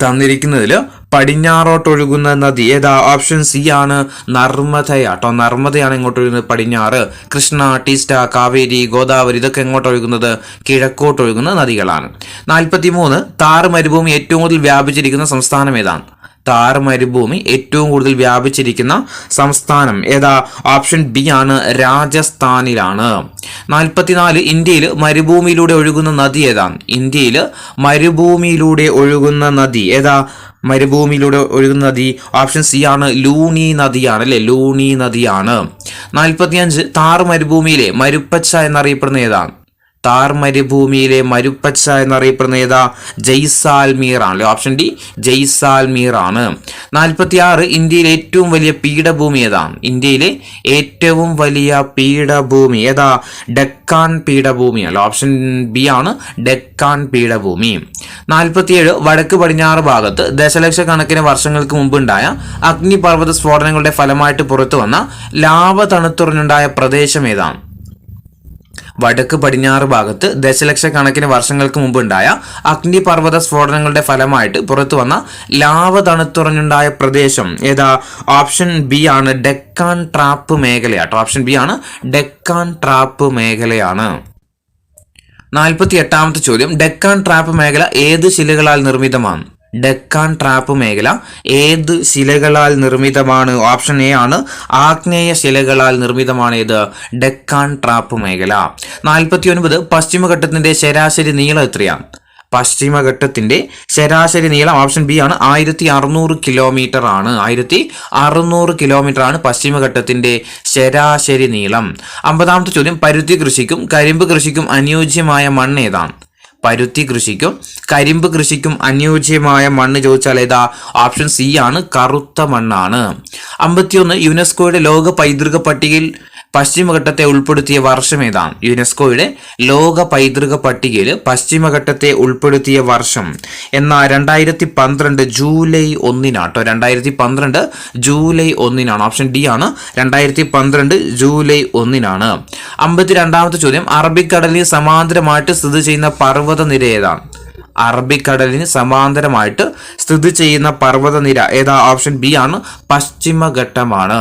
തന്നിരിക്കുന്നതിൽ പടിഞ്ഞാറോട്ടൊഴുകുന്ന നദി ഏതാ? ഓപ്ഷൻ സി ആണ് നർമ്മദയാട്ടോ. നർമ്മദയാണ് ഇങ്ങോട്ട് ഒഴുകുന്നത് പടിഞ്ഞാറ്. കൃഷ്ണ, ടീസ്റ്റ, കാവേരി, ഗോദാവരി ഇതൊക്കെ എങ്ങോട്ട് ഒഴുകുന്നത്? കിഴക്കോട്ടൊഴുകുന്ന നദികളാണ്. 43 താർ മരുഭൂമി ഏറ്റവും കൂടുതൽ വ്യാപിച്ചിരിക്കുന്ന സംസ്ഥാനം ഏതാണ്? താർ മരുഭൂമി ഏറ്റവും കൂടുതൽ വ്യാപിച്ചിരിക്കുന്ന സംസ്ഥാനം ഏതാ? ഓപ്ഷൻ ബി ആണ് രാജസ്ഥാനിലാണ്. 44 ഇന്ത്യയിൽ മരുഭൂമിയിലൂടെ ഒഴുകുന്ന നദി ഏതാണ്? ഇന്ത്യയിൽ മരുഭൂമിയിലൂടെ ഒഴുകുന്ന നദി ഏതാ? മരുഭൂമിയിലൂടെ ഒഴുകുന്ന നദി ഓപ്ഷൻ സി ആണ് ലൂണി നദിയാണ് അല്ലെ. ലൂണി നദിയാണ്. 45 താർ മരുഭൂമിയിലെ മരുപ്പച്ച എന്നറിയപ്പെടുന്ന ഏതാണ്? താർ മരുഭൂമിയിലെ മരുപ്പച്ച എന്നറിയപ്പെടുന്ന ഏതാ? ജയ്സാൽമീർ ആണ്. ഓപ്ഷൻ ഡി ജയ്സാൽമീർ ആണ്. 46 ഇന്ത്യയിലെ ഏറ്റവും വലിയ പീഠഭൂമി ഏതാണ്? ഇന്ത്യയിലെ ഏറ്റവും വലിയ പീഠഭൂമി ഏതാ? ഡെക്കാൻ പീഠഭൂമി അല്ല. ഓപ്ഷൻ ബി ആണ് ഡെക്കാൻ പീഠഭൂമി. 47 വടക്ക് പടിഞ്ഞാറ് ഭാഗത്ത് ദശലക്ഷക്കണക്കിന് വർഷങ്ങൾക്ക് മുമ്പുണ്ടായ അഗ്നിപർവ്വത സ്ഫോടനങ്ങളുടെ ഫലമായിട്ട് പുറത്തു വന്ന ലാവ തണുത്തുറഞ്ഞുണ്ടായ പ്രദേശം ഏതാണ്? വടക്ക് പടിഞ്ഞാറ് ഭാഗത്ത് ദശലക്ഷക്കണക്കിന് വർഷങ്ങൾക്ക് മുമ്പുണ്ടായ അഗ്നിപർവ്വത സ്ഫോടനങ്ങളുടെ ഫലമായിട്ട് പുറത്തു വന്ന ലാവ തണുത്തുറഞ്ഞുണ്ടായ പ്രദേശം ഏതാ? ഓപ്ഷൻ ബി ആണ് ഡെക്കാൻ ട്രാപ്പ് മേഖലയാട്ടോ. ഓപ്ഷൻ ബി ആണ് ഡെക്കാൻ ട്രാപ്പ് മേഖലയാണ്. 48ാമത്തെ ചോദ്യം ഡെക്കാൻ ട്രാപ്പ് മേഖല ഏത് ശിലകളാൽ നിർമ്മിതമാണ്? ഡെക്കാൻ ട്രാപ്പ് മേഖല ഏത് ശിലകളാൽ നിർമ്മിതമാണ്? ഓപ്ഷൻ എ ആണ് ആഗ്നേയ ശിലകളാൽ നിർമ്മിതമാണ്. ഇത് ഡെക്കാൻ ട്രാപ്പ് മേഖല. 49 പശ്ചിമഘട്ടത്തിന്റെ ശരാശരി നീളം എത്രയാണ്? പശ്ചിമഘട്ടത്തിന്റെ ശരാശരി നീളം ഓപ്ഷൻ ബി ആണ് 1600 കിലോമീറ്റർ ആണ്. 1600 കിലോമീറ്റർ ആണ് പശ്ചിമഘട്ടത്തിന്റെ ശരാശരി നീളം. 50ാമത്തെ ചോദ്യം പരുത്തി കൃഷിക്കും കരിമ്പ് കൃഷിക്കും അനുയോജ്യമായ മണ്ണ് ഏതാണ്? പരുത്തി കൃഷിക്കും കരിമ്പ് കൃഷിക്കും അനുയോജ്യമായ മണ്ണ് ചോദിച്ചാൽ ഏതാ? ഓപ്ഷൻ സി ആണ് കറുത്ത മണ്ണാണ്. 51 യുനെസ്കോയുടെ ലോക പൈതൃക പട്ടികയിൽ പശ്ചിമഘട്ടത്തെ ഉൾപ്പെടുത്തിയ വർഷം ഏതാണ്? യുനെസ്കോയുടെ ലോക പൈതൃക പട്ടികയിൽ പശ്ചിമഘട്ടത്തെ ഉൾപ്പെടുത്തിയ വർഷം എന്ന 2012 ജൂലൈ 1-നാട്ടോ. 2012 ജൂലൈ 1-നാണ്. ഓപ്ഷൻ ഡി ആണ്. 2012 ജൂലൈ 1-നാണ്. 52ാമത്തെ ചോദ്യം, അറബിക്കടലിന് സമാന്തരമായിട്ട് സ്ഥിതി ചെയ്യുന്ന പർവ്വതനിര ഏതാണ്? അറബിക്കടലിന് സമാന്തരമായിട്ട് സ്ഥിതി ചെയ്യുന്ന പർവ്വതനിര ഏതാ? ഓപ്ഷൻ ബി ആണ്. പശ്ചിമഘട്ടമാണ്.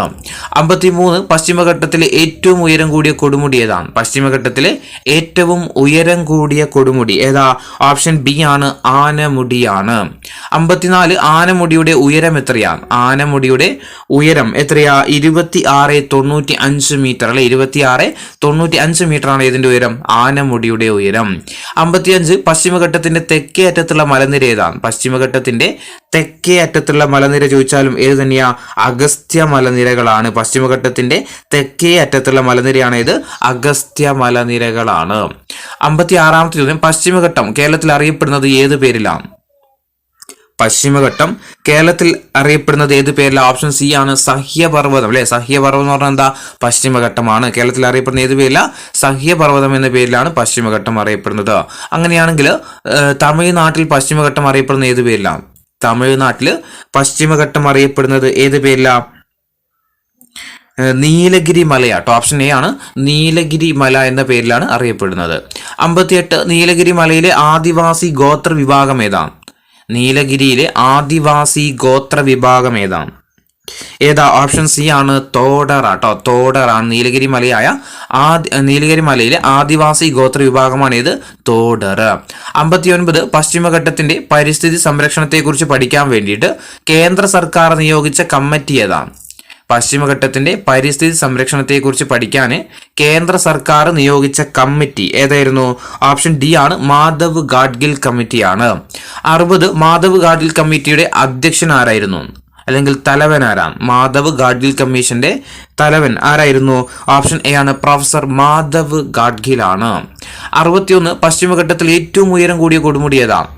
53, പശ്ചിമഘട്ടത്തിലെ ഏറ്റവും ഉയരം കൂടിയ കൊടുമുടി ഏതാണ്? പശ്ചിമഘട്ടത്തിലെ ഏറ്റവും ഉയരം കൂടിയ കൊടുമുടി ഏതാ? ഓപ്ഷൻ ബി ആണ്. ആനമുടിയാണ്. 54, ആനമുടിയുടെ ഉയരം എത്രയാണ്? ആനമുടിയുടെ ഉയരം എത്രയാ? 26.95 മീറ്റർ അല്ലെ. 26.95 മീറ്റർ ആണ് ഇതിന്റെ ഉയരം, ആനമുടിയുടെ ഉയരം. 55, പശ്ചിമഘട്ടത്തിന്റെ തെക്കേ അറ്റത്തുള്ള മലനിര ഏതാണ്? പശ്ചിമഘട്ടത്തിന്റെ തെക്കേ അറ്റത്തുള്ള മലനിര ചോദിച്ചാലും ഏത് തന്നെയാ? അഗസ്ത്യ മലനിരകളാണ്. പശ്ചിമഘട്ടത്തിന്റെ തെക്കേ അറ്റത്തുള്ള മലനിരയാണ് ഇത്, അഗസ്ത്യ മലനിരകളാണ്. 56ാമത്തെ ചോദ്യം, പശ്ചിമഘട്ടം കേരളത്തിൽ അറിയപ്പെടുന്നത് ഏത് പേരിലാണ്? പശ്ചിമഘട്ടം കേരളത്തിൽ അറിയപ്പെടുന്നത് ഏത് പേരിലാണ്? ഓപ്ഷൻ സി ആണ്. സഹ്യപർവ്വതം അല്ലെ. സഹ്യപർവ്വതം എന്ന് പറഞ്ഞാൽ എന്താ? പശ്ചിമഘട്ടമാണ്. കേരളത്തിൽ അറിയപ്പെടുന്ന ഏത് പേരിലാണ്? സഹ്യപർവ്വതം എന്ന പേരിലാണ് പശ്ചിമഘട്ടം അറിയപ്പെടുന്നത്. അങ്ങനെയാണെങ്കിൽ തമിഴ്നാട്ടിൽ പശ്ചിമഘട്ടം അറിയപ്പെടുന്ന ഏത് പേരിലാണ്? തമിഴ്നാട്ടിൽ പശ്ചിമഘട്ടം അറിയപ്പെടുന്നത് ഏത് പേരിലാണ്? നീലഗിരി മലയാട്ടോ. ഓപ്ഷൻ എ ആണ്. നീലഗിരി മല എന്ന പേരിലാണ് അറിയപ്പെടുന്നത്. 58, നീലഗിരി മലയിലെ ആദിവാസി ഗോത്ര വിഭാഗം ഏതാണ്? നീലഗിരിയിലെ ആദിവാസി ഗോത്ര വിഭാഗം ഏതാണ്? ഏതാ? ഓപ്ഷൻ സി ആണ്. തോഡർ ആട്ടോ. തോഡർ ആണ് നീലഗിരി മലയിലെ ആദിവാസി ഗോത്ര വിഭാഗമാണ് ഇത്, തോഡർ. 59, പശ്ചിമഘട്ടത്തിന്റെ പരിസ്ഥിതി സംരക്ഷണത്തെക്കുറിച്ച് പഠിക്കാൻ വേണ്ടിയിട്ട് കേന്ദ്ര സർക്കാർ നിയോഗിച്ച കമ്മിറ്റി ഏതാണ്? പശ്ചിമഘട്ടത്തിന്റെ പരിസ്ഥിതി സംരക്ഷണത്തെക്കുറിച്ച് പഠിക്കാൻ കേന്ദ്ര സർക്കാർ നിയോഗിച്ച കമ്മിറ്റി ഏതായിരുന്നു? ഓപ്ഷൻ ഡി ആണ്. മാധവ് ഗാഡ്ഗിൽ കമ്മിറ്റിയാണ്. 60, മാധവ് ഗാഡ്ഗിൽ കമ്മിറ്റിയുടെ അധ്യക്ഷൻ ആരായിരുന്നു? അല്ലെങ്കിൽ തലവൻ ആരാണ്? മാധവ് ഗാഡ്ഗിൽ കമ്മീഷന്റെ തലവൻ ആരായിരുന്നു? ഓപ്ഷൻ എ ആണ്. പ്രൊഫസർ മാധവ് ഗാഡ്ഗിൽ ആണ്. 61, പശ്ചിമഘട്ടത്തിൽ ഏറ്റവും ഉയരം കൂടിയ കൊടുമുടി ഏതാണ്?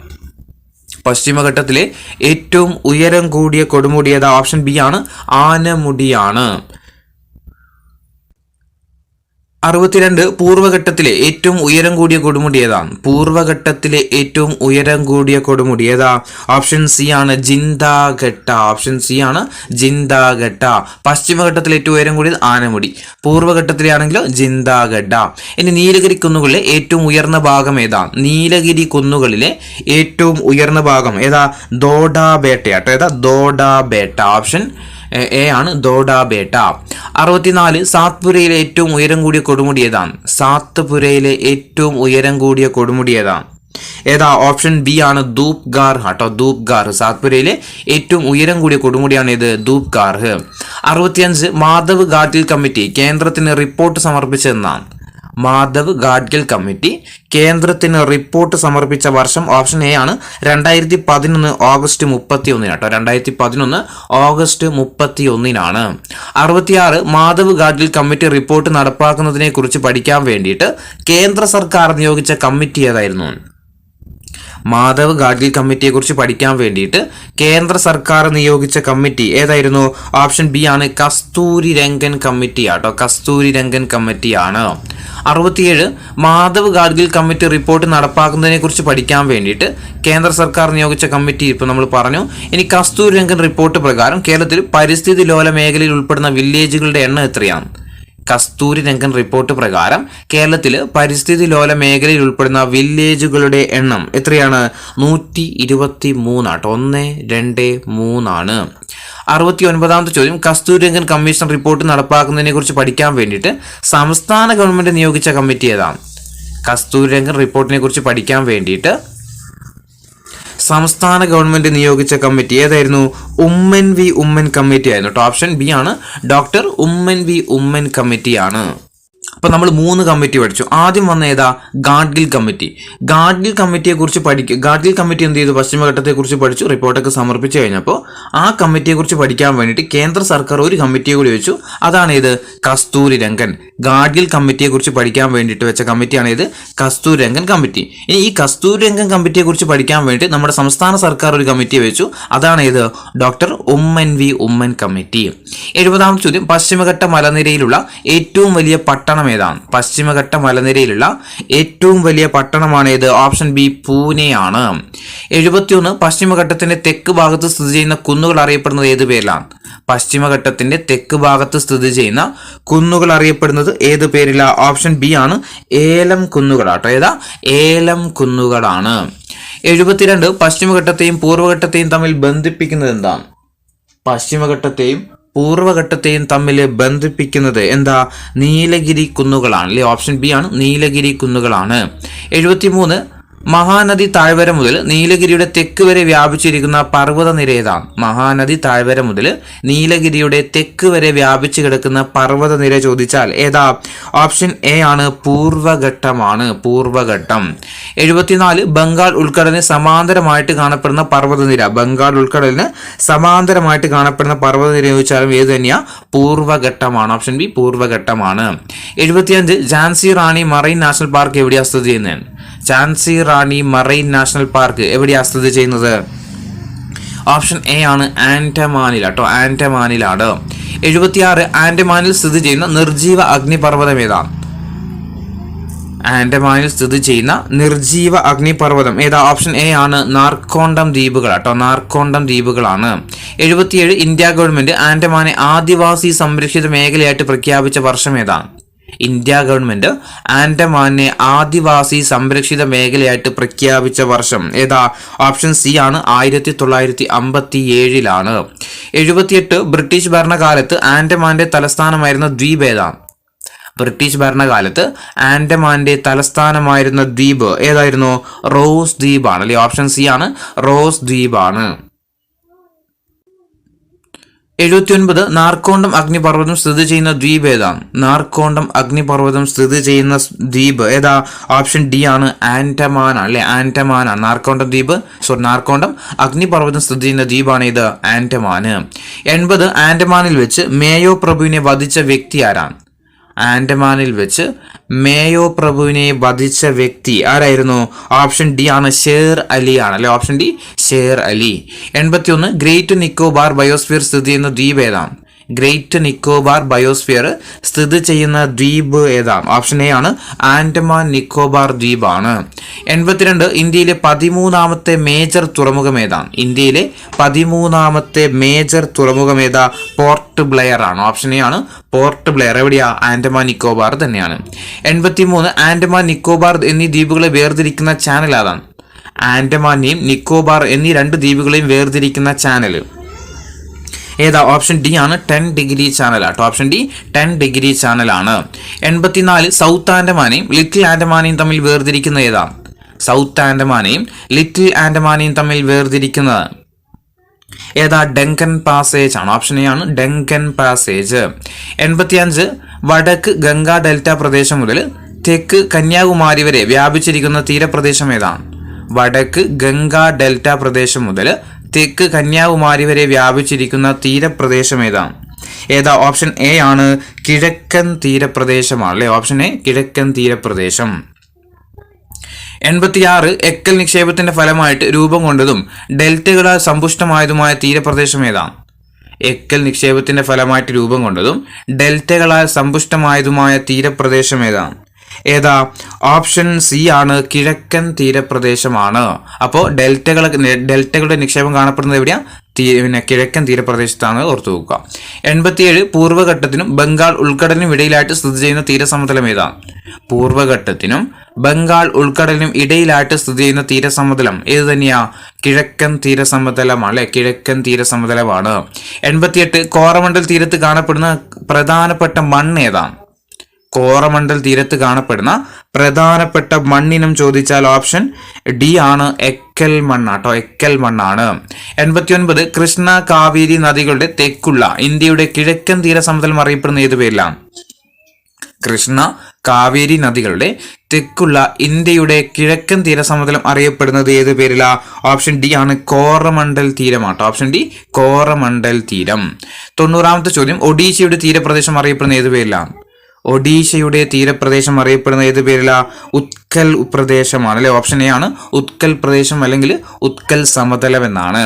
പശ്ചിമഘട്ടത്തിലെ ഏറ്റവും ഉയരം കൂടിയ കൊടുമുടി ഏതാ? ഓപ്ഷൻ ബി ആണ്. ആനമുടിയാണ്. 62, പൂർവ്വഘട്ടത്തിലെ ഏറ്റവും ഉയരം കൂടിയ കൊടുമുടി ഏതാണ്? പൂർവ്വഘട്ടത്തിലെ ഏറ്റവും ഉയരം കൂടിയ കൊടുമുടി ഏതാ? ഓപ്ഷൻ സി ആണ്. ജിന്ദാഘട്ട. ഓപ്ഷൻ സി ആണ്. ജിന്ദാഘട്ട. പശ്ചിമഘട്ടത്തിലെ ഏറ്റവും ഉയരം കൂടിയത് ആനമുടി, പൂർവ്വഘട്ടത്തിലെ ആണെങ്കിലോ ജിന്ദാഘട്ട. ഇനി നീലഗിരി കുന്നുകളിലെ ഏറ്റവും ഉയർന്ന ഭാഗം ഏതാണ്? നീലഗിരി കുന്നുകളിലെ ഏറ്റവും ഉയർന്ന ഭാഗം ഏതാ? ദോഡാബേട്ടയാട്ടോ. ഏതാ? ദോഡാബേട്ട. ഓപ്ഷൻ എ ആണ്. ദോഡാബേട്ട. 64, സാത്പുരയിലെ ഏറ്റവും ഉയരം കൂടിയ കൊടുമുടി ഏതാണ്? സാത്പുരയിലെ ഏറ്റവും ഉയരം കൂടിയ കൊടുമുടി ഏതാണ്? ഏതാ? ഓപ്ഷൻ ബി ആണ്. ധൂപ്ഗാർ കേട്ടോ. ധൂപ്ഗാർ. സാത്പുരയിലെ ഏറ്റവും ഉയരം കൂടിയ കൊടുമുടിയാണ് ഇത്, ധൂപ്ഗാർ. 65, മാധവ് ഗാഡ്ഗിൽ കമ്മിറ്റി കേന്ദ്രത്തിന് റിപ്പോർട്ട് സമർപ്പിച്ചതെന്നാണ്? മാധവ് ഗാഡ്ഗിൽ കമ്മിറ്റി കേന്ദ്രത്തിന് റിപ്പോർട്ട് സമർപ്പിച്ച വർഷം ഓപ്ഷൻ എ ആണ്. 2011 ഓഗസ്റ്റ് 31 കേട്ടോ. 2011 August 31 66, Madhav Gadgil committee report നടപ്പാക്കുന്നതിനെ കുറിച്ച് പഠിക്കാൻ വേണ്ടിയിട്ട് കേന്ദ്ര സർക്കാർ നിയോഗിച്ച കമ്മിറ്റി ഏതായിരുന്നു? മാധവ് ഗാഡ്ഗിൽ കമ്മിറ്റിയെ കുറിച്ച് പഠിക്കാൻ വേണ്ടിയിട്ട് കേന്ദ്ര സർക്കാർ നിയോഗിച്ച കമ്മിറ്റി ഏതായിരുന്നു? ഓപ്ഷൻ ബി ആണ്. കസ്തൂരി രംഗൻ കമ്മിറ്റി ആട്ടോ. കസ്തൂരി രംഗൻ കമ്മിറ്റിയാണ്. 67, മാധവ് ഗാഡ്ഗിൽ കമ്മിറ്റി റിപ്പോർട്ട് നടപ്പാക്കുന്നതിനെ കുറിച്ച് പഠിക്കാൻ വേണ്ടിയിട്ട് കേന്ദ്ര സർക്കാർ നിയോഗിച്ച കമ്മിറ്റി ഇപ്പൊ നമ്മൾ പറഞ്ഞു. ഇനി കസ്തൂരി രംഗൻ റിപ്പോർട്ട് പ്രകാരം കേരളത്തിൽ പരിസ്ഥിതി ലോല മേഖലയിൽ ഉൾപ്പെടുന്ന വില്ലേജുകളുടെ എണ്ണം എത്രയാണ്? കസ്തൂരി രംഗൻ റിപ്പോർട്ട് പ്രകാരം കേരളത്തിൽ പരിസ്ഥിതി ലോല മേഖലയിൽ ഉൾപ്പെടുന്ന വില്ലേജുകളുടെ എണ്ണം എത്രയാണ്? 123 ആട്ടോ. 1, 2, 3 ആണ്. 69ാമത്തെ ചോദ്യം, കസ്തൂരി രംഗൻ കമ്മീഷൻ റിപ്പോർട്ട് നടപ്പാക്കുന്നതിനെ കുറിച്ച് പഠിക്കാൻ വേണ്ടിയിട്ട് സംസ്ഥാന ഗവൺമെന്റ് നിയോഗിച്ച കമ്മിറ്റി ഏതാണ്? കസ്തൂരി രംഗൻ റിപ്പോർട്ടിനെ കുറിച്ച് പഠിക്കാൻ വേണ്ടിയിട്ട് സംസ്ഥാന ഗവൺമെന്റ് നിയോഗിച്ച കമ്മിറ്റി ഏതായിരുന്നു? ഉമ്മൻ വി ഉമ്മൻ കമ്മിറ്റി ആയിരുന്നു കേട്ടോ. ഓപ്ഷൻ ബി ആണ്. ഡോക്ടർ ഉമ്മൻ വി ഉമ്മൻ കമ്മിറ്റിയാണ്. അപ്പൊ നമ്മൾ 3 കമ്മിറ്റി പഠിച്ചു. ആദ്യം വന്ന ഏതാ? ഗാഡ്ഗിൽ കമ്മിറ്റി. ഗാഡ്ഗിൽ കമ്മിറ്റിയെ കുറിച്ച് പഠിക്കുക. ഗാഡ്ഗിൽ കമ്മിറ്റി എന്ത് ചെയ്തു? പശ്ചിമഘട്ടത്തെ കുറിച്ച് പഠിച്ചു, റിപ്പോർട്ടൊക്കെ സമർപ്പിച്ചു കഴിഞ്ഞപ്പോൾ ആ കമ്മിറ്റിയെ കുറിച്ച് പഠിക്കാൻ വേണ്ടിയിട്ട് കേന്ദ്ര സർക്കാർ ഒരു കമ്മിറ്റിയെ കൂടി വെച്ചു. അതാണ് ഇത്, കസ്തൂരി രംഗൻ. ഗാഡ്ഗിൽ കമ്മിറ്റിയെ കുറിച്ച് പഠിക്കാൻ വേണ്ടിയിട്ട് വെച്ച കമ്മിറ്റിയാണ് ഇത് കസ്തൂരിരംഗൻ കമ്മിറ്റി. ഇനി ഈ കസ്തൂരിരംഗൻ കമ്മിറ്റിയെ കുറിച്ച് പഠിക്കാൻ വേണ്ടി നമ്മുടെ സംസ്ഥാന സർക്കാർ ഒരു കമ്മിറ്റി വെച്ചു. അതാണ് ഇത് ഡോക്ടർ ഉമ്മൻ കമ്മിറ്റി. 70ാമത്തെ ചോദ്യം, പശ്ചിമഘട്ട മലനിരയിലുള്ള ഏറ്റവും വലിയ പട്ടണം ഏതാണ്? പശ്ചിമഘട്ട മലനിരയിലുള്ള ഏറ്റവും വലിയ പട്ടണമാണ് ഏത്? Option B പൂനെയാണ്. 71, പശ്ചിമഘട്ടത്തിന്റെ തെക്ക് ഭാഗത്ത് സ്ഥിതി ചെയ്യുന്ന കുന്നുകൾ അറിയപ്പെടുന്നത് ഏത് പേരിലാണ്? പശ്ചിമഘട്ടത്തിന്റെ തെക്ക് ഭാഗത്ത് സ്ഥിതി ചെയ്യുന്ന കുന്നുകൾ അറിയപ്പെടുന്നത് ഏത് പേരില? ഓപ്ഷൻ ബി ആണ് ഏലം കുന്നുകളാട്ടോ. ഏതാ? ഏലം കുന്നുകളാണ്. 72, പശ്ചിമഘട്ടത്തെയും പൂർവ്വഘട്ടത്തെയും തമ്മിൽ ബന്ധിപ്പിക്കുന്നത് എന്താണ്? പശ്ചിമഘട്ടത്തെയും പൂർവ്വഘട്ടത്തെയും തമ്മിൽ ബന്ധിപ്പിക്കുന്നത് എന്താ? നീലഗിരി കുന്നുകളാണ് അല്ലേ? ഓപ്ഷൻ ബി ആണ് നീലഗിരി കുന്നുകളാണ്. 73, മഹാനദി താഴ്വര മുതൽ നീലഗിരിയുടെ തെക്ക് വരെ വ്യാപിച്ചിരിക്കുന്ന പർവ്വതനിര ഏതാണ്? മഹാനദി താഴ്വര മുതൽ നീലഗിരിയുടെ തെക്ക് വരെ വ്യാപിച്ചു കിടക്കുന്ന പർവ്വതനിര ചോദിച്ചാൽ ഏതാ? ഓപ്ഷൻ എ ആണ് പൂർവ്വഘട്ടമാണ്. പൂർവ്വഘട്ടം. 74, ബംഗാൾ ഉൾക്കടലിന് സമാന്തരമായിട്ട് കാണപ്പെടുന്ന പർവ്വതനിര. ബംഗാൾ ഉൾക്കടലിന് സമാന്തരമായിട്ട് കാണപ്പെടുന്ന പർവ്വതനിര ചോദിച്ചാലും ഏത് തന്നെയാ? പൂർവ്വഘട്ടമാണ്. ഓപ്ഷൻ ബി പൂർവ്വഘട്ടമാണ്. 75, Jhansi Rani marine national park എവിടെയാ സ്ഥിതി ചെയ്യുന്നത്? Jhansi Rani marine national park എവിടെയാ സ്ഥിതി ചെയ്യുന്നത്? ഓപ്ഷൻ എ ആണ് ആൻഡമാനിലാട്ടോ. ആൻഡമാനിലാണ്. 76, ആൻഡമാനിൽ സ്ഥിതി ചെയ്യുന്ന നിർജീവ അഗ്നിപർവ്വതം ഏതാണ്? ആൻഡമാനിൽ സ്ഥിതി ചെയ്യുന്ന നിർജീവ അഗ്നിപർവ്വതം ഏതാ? ഓപ്ഷൻ എ ആണ് നാർക്കോണ്ടം ദ്വീപുകളാട്ടോ. നാർക്കോണ്ടം ദ്വീപുകളാണ്. 77, ഇന്ത്യ ഗവൺമെന്റ് ആൻഡമാനെ ആദിവാസി സംരക്ഷിത മേഖലയായിട്ട് പ്രഖ്യാപിച്ച വർഷം ഏതാണ്? ഇന്ത്യ ഗവൺമെന്റ് ആൻഡമാനെ ആദിവാസി സംരക്ഷിത മേഖലയായിട്ട് പ്രഖ്യാപിച്ച വർഷം ഏതാ? ഓപ്ഷൻ സി ആണ് 1957ലാണ്. 78, ബ്രിട്ടീഷ് ഭരണകാലത്ത് ആൻഡമാന്റെ തലസ്ഥാനമായിരുന്ന ദ്വീപ് ഏതാണ്? ബ്രിട്ടീഷ് ഭരണകാലത്ത് ആൻഡമാന്റെ തലസ്ഥാനമായിരുന്ന ദ്വീപ് ഏതായിരുന്നു? റോസ് ദ്വീപാണ് അല്ലെ? ഓപ്ഷൻ സി ആണ് റോസ് ദ്വീപാണ്. 79, നാർക്കോണ്ടം അഗ്നിപർവ്വതം സ്ഥിതി ചെയ്യുന്ന ദ്വീപ് ഏതാണ്? നാർക്കോണ്ടം അഗ്നിപർവ്വതം സ്ഥിതി ചെയ്യുന്ന ദ്വീപ് ഏതാ? ഓപ്ഷൻ ഡി ആണ് ആൻഡമാൻ അല്ലെ? ആൻഡമാനാണ് നാർക്കോണ്ടം ദ്വീപ്. നാർക്കോണ്ടം അഗ്നിപർവ്വതം സ്ഥിതി ചെയ്യുന്ന ദ്വീപാണ് ഇത് ആൻഡമാന്. 80, ആൻഡമാനിൽ വെച്ച് മേയോ പ്രഭുവിനെ വധിച്ച വ്യക്തി ആരാണ്? ആൻഡമാനിൽ വെച്ച് മേയോ പ്രഭുവിനെ വധിച്ച വ്യക്തി ആരായിരുന്നു? ഓപ്ഷൻ ഡി ആണ് ഷേർ അലി ആണ് അല്ലെ? Option D Sher Ali. 81, Great Nicobar biosphere സ്ഥിതി ചെയ്യുന്ന ദ്വീപ് ഏതാണ്? ഗ്രേറ്റ് നിക്കോബാർ ബയോസ്ഫിയർ സ്ഥിതി ചെയ്യുന്ന ദ്വീപ് ഏതാണ്? ഓപ്ഷൻ എ ആണ് ആൻഡമാൻ നിക്കോബാർ ദ്വീപാണ്. 82, ഇന്ത്യയിലെ 13ാമത്തെ മേജർ തുറമുഖം ഏതാണ്? ഇന്ത്യയിലെ 13ാമത്തെ മേജർ തുറമുഖം ഏതാ? പോർട്ട് ബ്ലെയർ ആണ്. ഓപ്ഷൻ എ ആണ് പോർട്ട് ബ്ലെയർ. എവിടെയാ? ആൻഡമാൻ നിക്കോബാർ തന്നെയാണ്. 83, ആൻഡമാൻ നിക്കോബാർ എന്നീ ദ്വീപുകളെ വേർതിരിക്കുന്ന ചാനൽ ഏതാണ്? ആൻഡമാനെയും നിക്കോബാർ എന്നീ 2 ദ്വീപുകളെയും വേർതിരിക്കുന്ന ചാനൽ ഏതാ? ഓപ്ഷൻ ഡി ആണ് 10 ഡിഗ്രി ചാനൽ ആട്ടോ. ഓപ്ഷൻ ഡി 10 ഡിഗ്രി ചാനലാണ്. 84, സൗത്ത് ആൻഡമാനെയും ലിറ്റിൽ ആൻഡമാനെയും തമ്മിൽ വേർതിരിക്കുന്ന ഏതാണ്? സൗത്ത് ആൻഡമാനെയും ലിറ്റിൽ ആൻഡമാനെയും തമ്മിൽ വേർതിരിക്കുന്നത് ഏതാ? ഡങ്കൻ പാസേജ് ആണ്. ഓപ്ഷൻ എ ആണ് ഡങ്കൻ പാസേജ്. 85, വടക്ക് ഗംഗാ ഡെൽറ്റ പ്രദേശം മുതൽ തെക്ക് കന്യാകുമാരി വരെ വ്യാപിച്ചിരിക്കുന്ന തീരപ്രദേശം ഏതാണ്? വടക്ക് ഗംഗാ ഡെൽറ്റ പ്രദേശം മുതൽ തെക്ക് കന്യാകുമാരി വരെ വ്യാപിച്ചിരിക്കുന്ന തീരപ്രദേശം ഏതാണ്? ഏതാ? ഓപ്ഷൻ എ ആണ് കിഴക്കൻ തീരപ്രദേശമാണ് അല്ലെ? ഓപ്ഷൻ എ കിഴക്കൻ തീരപ്രദേശം. 86, എക്കൽ നിക്ഷേപത്തിന്റെ ഫലമായിട്ട് രൂപം കൊണ്ടതും ഡെൽറ്റകളാൽ സമ്പുഷ്ടമായതുമായ തീരപ്രദേശം ഏതാണ്? എക്കൽ നിക്ഷേപത്തിന്റെ ഫലമായിട്ട് രൂപം കൊണ്ടതും ഡെൽറ്റകളാൽ സമ്പുഷ്ടമായതുമായ തീരപ്രദേശം ഏതാണ്? ഏതാ? ഓപ്ഷൻ സി ആണ് കിഴക്കൻ തീരപ്രദേശമാണ്. അപ്പോൾ ഡെൽറ്റകളുടെ നിക്ഷേപം കാണപ്പെടുന്നത് എവിടെയാ? കിഴക്കൻ തീരപ്രദേശത്താണ്, ഓർത്തു വെക്കുക. 87, പൂർവ്വഘട്ടത്തിനും ബംഗാൾ ഉൾക്കടലിനും ഇടയിലായിട്ട് സ്ഥിതി ചെയ്യുന്ന തീരസമതലം ഏതാണ്? പൂർവ്വഘട്ടത്തിനും ബംഗാൾ ഉൾക്കടലിനും ഇടയിലായിട്ട് സ്ഥിതി ചെയ്യുന്ന തീരസമതലം ഏത് തന്നെയാ? കിഴക്കൻ തീരസമതലമാണ് അല്ലെ? കിഴക്കൻ തീരസമതലമാണ്. 88, കോറമണ്ടൽ തീരത്ത് കാണപ്പെടുന്ന പ്രധാനപ്പെട്ട മണ്ണ് ഏതാണ്? കോറമണ്ടൽ തീരത്ത് കാണപ്പെടുന്ന പ്രധാനപ്പെട്ട മണ്ണിനം ചോദിച്ചാൽ ഓപ്ഷൻ ഡി ആണ് എക്കൽ മണ്ണാട്ടോ. എക്കൽ മണ്ണാണ്. 89, കൃഷ്ണ കാവേരി നദികളുടെ തെക്കുള്ള ഇന്ത്യയുടെ കിഴക്കൻ തീരസമതലം അറിയപ്പെടുന്ന ഏത് പേരിലാണ്? കൃഷ്ണ കാവേരി നദികളുടെ തെക്കുള്ള ഇന്ത്യയുടെ കിഴക്കൻ തീരസമതലം അറിയപ്പെടുന്നത് ഏത് പേരിലാ? ഓപ്ഷൻ ഡി ആണ് കോറമണ്ടൽ തീരമാട്ടോ. ഓപ്ഷൻ ഡി കോറമണ്ടൽ തീരം. 90ാമത്തെ ചോദ്യം, ഒഡീഷയുടെ തീരപ്രദേശം അറിയപ്പെടുന്ന ഏത് പേരിലാണ്? ഒഡീഷയുടെ തീരപ്രദേശം അറിയപ്പെടുന്ന ഏത് പേരില? ഉത്കൽ പ്രദേശമാണ് അല്ലെ. ഓപ്ഷൻ എ ആണ് ഉത്കൽ പ്രദേശം അല്ലെങ്കിൽ ഉത്കൽ സമതലം എന്നാണ്.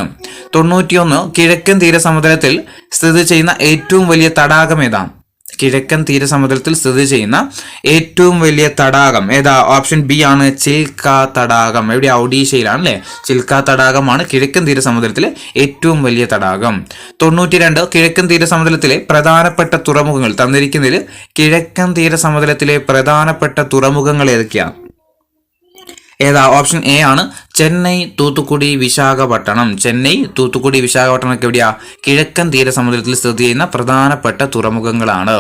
91 കിഴക്കൻ തീരസമുദ്രത്തിൽ സ്ഥിതി ചെയ്യുന്ന ഏറ്റവും വലിയ തടാകം ഏതാണ്? കിഴക്കൻ തീരസമുദ്രത്തിൽ സ്ഥിതി ചെയ്യുന്ന ഏറ്റവും വലിയ തടാകം ഏതാ? ഓപ്ഷൻ ബി ആണ് ചിൽക്ക തടാകം. എവിടെ? ഒഡീഷയിലാണ് അല്ലെ. ചിൽക്ക തടാകമാണ് കിഴക്കൻ തീരസമുദ്രത്തിലെ ഏറ്റവും വലിയ തടാകം. 92 കിഴക്കൻ തീരസമുദ്രത്തിലെ പ്രധാനപ്പെട്ട തുറമുഖങ്ങൾ തന്നിരിക്കുന്നതിൽ കിഴക്കൻ തീരസമുദ്രത്തിലെ പ്രധാനപ്പെട്ട തുറമുഖങ്ങൾ ഏതൊക്കെയാണ്? ഏതാ? ഓപ്ഷൻ എ ആണ് ചെന്നൈ, തൂത്തുക്കുടി, വിശാഖപട്ടണം. ചെന്നൈ, തൂത്തുക്കുടി, വിശാഖപട്ടണം ഒക്കെ എവിടെയാ? കിഴക്കൻ തീരസമുദ്രത്തിൽ സ്ഥിതി ചെയ്യുന്ന പ്രധാനപ്പെട്ട തുറമുഖങ്ങളാണ്.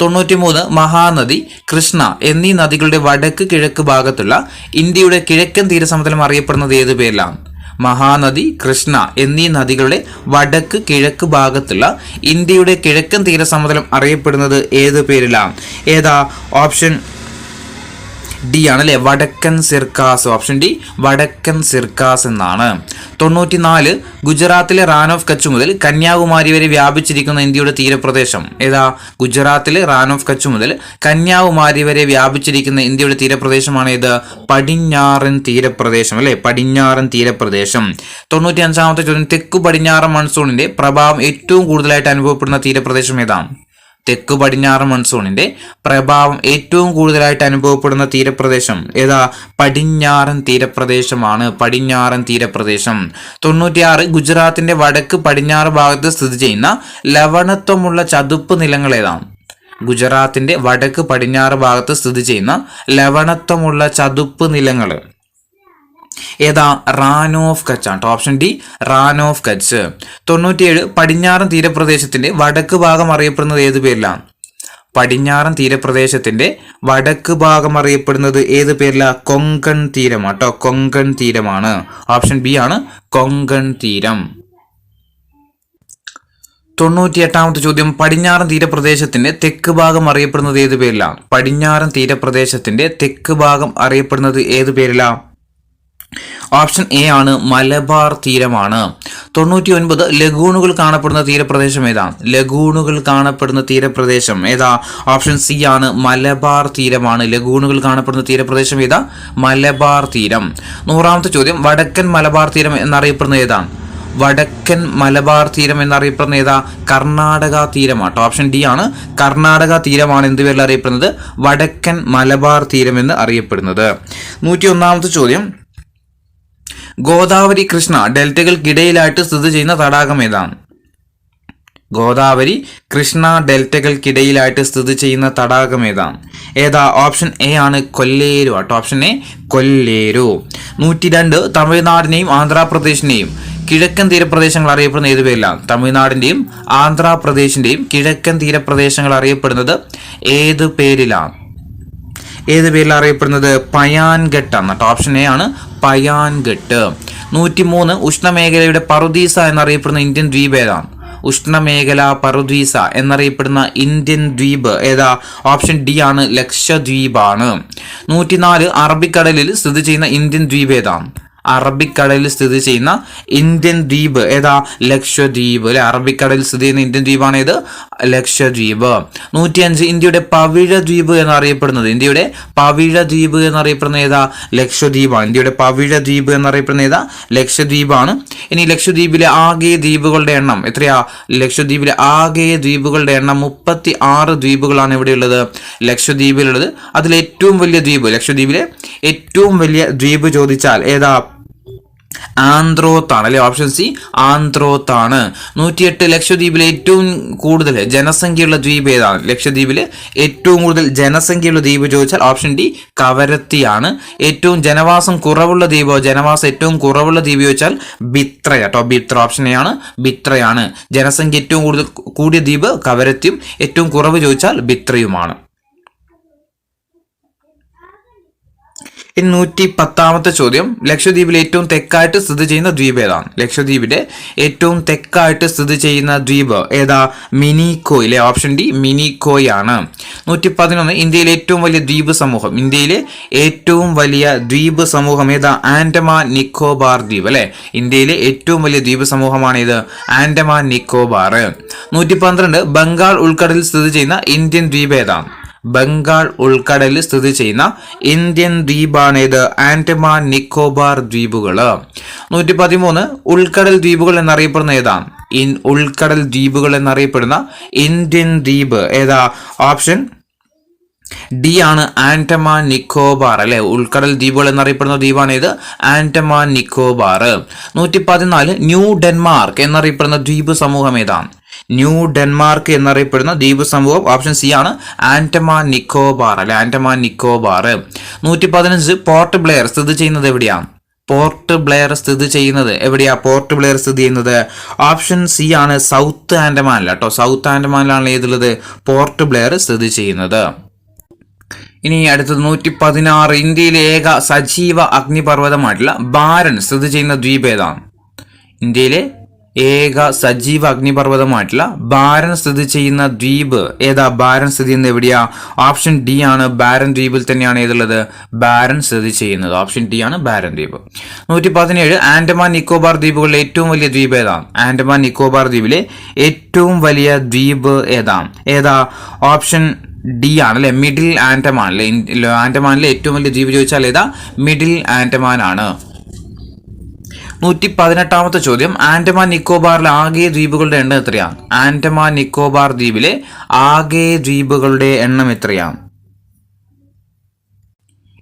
93 മഹാനദി, കൃഷ്ണ എന്നീ നദികളുടെ വടക്ക് കിഴക്ക് ഭാഗത്തുള്ള ഇന്ത്യയുടെ കിഴക്കൻ തീരസമുദ്രം അറിയപ്പെടുന്നത് ഏത് പേരിലാണ്? മഹാനദി, കൃഷ്ണ എന്നീ നദികളുടെ വടക്ക് കിഴക്ക് ഭാഗത്തുള്ള ഇന്ത്യയുടെ കിഴക്കൻ തീരസമുദ്രം അറിയപ്പെടുന്നത് ഏത് പേരിലാണ്? ഏതാ? ഓപ്ഷൻ ഡി ആണ് അല്ലെ. വടക്കൻ സിർക്കാസ്. ഓപ്ഷൻ ഡി വടക്കൻ സിർക്കാസ് എന്നാണ്. 94 ഗുജറാത്തിലെ റാൻ ഓഫ് കച്ച് മുതൽ കന്യാകുമാരി വരെ വ്യാപിച്ചിരിക്കുന്ന ഇന്ത്യയുടെ തീരപ്രദേശം ഏതാ? ഗുജറാത്തിലെ റാൻ ഓഫ് കച്ച് മുതൽ കന്യാകുമാരി വരെ വ്യാപിച്ചിരിക്കുന്ന ഇന്ത്യയുടെ തീരപ്രദേശമാണ് ഏത്? പടിഞ്ഞാറൻ തീരപ്രദേശം അല്ലെ. പടിഞ്ഞാറൻ തീരപ്രദേശം. 95 ചോദ്യം തെക്കു പടിഞ്ഞാറൻ മൺസൂണിന്റെ പ്രഭാവം ഏറ്റവും കൂടുതലായിട്ട് അനുഭവപ്പെടുന്ന തീരപ്രദേശം ഏതാണ്? തെക്കു പടിഞ്ഞാറൻ മൺസൂണിന്റെ പ്രഭാവം ഏറ്റവും കൂടുതലായിട്ട് അനുഭവപ്പെടുന്ന തീരപ്രദേശം ഏതാ? പടിഞ്ഞാറൻ തീരപ്രദേശമാണ്. പടിഞ്ഞാറൻ തീരപ്രദേശം. 96 ഗുജറാത്തിന്റെ വടക്ക് പടിഞ്ഞാറ് ഭാഗത്ത് സ്ഥിതി ചെയ്യുന്ന ലവണത്വമുള്ള ചതുപ്പ് നിലങ്ങൾ ഏതാണ്? ഗുജറാത്തിന്റെ വടക്ക് പടിഞ്ഞാറ് ഭാഗത്ത് സ്ഥിതി ചെയ്യുന്ന ലവണത്വമുള്ള ചതുപ്പ് നിലങ്ങൾ ഏതാ? റാൻ ഓഫ് കച്ച് ആണ്. Option D Rann of Kutch. 97 പടിഞ്ഞാറൻ തീരപ്രദേശത്തിന്റെ വടക്ക് ഭാഗം അറിയപ്പെടുന്നത് ഏത് പേരിലാണ്? പടിഞ്ഞാറൻ തീരപ്രദേശത്തിന്റെ വടക്ക് ഭാഗം അറിയപ്പെടുന്നത് ഏത് പേരില? കൊങ്കൺ തീരമാണ് കേട്ടോ. കൊങ്കൺ തീരമാണ്. ഓപ്ഷൻ ബി ആണ് കൊങ്കൺ തീരം. 98 ചോദ്യം പടിഞ്ഞാറൻ തീരപ്രദേശത്തിന്റെ തെക്ക് ഭാഗം അറിയപ്പെടുന്നത് ഏത് പേരിലാണ്? പടിഞ്ഞാറൻ തീരപ്രദേശത്തിന്റെ തെക്ക് ഭാഗം അറിയപ്പെടുന്നത് ഏത് പേരിലാണ്? ഓപ്ഷൻ എ ആണ് മലബാർ തീരമാണ്. 99 ലഗൂണുകൾ കാണപ്പെടുന്ന തീരപ്രദേശം ഏതാണ്? ലഗൂണുകൾ കാണപ്പെടുന്ന തീരപ്രദേശം ഏതാ? ഓപ്ഷൻ സി ആണ് മലബാർ തീരമാണ്. ലഗൂണുകൾ കാണപ്പെടുന്ന തീരപ്രദേശം ഏതാ? മലബാർ തീരം. 100ാമത്തെ ചോദ്യം വടക്കൻ മലബാർ തീരം എന്നറിയപ്പെടുന്നത് ഏതാണ്? വടക്കൻ മലബാർ തീരം എന്നറിയപ്പെടുന്ന ഏതാ? കർണാടക തീരമാണ്. ഓപ്ഷൻ ഡി ആണ് കർണാടക തീരമാണ് എന്ത് പേരിൽ അറിയപ്പെടുന്നത്? വടക്കൻ മലബാർ തീരം എന്ന് അറിയപ്പെടുന്നത്. 101ാമത്തെ ചോദ്യം ഗോദാവരി കൃഷ്ണ ഡെൽറ്റകൾക്കിടയിലായിട്ട് സ്ഥിതി ചെയ്യുന്ന തടാകം ഏതാണ്? ഗോദാവരി കൃഷ്ണ ഡെൽറ്റകൾക്കിടയിലായിട്ട് സ്ഥിതി ചെയ്യുന്ന തടാകം ഏതാണ്? ഏതാ? ഓപ്ഷൻ എ ആണ് കൊല്ലേരു ആട്ടോ. Option A Kolleru. 102 തമിഴ്നാടിനെയും ആന്ധ്രാപ്രദേശിനെയും കിഴക്കൻ തീരപ്രദേശങ്ങൾ അറിയപ്പെടുന്ന ഏത് പേരിലാണ്? തമിഴ്നാടിന്റെയും ആന്ധ്രാപ്രദേശിന്റെയും കിഴക്കൻ തീരപ്രദേശങ്ങൾ അറിയപ്പെടുന്നത് ഏത് പേരിലാണ്? ഏത് പേരിൽ അറിയപ്പെടുന്നത്? പയാൻഘട്ട് ആണ്. ഓപ്ഷൻ എ ആണ് പയാൻഘട്ട്. 103 ഉഷ്ണമേഖലയുടെ പറുദീസ എന്നറിയപ്പെടുന്ന ഇന്ത്യൻ ദ്വീപ് ഏതാണ്? ഉഷ്ണമേഖല പറുദീസ എന്നറിയപ്പെടുന്ന ഇന്ത്യൻ ദ്വീപ് ഏതാ? ഓപ്ഷൻ ഡി ആണ് ലക്ഷദ്വീപാണ്. 104 അറബിക്കടലിൽ സ്ഥിതി ചെയ്യുന്ന ഇന്ത്യൻ ദ്വീപ് ഏതാണ്? അറബിക്കടലിൽ സ്ഥിതി ചെയ്യുന്ന ഇന്ത്യൻ ദ്വീപ് ഏതാ? ലക്ഷദ്വീപ് അല്ലെ. അറബിക്കടലിൽ സ്ഥിതി ചെയ്യുന്ന ഇന്ത്യൻ ദ്വീപാണ് ഏത്? ലക്ഷദ്വീപ്. 105 ഇന്ത്യയുടെ പവിഴ ദ്വീപ് എന്നറിയപ്പെടുന്നത് ഇന്ത്യയുടെ പവിഴ ദ്വീപ് എന്നറിയപ്പെടുന്ന ഏതാ? ലക്ഷദ്വീപാണ്. ഇന്ത്യയുടെ പവിഴ ദ്വീപ് എന്നറിയപ്പെടുന്ന ഏതാ? ലക്ഷദ്വീപാണ്. ഇനി ലക്ഷദ്വീപിലെ ആകെ ദ്വീപുകളുടെ എണ്ണം എത്രയാ? ലക്ഷദ്വീപിലെ ആകെ ദ്വീപുകളുടെ എണ്ണം 36 ദ്വീപുകളാണ് എവിടെയുള്ളത്? ലക്ഷദ്വീപിലുള്ളത്. അതിൽ ഏറ്റവും വലിയ ദ്വീപ് ലക്ഷദ്വീപിലെ ഏറ്റവും വലിയ ദ്വീപ് ചോദിച്ചാൽ ഏതാ? ആന്ത്രോത്താണ് അല്ലെ. Option C ആന്ത്രോത്താണ്. 108 ലക്ഷദ്വീപിലെ ഏറ്റവും കൂടുതൽ ജനസംഖ്യയുള്ള ദ്വീപ് ഏതാണ്? ലക്ഷദ്വീപിലെ ഏറ്റവും കൂടുതൽ ജനസംഖ്യയുള്ള ദ്വീപ് ചോദിച്ചാൽ ഓപ്ഷൻ ഡി കവരത്തിയാണ്. ഏറ്റവും ജനവാസം കുറവുള്ള ദ്വീപോ? ജനവാസം ഏറ്റവും കുറവുള്ള ദ്വീപ് ചോദിച്ചാൽ ബിത്ര കേട്ടോ. ബിത്ര. ഓപ്ഷൻ എ ആണ് ബിത്രയാണ്. ജനസംഖ്യ ഏറ്റവും കൂടുതൽ കൂടിയ ദ്വീപ് കവരത്തിയും ഏറ്റവും കുറവ് ചോദിച്ചാൽ ബിത്രയുമാണ്. 110ാമത്തെ ചോദ്യം ലക്ഷദ്വീപിലെ ഏറ്റവും തെക്കായിട്ട് സ്ഥിതി ചെയ്യുന്ന ദ്വീപ് ഏതാണ്? ലക്ഷദ്വീപിന്റെ ഏറ്റവും തെക്കായിട്ട് സ്ഥിതി ചെയ്യുന്ന ദ്വീപ് ഏതാ? മിനിക്കോയ് അല്ലെ. ഓപ്ഷൻ ഡി മിനിക്കോയ് ആണ്. 111 ഇന്ത്യയിലെ ഏറ്റവും വലിയ ദ്വീപ് സമൂഹം ഇന്ത്യയിലെ ഏറ്റവും വലിയ ദ്വീപ് സമൂഹം ഏതാ? ആൻഡമാൻ നിക്കോബാർ ദ്വീപ് അല്ലെ. ഇന്ത്യയിലെ ഏറ്റവും വലിയ ദ്വീപ് സമൂഹമാണ് ഇത് ആൻഡമാൻ നിക്കോബാർ. 112 ബംഗാൾ ഉൾക്കടലിൽ സ്ഥിതി ചെയ്യുന്ന ഇന്ത്യൻ ദ്വീപ് ഏതാണ്? ബംഗാൾ ഉൾക്കടലിൽ സ്ഥിതി ചെയ്യുന്ന ഇന്ത്യൻ ദ്വീപാണേത്? ആൻഡമാൻ നിക്കോബാർ ദ്വീപുകൾ. 113 ഉൾക്കടൽ ദ്വീപുകൾ എന്നറിയപ്പെടുന്ന ഏതാണ്? ഉൾക്കടൽ ദ്വീപുകൾ എന്നറിയപ്പെടുന്ന ഇന്ത്യൻ ദ്വീപ് ഏതാ? ഓപ്ഷൻ ഡി ആണ് ആൻഡമാൻ നിക്കോബാർ അല്ലെ. ഉൾക്കടൽ ദ്വീപുകൾ എന്നറിയപ്പെടുന്ന ദ്വീപാണ് ഇത് ആൻഡമാൻ നിക്കോബാർ. 114 ന്യൂ ഡെൻമാർക്ക് എന്നറിയപ്പെടുന്ന ദ്വീപ് സമൂഹം ഏതാണ്? ന്യൂ ഡെൻമാർക്ക് എന്നറിയപ്പെടുന്ന ദ്വീപ് സമൂഹം ഓപ്ഷൻ സി ആണ് ആൻഡമാൻ നിക്കോബാർ അല്ലെ. ആൻഡമാൻ നിക്കോബാർ. 115 പോർട്ട് ബ്ലെയർ സ്ഥിതി ചെയ്യുന്നത് എവിടെയാണ്? പോർട്ട് ബ്ലെയർ സ്ഥിതി ചെയ്യുന്നത് എവിടെയാ? പോർട്ട് ബ്ലെയർ സ്ഥിതി ചെയ്യുന്നത് ഓപ്ഷൻ സി ആണ് സൗത്ത് ആൻഡമാനിൽ കേട്ടോ. സൗത്ത് ആൻഡമാനിലാണ് ഏതുള്ളത്? പോർട്ട് ബ്ലെയർ സ്ഥിതി ചെയ്യുന്നത്. ഇനി അടുത്തത് 116 ഇന്ത്യയിലെ ഏക സജീവ അഗ്നിപർവ്വതമായിട്ടുള്ള ബാരൻ സ്ഥിതി ചെയ്യുന്ന ദ്വീപ് ഏതാണ്? ഇന്ത്യയിലെ ഏക സജീവ അഗ്നിപർവ്വതമായിട്ടുള്ള ബാരൻ സ്ഥിതി ചെയ്യുന്ന ദ്വീപ് ഏതാ? ബാരൻ സ്ഥിതി ചെയ്യുന്നത് എവിടെയാ? ഓപ്ഷൻ ഡി ആണ്. ബാരൻ ദ്വീപിൽ തന്നെയാണ് ഏതുള്ളത്? ബാരൻ സ്ഥിതി ചെയ്യുന്നത്. ഓപ്ഷൻ ഡി ആണ് ബാരൻ ദ്വീപ്. 117 ആൻഡമാൻ നിക്കോബാർ ദ്വീപുകളിലെ ഏറ്റവും വലിയ ദ്വീപ് ഏതാണ്? ആൻഡമാൻ നിക്കോബാർ ദ്വീപിലെ ഏറ്റവും വലിയ ദ്വീപ് ഏതാണ്? ഏതാ? ഓപ്ഷൻ ഡി ആണ് അല്ലെ. മിഡിൽ ആൻഡമാൻ അല്ലെ. ആൻഡമാനിലെ ഏറ്റവും വലിയ ദ്വീപ് ചോദിച്ചാൽ ഏതാ? മിഡിൽ ആൻഡമാൻ ആണ്. 118 ചോദ്യം ആൻഡമാൻ നിക്കോബാറിലെ ആകെ ദ്വീപുകളുടെ എണ്ണം എത്രയാണ്? ആൻഡമാൻ നിക്കോബാർ ദ്വീപിലെ ആകെ ദ്വീപുകളുടെ എണ്ണം എത്രയാണ്?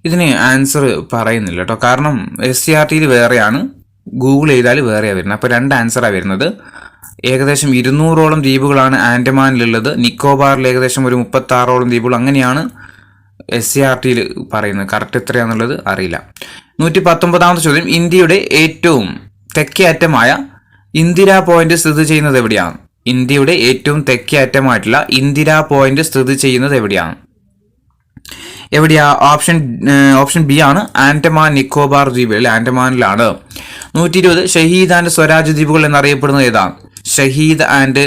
ഇതിന് ആൻസർ പറയുന്നില്ല കേട്ടോ. കാരണം SCRTയിൽ വേറെയാണ്, ഗൂഗിൾ ചെയ്താൽ വേറെയാണ് വരുന്നത്. അപ്പോൾ 2 ആൻസറാണ് വരുന്നത്. ഏകദേശം 200ഓളം ദ്വീപുകളാണ് ആൻഡമാനിലുള്ളത്. നിക്കോബാറിൽ ഏകദേശം ഒരു 36ഓളം ദ്വീപുകൾ. അങ്ങനെയാണ് SCRTയിൽ പറയുന്നത്. കറക്റ്റ് എത്രയാണെന്നുള്ളത് അറിയില്ല. 119 ചോദ്യം ഇന്ത്യയുടെ ഏറ്റവും തെക്കേ അറ്റമായ ഇന്ദിരാ പോയിന്റ് സ്ഥിതി ചെയ്യുന്നത് എവിടെയാണ്? ഇന്ത്യയുടെ ഏറ്റവും തെക്കേ അറ്റമായിട്ടുള്ള ഇന്ദിരാ പോയിന്റ് സ്ഥിതി ചെയ്യുന്നത് എവിടെയാണ്? എവിടെയാ? ഓപ്ഷൻ ബി ആണ് ആൻഡമാൻ നിക്കോബാർ ദ്വീപിൽ. ആൻഡമാനിലാണ്. 120 ഷഹീദ് ആൻഡ് സ്വരാജ് ദ്വീപുകൾ എന്നറിയപ്പെടുന്നത് ഏതാണ്? ഷഹീദ് ആൻഡ്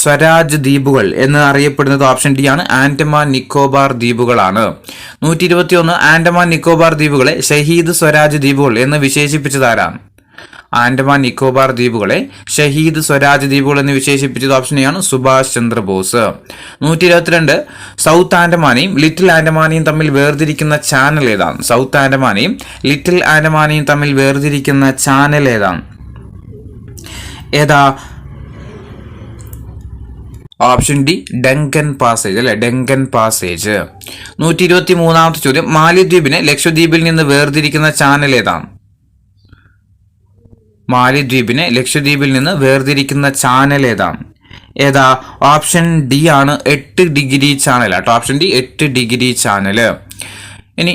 സ്വരാജ് ദ്വീപുകൾ എന്ന് അറിയപ്പെടുന്നത് ഓപ്ഷൻ ഡി ആണ് ആൻഡമാൻ നിക്കോബാർ ദ്വീപുകളാണ്. 121 ആൻഡമാൻ നിക്കോബാർ ദ്വീപുകളെ ഷഹീദ് സ്വരാജ് ദ്വീപുകൾ എന്ന് വിശേഷിപ്പിച്ചത് ആരാണ്? ആൻഡമാൻ നിക്കോബാർ ദ്വീപുകളെ ഷഹീദ് സ്വരാജ് ദ്വീപുകൾ എന്ന് വിശേഷിപ്പിച്ചത് ഓപ്ഷൻ എ ആണ് സുഭാഷ് ചന്ദ്രബോസ്. 122 സൗത്ത് ആൻഡമാനെയും ലിറ്റിൽ ആൻഡമാനെയും തമ്മിൽ വേർതിരിക്കുന്ന ചാനൽ ഏതാണ്? സൗത്ത് ആൻഡമാനെയും ലിറ്റിൽ ആൻഡമാനെയും തമ്മിൽ വേർതിരിക്കുന്ന ചാനൽ ഏതാണ്? ഏതാ? ഓപ്ഷൻ ഡി ഡങ്കൻ പാസേജ് അല്ലെ. Duncan passage. 123 ചോദ്യം മാലിദ്വീപിനെ ലക്ഷദ്വീപിൽ നിന്ന് വേർതിരിക്കുന്ന ചാനൽ ഏതാണ്? മാലിദ്വീപിനെ ലക്ഷദ്വീപിൽ നിന്ന് വേർതിരിക്കുന്ന ചാനൽ ഏതാണ്? ഏതാ? ഓപ്ഷൻ ഡി ആണ് 8 ഡിഗ്രി ചാനൽ കേട്ടോ. Option D 8 degree channel. ഇനി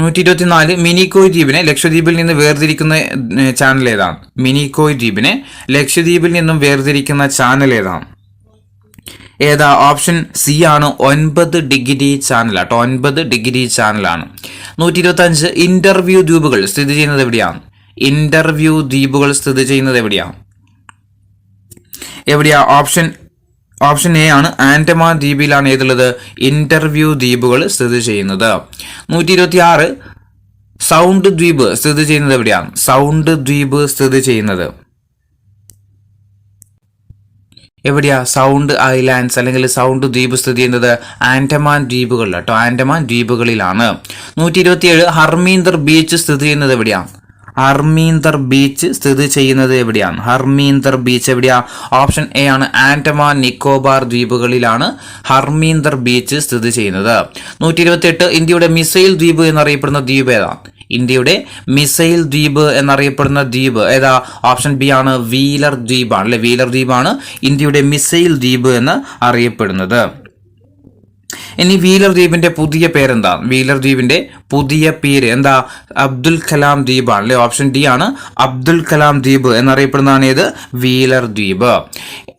124 മിനിക്കോയ് ദ്വീപിനെ ലക്ഷദ്വീപിൽ നിന്ന് വേർതിരിക്കുന്ന ചാനൽ ഏതാണ്? മിനിക്കോയ് ദ്വീപിനെ ലക്ഷദ്വീപിൽ നിന്നും വേർതിരിക്കുന്ന ചാനൽ ഏതാണ്? ഏതാ? ഓപ്ഷൻ സി ആണ് 9 ഡിഗ്രി ചാനൽ കേട്ടോ. 9 ഡിഗ്രി ചാനലാണ്. 125 ഇന്റർവ്യൂ ദ്വീപുകൾ സ്ഥിതി ചെയ്യുന്നത് എവിടെയാണ്? ഇന്റർവ്യൂ ദ്വീപുകൾ സ്ഥിതി ചെയ്യുന്നത് എവിടെയാണ്? എവിടെയാ? ഓപ്ഷൻ എ ആണ് ആൻഡമാൻ ദ്വീപിലാണ് ഏതുള്ളത്? ഇന്റർവ്യൂ ദ്വീപുകൾ സ്ഥിതി ചെയ്യുന്നത്. 126 സൗണ്ട് ദ്വീപ് സ്ഥിതി ചെയ്യുന്നത് എവിടെയാണ്? സൗണ്ട് ദ്വീപ് സ്ഥിതി ചെയ്യുന്നത് എവിടെയാ? സൗണ്ട് ഐലാൻഡ്സ് അല്ലെങ്കിൽ സൗണ്ട് ദ്വീപ് സ്ഥിതി ചെയ്യുന്നത് ആൻഡമാൻ ദ്വീപുകളിൽ കേട്ടോ. ആൻഡമാൻ ദ്വീപുകളിലാണ്. 127 ഹർമീന്ദർ ബീച്ച് സ്ഥിതി ചെയ്യുന്നത് എവിടെയാണ്? ഹർമീന്ദർ ബീച്ച് സ്ഥിതി ചെയ്യുന്നത് എവിടെയാണ്? ഹർമീന്ദർ ബീച്ച് എവിടെയാ? ഓപ്ഷൻ എ ആണ് ആൻഡമാൻ നിക്കോബാർ ദ്വീപുകളിലാണ് ഹർമീന്ദർ ബീച്ച് സ്ഥിതി ചെയ്യുന്നത്. 128 ഇന്ത്യയുടെ മിസൈൽ ദ്വീപ് എന്നറിയപ്പെടുന്ന ദ്വീപ് ഏതാണ്? ഇന്ത്യയുടെ മിസൈൽ ദ്വീപ് എന്നറിയപ്പെടുന്ന ദ്വീപ് ഏതാ? ഓപ്ഷൻ ബി ആണ് വീലർ ദ്വീപാണ് അല്ലെ. വീലർ ദ്വീപാണ് ഇന്ത്യയുടെ മിസൈൽ ദ്വീപ് എന്ന് അറിയപ്പെടുന്നത്. ഇനി വീലർ ദ്വീപിന്റെ പുതിയ പേരെന്താ? വീലർ ദ്വീപിന്റെ പുതിയ പേര് എന്താ? അബ്ദുൽ കലാം ദ്വീപാണ് അല്ലെ. ഓപ്ഷൻ ഡി ആണ് അബ്ദുൽ കലാം ദ്വീപ് എന്നറിയപ്പെടുന്നതാണ് ഏത്? വീലർ ദ്വീപ്.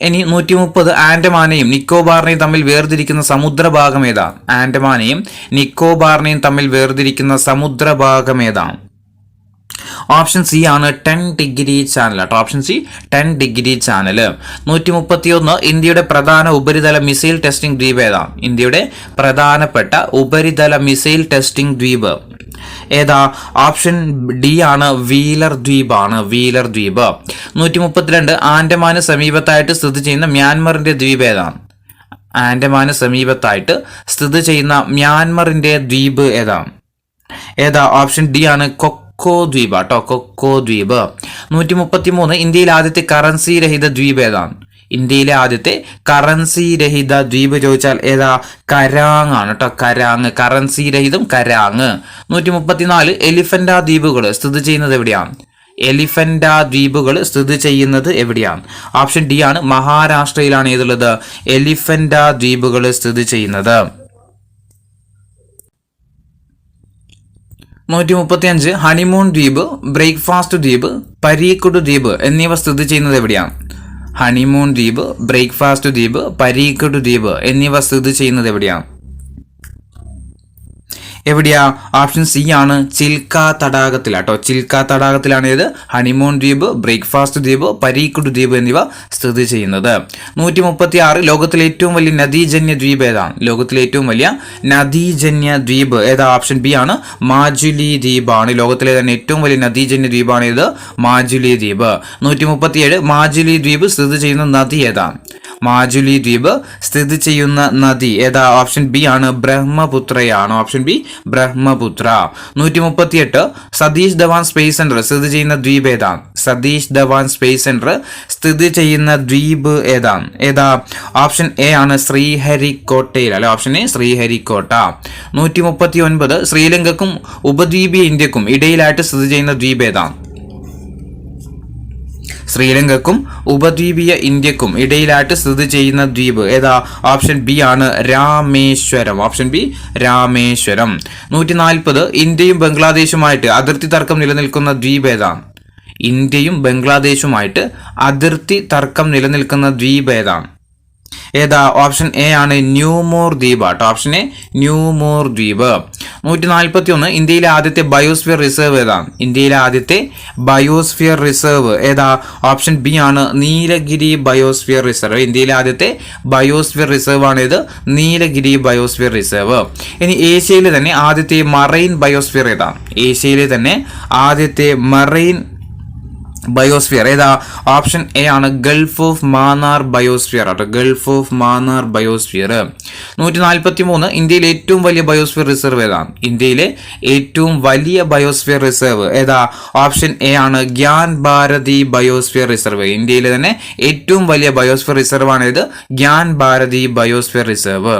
ഇനി 130 ആൻഡമാനെയും നിക്കോബാറിനെയും തമ്മിൽ വേർതിരിക്കുന്ന സമുദ്രഭാഗം ഏതാ? ആൻഡമാനെയും നിക്കോബാറിനെയും തമ്മിൽ വേർതിരിക്കുന്ന സമുദ്രഭാഗം ഏതാണ്? ഓപ്ഷൻ സി ആണ് 10 ഡിഗ്രി ചാനൽ കേട്ടോ. Option C 10 degree channel. 131 ഇന്ത്യയുടെ പ്രധാന ഉപരിതല മിസൈൽ ടെസ്റ്റിംഗ് ദ്വീപ് ഏതാണ്? ഇന്ത്യയുടെ പ്രധാനപ്പെട്ട ഉപരിതല മിസൈൽ ടെസ്റ്റിംഗ് ദ്വീപ് ഏതാ? ഓപ്ഷൻ ഡി ആണ് വീലർ ദ്വീപാണ്. വീലർ ദ്വീപ്. 132 ആൻഡമാന് സമീപത്തായിട്ട് സ്ഥിതി ചെയ്യുന്ന മ്യാൻമറിന്റെ ദ്വീപ് ഏതാണ്? ആൻഡമാന് സമീപത്തായിട്ട് സ്ഥിതി ചെയ്യുന്ന മ്യാൻമറിന്റെ ദ്വീപ് ഏതാ ഓപ്ഷൻ ഡി ആണ് കൊക്കോ ദ്വീപ് കേട്ടോ, കൊക്കോ ദ്വീപ്. 133 ഇന്ത്യയിലെ ആദ്യത്തെ കറൻസി രഹിത ദ്വീപ് ഏതാണ്? ഇന്ത്യയിലെ ആദ്യത്തെ കറൻസി രഹിത ദ്വീപ് ചോദിച്ചാൽ ഏതാ? കരാങ് ആണ് കേട്ടോ, കരാങ്. കറൻസി രഹിതം കരാങ്. 134 എലിഫന്റ ദ്വീപുകൾ സ്ഥിതി ചെയ്യുന്നത് എവിടെയാണ്? എലിഫന്റ ദ്വീപുകൾ സ്ഥിതി ചെയ്യുന്നത് എവിടെയാണ്? ഓപ്ഷൻ ഡി ആണ് മഹാരാഷ്ട്രയിലാണ് ഏതുള്ളത്? എലിഫന്റ ദ്വീപുകൾ സ്ഥിതി ചെയ്യുന്നത്. 135 ഹണിമൂൺ ദ്വീപ്, ബ്രേക്ക്ഫാസ്റ്റ് ദ്വീപ്, പരീക്കുടു ദ്വീപ് എന്നിവ സ്ഥിതി ചെയ്യുന്നത് എവിടെയാണ്? ഹണിമൂൺ ദ്വീപ്, ബ്രേക്ക്ഫാസ്റ്റ് ദ്വീപ്, പരീക്കുടു ദ്വീപ് എന്നിവ സ്ഥിതി ചെയ്യുന്നത് എവിടെയാണ്? എവിടെയാ? ഓപ്ഷൻ സി ആണ് ചിൽക്ക തടാകത്തിലാട്ടോ, ചിൽക്ക തടാകത്തിലാണ് ഇത് ഹണിമൂൺ ദ്വീപ്, ബ്രേക്ക്ഫാസ്റ്റ് ദ്വീപ്, പരീക്കുടു ദ്വീപ് എന്നിവ സ്ഥിതി ചെയ്യുന്നത്. 136 ലോകത്തിലെ ഏറ്റവും വലിയ നദീജന്യ ദ്വീപ് ഏതാണ്? ലോകത്തിലെ ഏറ്റവും വലിയ നദീജന്യ ദ്വീപ് ഏതാ? ഓപ്ഷൻ ബി ആണ് മാജുലി ദ്വീപാണ്. ലോകത്തിലെ തന്നെ ഏറ്റവും വലിയ നദീജന്യ ദ്വീപാണ് ഇത് മാജുലി ദ്വീപ്. 137 മാജുലി ദ്വീപ് സ്ഥിതി ചെയ്യുന്ന നദി ഏതാണ്? മാജുലി ദ്വീപ് സ്ഥിതി ചെയ്യുന്ന നദി ഏതാ? ഓപ്ഷൻ ബി ആണ് ബ്രഹ്മപുത്രയാണ്. Option B Brahmaputra. 138 Satish Dhawan space centre സ്ഥിതി ചെയ്യുന്ന ദ്വീപ് ഏതാണ്? സതീഷ് ധവാൻ സ്പേസ് സെന്റർ സ്ഥിതി ചെയ്യുന്ന ദ്വീപ് ഏതാ? ഓപ്ഷൻ എ ആണ് ശ്രീഹരിക്കോട്ടയിൽ അല്ലെ, ഓപ്ഷൻ എ ശ്രീഹരിക്കോട്ട. 139 ശ്രീലങ്കക്കും ഉപദ്വീപീയ ഇന്ത്യക്കും ഇടയിലായിട്ട് സ്ഥിതി ചെയ്യുന്ന ദ്വീപ് ഏതാണ്? ശ്രീലങ്കക്കും ഉപദ്വീപീയ ഇന്ത്യക്കും ഇടയിലായിട്ട് സ്ഥിതി ചെയ്യുന്ന ദ്വീപ് ഏതാ? ഓപ്ഷൻ ബി ആണ് രാമേശ്വരം. Option B Rameswaram. 140 ഇന്ത്യയും ബംഗ്ലാദേശുമായിട്ട് അതിർത്തി തർക്കം നിലനിൽക്കുന്ന ദ്വീപ് ഏതാണ്? ഇന്ത്യയും ബംഗ്ലാദേശുമായിട്ട് അതിർത്തി തർക്കം നിലനിൽക്കുന്ന ദ്വീപ് ഏതാ? ഓപ്ഷൻ എ ആണ് ന്യൂമോർ ദ്വീപ് കേട്ടോ, ഓപ്ഷൻ എ ന്യൂമോർ ദ്വീപ്. 141 ഇന്ത്യയിലെ ആദ്യത്തെ ബയോസ്ഫിയർ റിസർവ് ഏതാണ്? ഇന്ത്യയിലെ ആദ്യത്തെ ബയോസ്ഫിയർ റിസർവ് ഏതാ? ഓപ്ഷൻ ബി ആണ് നീലഗിരി ബയോസ്ഫിയർ റിസർവ്. ഇന്ത്യയിലെ ആദ്യത്തെ ബയോസ്ഫിയർ റിസർവ് ആണ് ഇത് നീലഗിരി ബയോസ്ഫിയർ റിസർവ്. ഇനി ഏഷ്യയിലെ തന്നെ ആദ്യത്തെ മറൈൻ ബയോസ്ഫിയർ ഏതാണ്? ഏഷ്യയിലെ തന്നെ ആദ്യത്തെ മറൈൻ ബയോസ്ഫിയർ ഏതാ? ഓപ്ഷൻ എ ആണ് ഗൾഫ് ഓഫ് മാന്നാർ ബയോസ്ഫിയർ ആട്ടോ, ഗൾഫ് ഓഫ് മാന്നാർ ബയോസ്ഫിയർ. 143 ഇന്ത്യയിലെ ഏറ്റവും വലിയ ബയോസ്ഫിയർ റിസർവ് ഏതാണ്? ഇന്ത്യയിലെ ഏറ്റവും വലിയ ബയോസ്ഫിയർ റിസർവ് ഏതാ? ഓപ്ഷൻ എ ആണ് ഗ്യാൻ ഭാരതി ബയോസ്ഫിയർ റിസർവ്. ഇന്ത്യയിലെ തന്നെ ഏറ്റവും വലിയ ബയോസ്ഫിയർ റിസർവ് ആണ് ഇത് ഗ്യാൻ ഭാരതി ബയോസ്ഫിയർ റിസർവ്.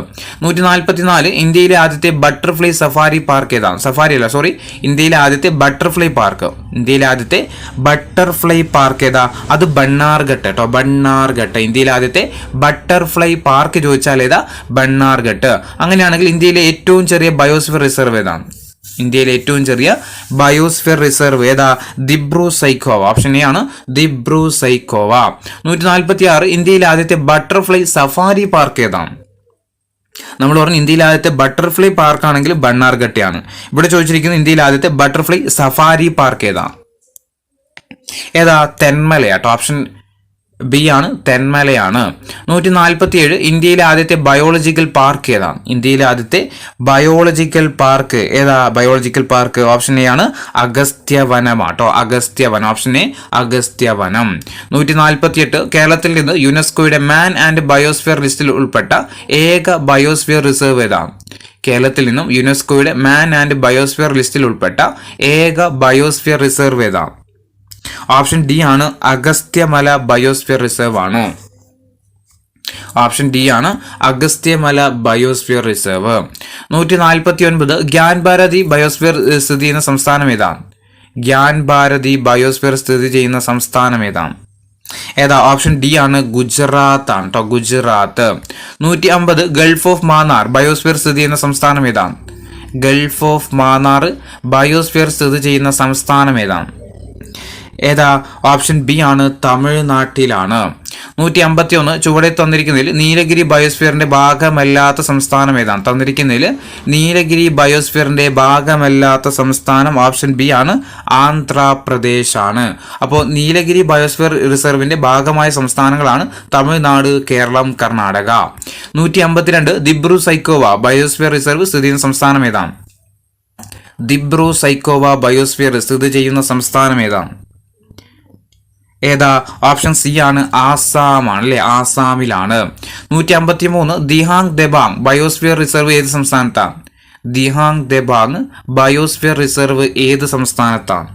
144 ഇന്ത്യയിലെ ആദ്യത്തെ ബട്ടർഫ്ലൈ സഫാരി പാർക്ക് ഏതാണ്? സഫാരി അല്ല, സോറി, ഇന്ത്യയിലെ ആദ്യത്തെ ബട്ടർഫ്ലൈ പാർക്ക്. ഇന്ത്യയിലെ ആദ്യത്തെ ബട്ടർഫ്ലൈ പാർക്ക് ഏതാ? അത് ബണ്ണാർഘട്ട് കേട്ടോ, ബണ്ണാർഘട്ട്. ഇന്ത്യയിലെ ആദ്യത്തെ ബട്ടർഫ്ലൈ പാർക്ക് ചോദിച്ചാൽ ഏതാ? ബണ്ണാർഘട്ട്. അങ്ങനെയാണെങ്കിൽ ഇന്ത്യയിലെ ഏറ്റവും ചെറിയ ബയോസ്ഫിയർ റിസർവ് ഏതാണ്? ഇന്ത്യയിലെ ഏറ്റവും ചെറിയ ബയോസ്ഫിയർ റിസർവ് ഏതാ? ദിബ്രു സൈഖോവ. ഓപ്ഷൻ എ ആണ് ദിബ്രു സൈഖോവ. 146 ഇന്ത്യയിലെ ആദ്യത്തെ ബട്ടർഫ്ലൈ സഫാരി പാർക്ക് ഏതാണ്? നമ്മൾ പറഞ്ഞു ഇന്ത്യയിലെ ആദ്യത്തെ ബട്ടർഫ്ലൈ പാർക്ക് ആണെങ്കിൽ ബണ്ണാർഘട്ടയാണ്. ഇവിടെ ചോദിച്ചിരിക്കുന്നത് ഇന്ത്യയിലെ ആദ്യത്തെ ബട്ടർഫ്ലൈ സഫാരി പാർക്ക് ഏതാ? തെന്മലയാട്ടോ, ഓപ്ഷൻ ബി ആണ് തെന്മലയാണ്. 147 ഇന്ത്യയിലെ ആദ്യത്തെ ബയോളജിക്കൽ പാർക്ക് ഏതാണ്? ഇന്ത്യയിലെ ആദ്യത്തെ ബയോളജിക്കൽ പാർക്ക് ഏതാ? ബയോളജിക്കൽ പാർക്ക് ഓപ്ഷൻ എ ആണ് അഗസ്ത്യവനം ആട്ടോ, അഗസ്ത്യവനം. Option A Agasthyavanam. 148 കേരളത്തിൽ നിന്ന് യുനെസ്കോയുടെ മാൻ ആൻഡ് ബയോസ്ഫിയർ ലിസ്റ്റിൽ ഉൾപ്പെട്ട ഏക ബയോസ്ഫിയർ റിസർവ് ഏതാണ്? കേരളത്തിൽ നിന്നും യുനെസ്കോയുടെ മാൻ ആൻഡ് ബയോസ്ഫിയർ ലിസ്റ്റിൽ ഉൾപ്പെട്ട ഏക ബയോസ്ഫിയർ റിസർവ് ഏതാണ്? ഓപ്ഷൻ ഡി ആണ് അഗസ്ത്യമല ബയോസ്ഫിയർ റിസർവ് ആണ്. ഓപ്ഷൻ ഡി ആണ് Agasthyamala biosphere reserve. 149 Gyan Bharati biosphere സ്ഥിതി ചെയ്യുന്ന സംസ്ഥാനം ഏതാണ്? ഗ്യാൻ ഭാരതി ബയോസ്ഫിയർ സ്ഥിതി ചെയ്യുന്ന സംസ്ഥാനം ഏതാ? ഓപ്ഷൻ ഡി ആണ് ഗുജറാത്ത് ആണ് കേട്ടോ, Gujarat. 150 Gulf of Mannar biosphere സ്ഥിതി ചെയ്യുന്ന സംസ്ഥാനം ഏതാണ്? ഗൾഫ് ഓഫ് മാന്നാർ ബയോസ്ഫിയർ സ്ഥിതി ചെയ്യുന്ന സംസ്ഥാനം ഏതാ? ഓപ്ഷൻ ബി ആണ് തമിഴ്നാട്ടിലാണ്. 151 ചുവടെ തന്നിരിക്കുന്നതിൽ നീലഗിരി ബയോസ്ഫിയറിന്റെ ഭാഗമല്ലാത്ത സംസ്ഥാനം ഏതാണ്? തന്നിരിക്കുന്നതിൽ നീലഗിരി ബയോസ്ഫിയറിന്റെ ഭാഗമല്ലാത്ത സംസ്ഥാനം ഓപ്ഷൻ ബി ആണ് ആന്ധ്രാപ്രദേശ് ആണ്. അപ്പോൾ നീലഗിരി ബയോസ്ഫിയർ റിസർവിന്റെ ഭാഗമായ സംസ്ഥാനങ്ങളാണ് തമിഴ്നാട്, കേരളം, കർണാടക. 152 ദിബ്രു സൈഖോവ ബയോസ്ഫിയർ റിസർവ് സ്ഥിതി ചെയ്യുന്ന സംസ്ഥാനം ഏതാണ്? ദിബ്രു സൈഖോവ ബയോസ്ഫിയർ സ്ഥിതി ചെയ്യുന്ന സംസ്ഥാനം ഏതാണ്? ഏതാ? ഓപ്ഷൻ സി ആണ്, ആസാമാണ് അല്ലെ, ആസാമിലാണ്. 153 ദിഹാങ് ദെബാങ് ബയോസ്ഫിയർ റിസർവ് ഏത് സംസ്ഥാനത്താണ്? ദിഹാങ് ദെബാങ് ബയോസ്ഫിയർ റിസർവ് ഏത് സംസ്ഥാനത്താണ്?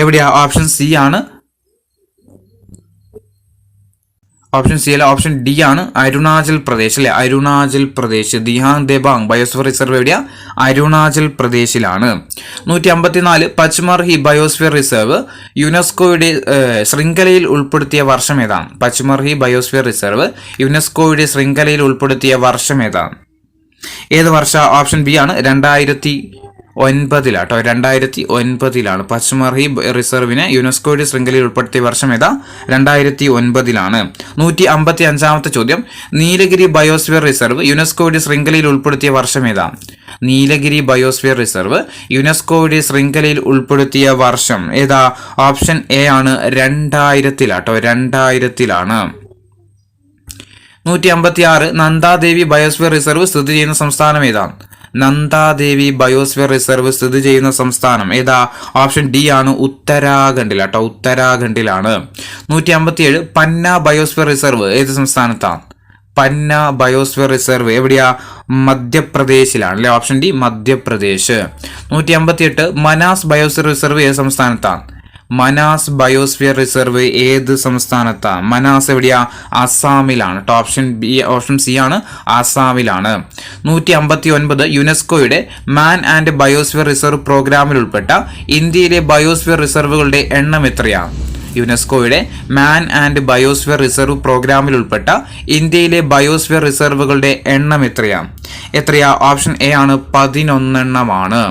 എവിടെയാ? ഓപ്ഷൻ സി ആണ്, ഓപ്ഷൻ സി അല്ല, ഓപ്ഷൻ ഡി ആണ്, അരുണാചൽ പ്രദേശ് അല്ലെ, അരുണാചൽ പ്രദേശ്. ദിഹാങ് ദെബാങ് ബയോസ്ഫിയർ റിസർവ് എവിടെയാ? അരുണാചൽ പ്രദേശിലാണ്. 154 പച്മർഹി ബയോസ്ഫിയർ റിസർവ് യുനെസ്കോയുടെ ശൃംഖലയിൽ ഉൾപ്പെടുത്തിയ വർഷം ഏതാണ്? പച്മർഹി ബയോസ്ഫിയർ റിസർവ് യുനെസ്കോയുടെ ശൃംഖലയിൽ ഉൾപ്പെടുത്തിയ വർഷം ഏതാണ്? ഏത് വർഷ? ഓപ്ഷൻ ബി ആണ്, 2009 2009 പച്മർഹി റിസർവിനെ യുനെസ്കോയുടെ ശൃംഖലയിൽ ഉൾപ്പെടുത്തിയ വർഷം ഏതാ? 2009. 155 ചോദ്യം, നീലഗിരി ബയോസ്ഫിയർ റിസർവ് യുനെസ്കോയുടെ ശൃംഖലയിൽ ഉൾപ്പെടുത്തിയ വർഷം ഏതാ? നീലഗിരി ബയോസ്ഫിയർ റിസർവ് യുനെസ്കോയുടെ ശൃംഖലയിൽ ഉൾപ്പെടുത്തിയ വർഷം ഏതാ? ഓപ്ഷൻ എ ആണ്, 2000 156 നന്ദാദേവി ബയോസ്ഫിയർ റിസർവ് സ്ഥിതി ചെയ്യുന്ന സംസ്ഥാനം ഏതാണ്? നന്ദാദേവി ബയോസ്ഫിയർ റിസർവ് സ്ഥിതി ചെയ്യുന്ന സംസ്ഥാനം ഏതാ? ഓപ്ഷൻ ഡി ആണ്, ഉത്തരാഖണ്ഡിലാണ്. 157 പന്ന ബയോസ്ഫിയർ റിസർവ് ഏത് സംസ്ഥാനത്താണ്? പന്ന ബയോസ്ഫിയർ റിസർവ് എവിടെയാ? മധ്യപ്രദേശിലാണ് അല്ലെ, option D, Madhya Pradesh. 158 Manas biosphere reserve ഏത് സംസ്ഥാനത്താണ്? മനാസ് ബയോസ്ഫിയർ റിസർവ് ഏത് സംസ്ഥാനത്താണ്? മനാസ് എവിടെയാ? ആസാമിലാണ്. ഓപ്ഷൻ സി ആണ്, ആസാമിലാണ്. 159 യുനെസ്കോയുടെ മാൻ ആൻഡ് ബയോസ്ഫിയർ റിസർവ് പ്രോഗ്രാമിൽ ഉൾപ്പെട്ട ഇന്ത്യയിലെ ബയോസ്ഫിയർ റിസർവുകളുടെ എണ്ണം എത്രയാണ്? യുനെസ്കോയുടെ മാൻ ആൻഡ് ബയോസ്ഫിയർ റിസർവ് പ്രോഗ്രാമിൽ ഉൾപ്പെട്ട ഇന്ത്യയിലെ ബയോസ്ഫിയർ റിസർവുകളുടെ എണ്ണം എത്രയാ? ഓപ്ഷൻ എ ആണ്, 11 എണ്ണമാണ്.